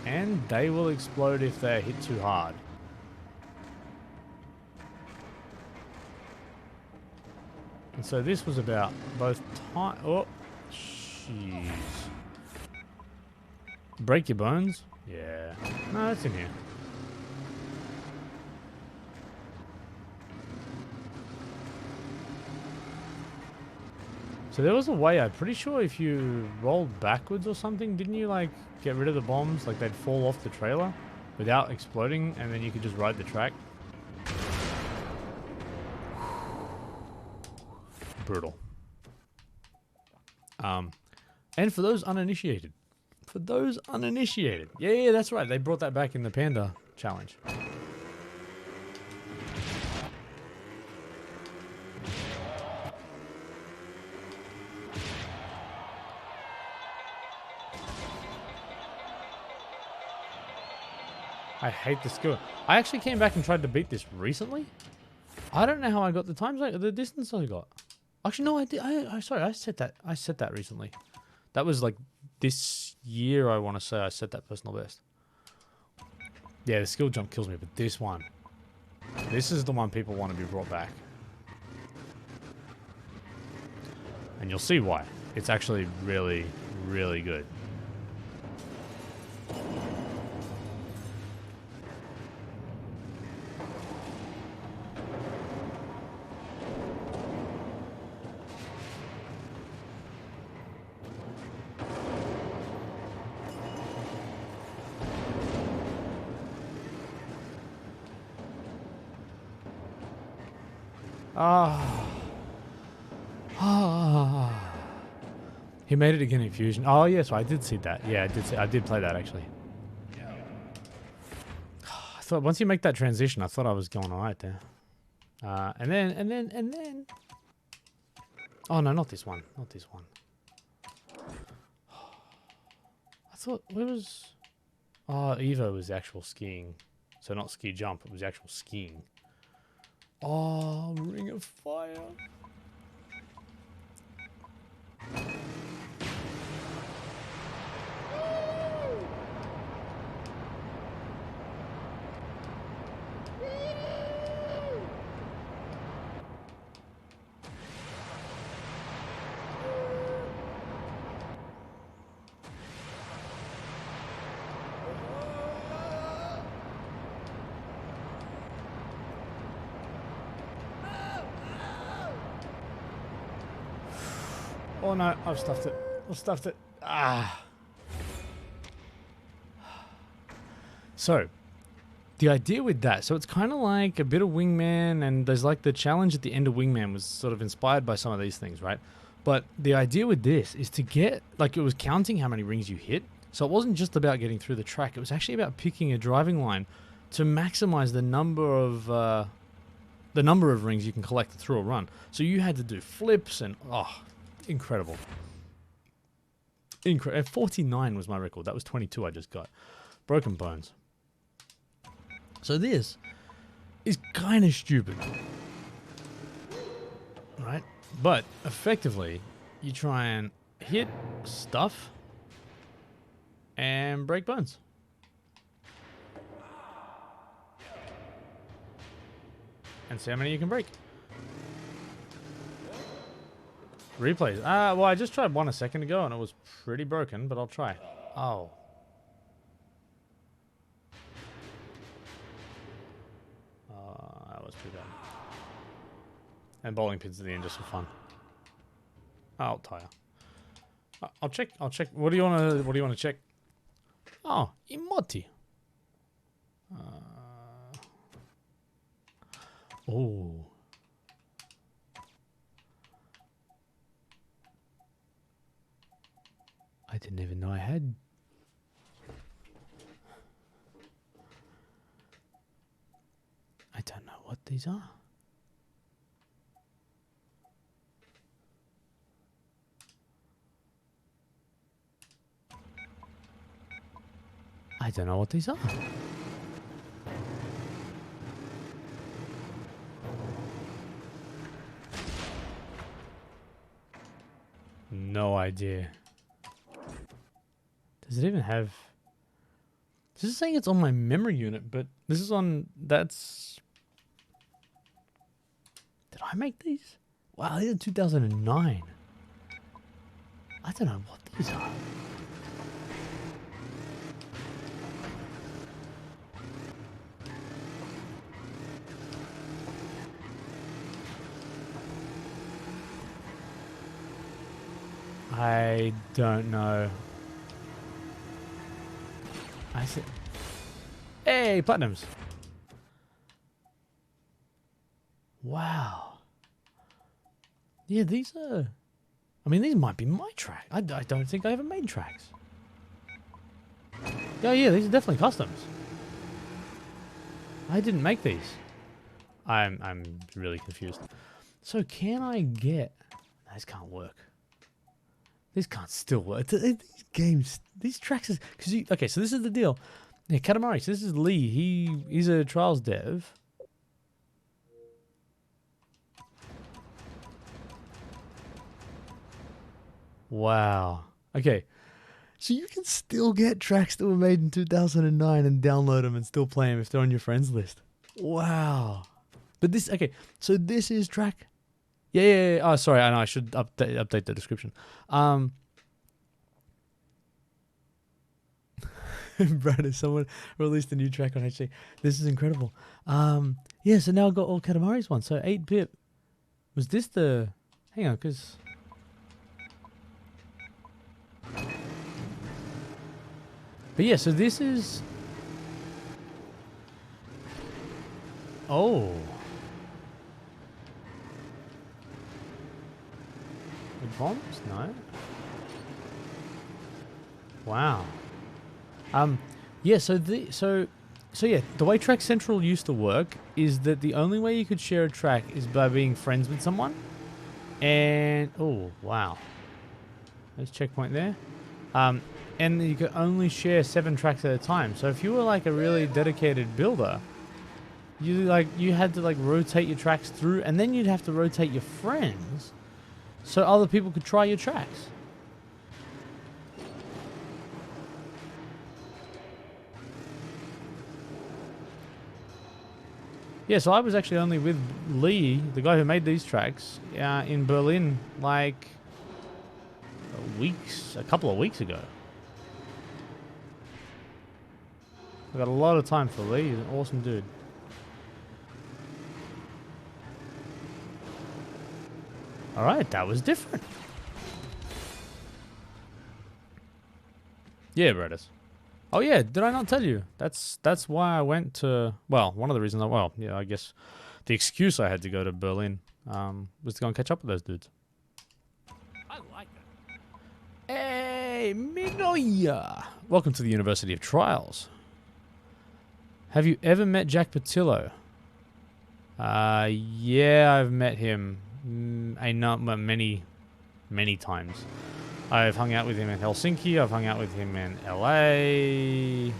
And they will explode if they're hit too hard. And so this was about both time... Oh, jeez. Break your bones? Yeah. No, it's in here. So there was a way, I'm pretty sure if you rolled backwards or something, didn't you like get rid of the bombs? Like they'd fall off the trailer without exploding and then you could just ride the track? Brutal. And for those uninitiated. Yeah, that's right. They brought that back in the Panda challenge. I hate the skill. I actually came back and tried to beat this recently. I don't know how I got the times, the distance I got. Actually, no, I did. Sorry, I set that recently. That was like this year. I want to say I set that personal best. Yeah, the skill jump kills me, but this is the one people want to be brought back, and you'll see why. It's actually really, really good. He made it again in Fusion. Oh, yes, I did see that. Yeah, I did play that, actually. I thought once you make that transition, I thought I was going all right there. And then... Oh, no, not this one. Not this one. I thought, where was... Oh, Evo was actual skiing. So not ski jump, it was actual skiing. Oh, Ring of Fire. Oh no, I've stuffed it. Ah. So, the idea with that, so it's kind of like a bit of Wingman, and there's like the challenge at the end of Wingman was sort of inspired by some of these things, right? But the idea with this is to get, like it was counting how many rings you hit. So it wasn't just about getting through the track, it was actually about picking a driving line to maximize the number of rings you can collect through a run. So you had to do flips and, oh, incredible. 49 was my record. That was 22 I just got. Broken Bones. So this is kind of stupid. Right? But effectively, you try and hit stuff and break bones. And see how many you can break. Replays. Well, I just tried one a second ago and it was pretty broken, but I'll try. Oh. That was too bad. And bowling pins at the end just for fun. I'll tire. I'll check. I'll check. What do you want to check? Oh, emoti. Oh. I didn't even know I had. I don't know what these are. I don't know what these are. No idea. Does it even have... This is saying it's on my memory unit, but this is on... That's... Did I make these? Wow, these are 2009. I don't know what these are. I don't know. I see. Hey, platinums. Wow. Yeah, these are... I mean, these might be my track. I don't think I ever made tracks. Yeah, these are definitely customs. I didn't make these. I'm really confused. So can I get... These can't work. These can't still work. These games, these tracks is... Cause you, okay, so this is the deal. Yeah, Katamari, so this is Lee. He's a Trials dev. Wow. Okay. So you can still get tracks that were made in 2009 and download them and still play them if they're on your friends list. Wow. But this, okay, so this is track... Yeah. Oh, sorry. I know. I should update the description. Brad, if someone released a new track on HD, this is incredible. Yeah. So now I've got all Katamari's ones. So 8-bit. Was this the? Hang on, because. But yeah. So this is. Oh. Bombs? No. Wow. Yeah. So yeah. The way Track Central used to work is that the only way you could share a track is by being friends with someone. And oh wow, there's checkpoint there. And you could only share 7 tracks at a time. So if you were like a really dedicated builder, you had to like rotate your tracks through, and then you'd have to rotate your friends. So other people could try your tracks. Yeah, so I was actually only with Lee, the guy who made these tracks, in Berlin, like a couple of weeks ago. I got a lot of time for Lee. He's an awesome dude. All right, that was different. Yeah, Redis. Oh yeah, did I not tell you? That's why I went to. Well, one of the reasons. I guess the excuse I had to go to Berlin was to go and catch up with those dudes. I like that. Hey, Minoya! Welcome to the University of Trials. Have you ever met Jack Patillo? Yeah, I've met him. Many times. I've hung out with him in Helsinki. I've hung out with him in LA.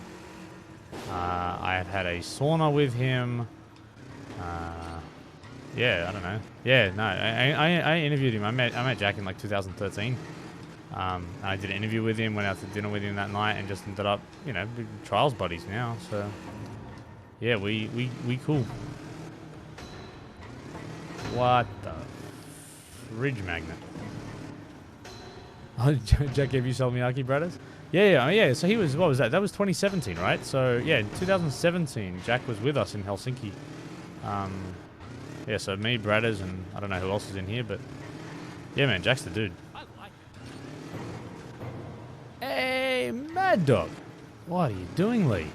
I have had a sauna with him. Yeah, I don't know. Yeah, no, I interviewed him. I met Jack in like 2013. I did an interview with him, went out to dinner with him that night, and just ended up, Trials buddies now. So, yeah, we cool. What the fridge magnet? Oh, Jack gave you Salmiakki brothers? Yeah. So he was, what was that? That was 2017, right? So yeah, in 2017, Jack was with us in Helsinki. Yeah, so me, Bradders, and I don't know who else is in here, but yeah, man, Jack's the dude. I like it. Hey, Mad Dog. What are you doing, Lee?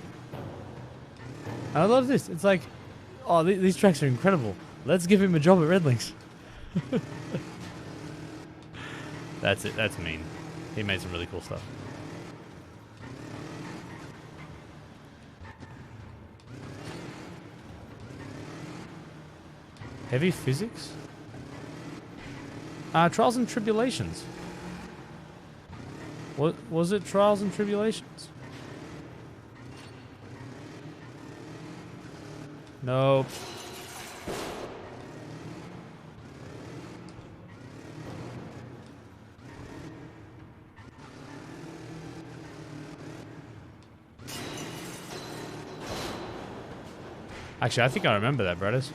I love this. It's like, oh, these tracks are incredible. Let's give him a job at Red Links. That's it. That's mean. He made some really cool stuff. Heavy physics? Trials and Tribulations. What was it? Trials and Tribulations? Nope. Actually, I think I remember that, brothers.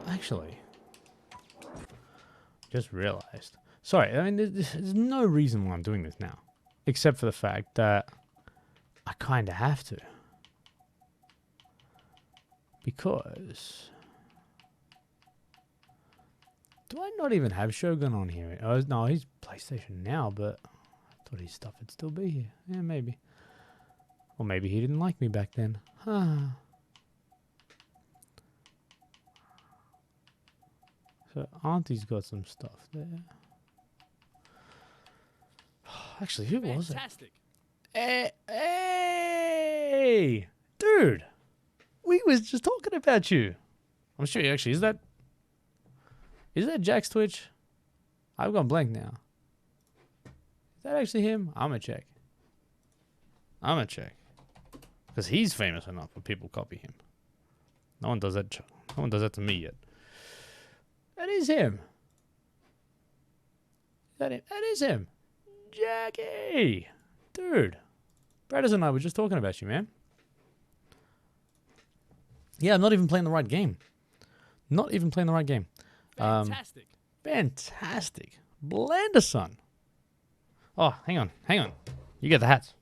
Actually, just realized. Sorry, I mean, there's no reason why I'm doing this now, except for the fact that I kind of have to. Because... do I not even have Shogun on here? Oh, no, he's PlayStation now, but I thought his stuff would still be here. Yeah, maybe. Or maybe he didn't like me back then. Huh. So Auntie's got some stuff there. Actually, who was it? Hey! Dude! We was just talking about you. I'm sure actually, is that Jack's Twitch? I've gone blank now. Is that actually him? I'm gonna check. Because he's famous enough for people copy him. No one does that. No one does that to me yet. That is him. That is him. Jackie! Dude. Bradders and I were just talking about you, man. Yeah, I'm not even playing the right game. Fantastic. Fantastic. Blenderson. Oh, hang on. You get the hats.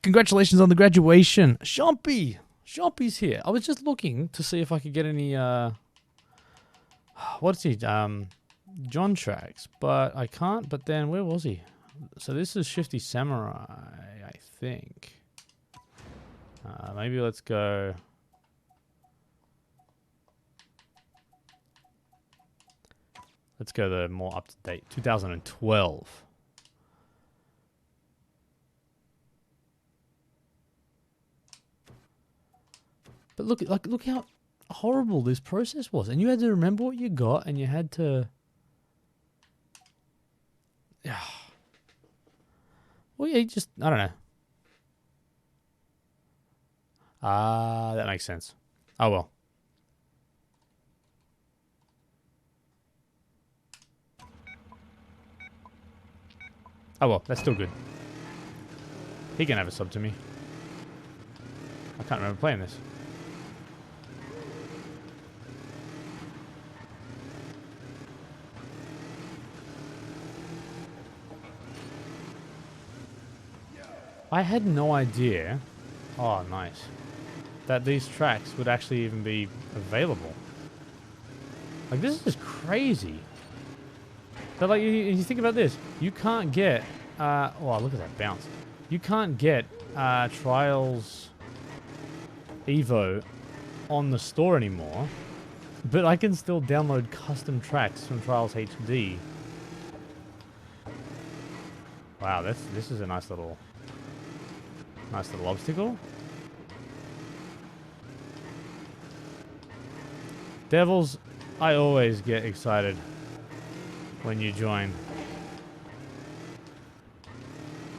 Congratulations on the graduation. Shompy's here. I was just looking to see if I could get any, what's he, John tracks, but I can't. But then, where was he? So this is Shifty Samurai, I think. Maybe let's go. Let's go the more up to date, 2012. But look how horrible this process was, and you had to remember what you got, and you had to. Well, yeah, just I don't know. That makes sense. Oh well. Oh well, that's still good. He can have a sub to me. I can't remember playing this. I had no idea. Oh, nice. That these tracks would actually even be available. Like, this is crazy. So, like, you think about this. You can't get... oh, look at that bounce. You can't get Trials Evo on the store anymore. But I can still download custom tracks from Trials HD. Wow, this is a nice little obstacle. Devils, I always get excited when you join.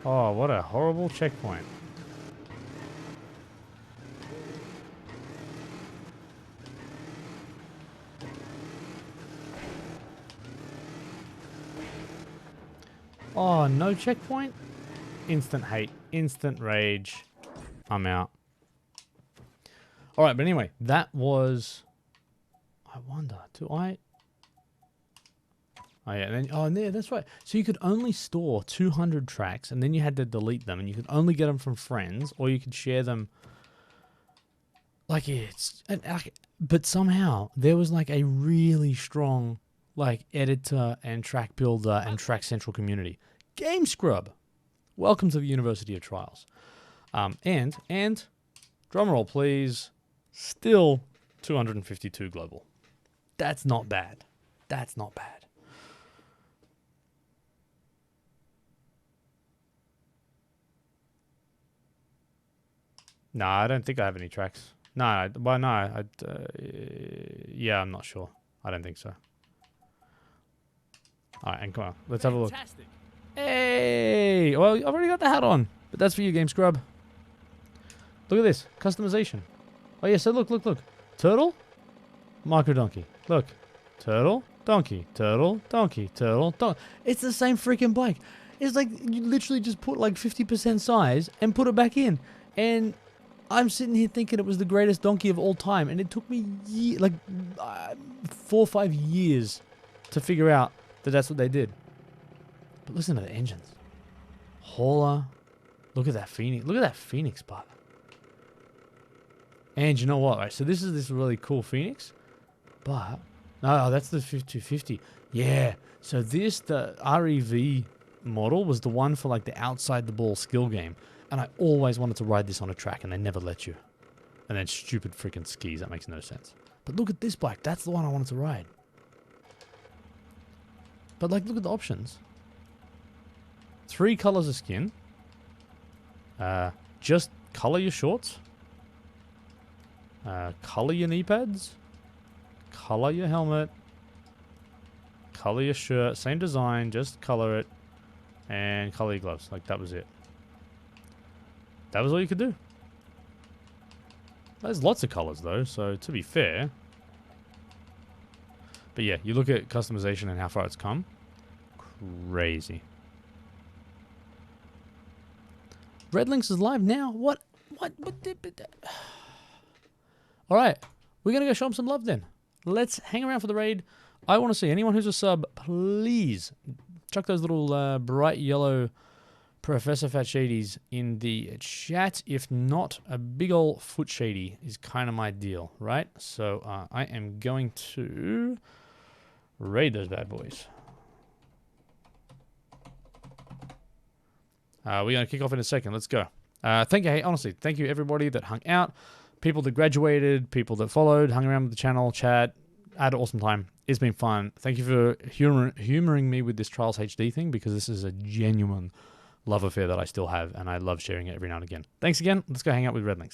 Oh, what a horrible checkpoint. Oh, no checkpoint? Instant hate. Instant rage. I'm out. Alright, but anyway, that was... I wonder, do I... Oh yeah, and then, oh yeah, that's right. So you could only store 200 tracks, and then you had to delete them, and you could only get them from friends, or you could share them. Like but somehow there was like a really strong like editor and track builder and track central community. Game Scrub, welcome to the University of Trials. And drumroll please, still 252 global. That's not bad. That's not bad. No, I don't think I have any tracks. No, yeah, I'm not sure. I don't think so. All right, and come on, let's have a look. Hey, well, I've already got the hat on, but that's for you, Game Scrub. Look at this customization. Oh yeah, so look. Turtle, micro donkey. Look, turtle, donkey, turtle, donkey, turtle, donkey. It's the same freaking bike. It's like you literally just put like 50% size and put it back in, and I'm sitting here thinking it was the greatest donkey of all time, and it took me 4 or 5 years to figure out that that's what they did. But listen to the engines. Hauler. Look at that Phoenix. Look at that Phoenix part. And you know what? Right, so this is this really cool Phoenix, but no, that's the 250. Yeah. So the REV model was the one for like the outside the ball skill game. And I always wanted to ride this on a track, and they never let you. And then stupid freaking skis. That makes no sense. But look at this bike. That's the one I wanted to ride. But, like, look at the options. 3 colors of skin. Just color your shorts. Color your knee pads. Color your helmet. Color your shirt. Same design. Just color it. And color your gloves. Like, that was it. That was all you could do. There's lots of colors though, so to be fair. But yeah, you look at customization and how far it's come. Crazy. Red Links is live now? What? Alright, we're going to go show them some love then. Let's hang around for the raid. I want to see anyone who's a sub, please chuck those little bright yellow Professor Fat Shadies in the chat. If not, a big ol' foot shady is kind of my deal, right? So I am going to raid those bad boys. We're going to kick off in a second. Let's go. Thank you. Hey, honestly, thank you everybody that hung out, people that graduated, people that followed, hung around with the channel, chat. I had an awesome time. It's been fun. Thank you for humoring me with this Trials HD thing, because this is a genuine love affair that I still have, and I love sharing it every now and again. Thanks again. Let's go hang out with Red Links.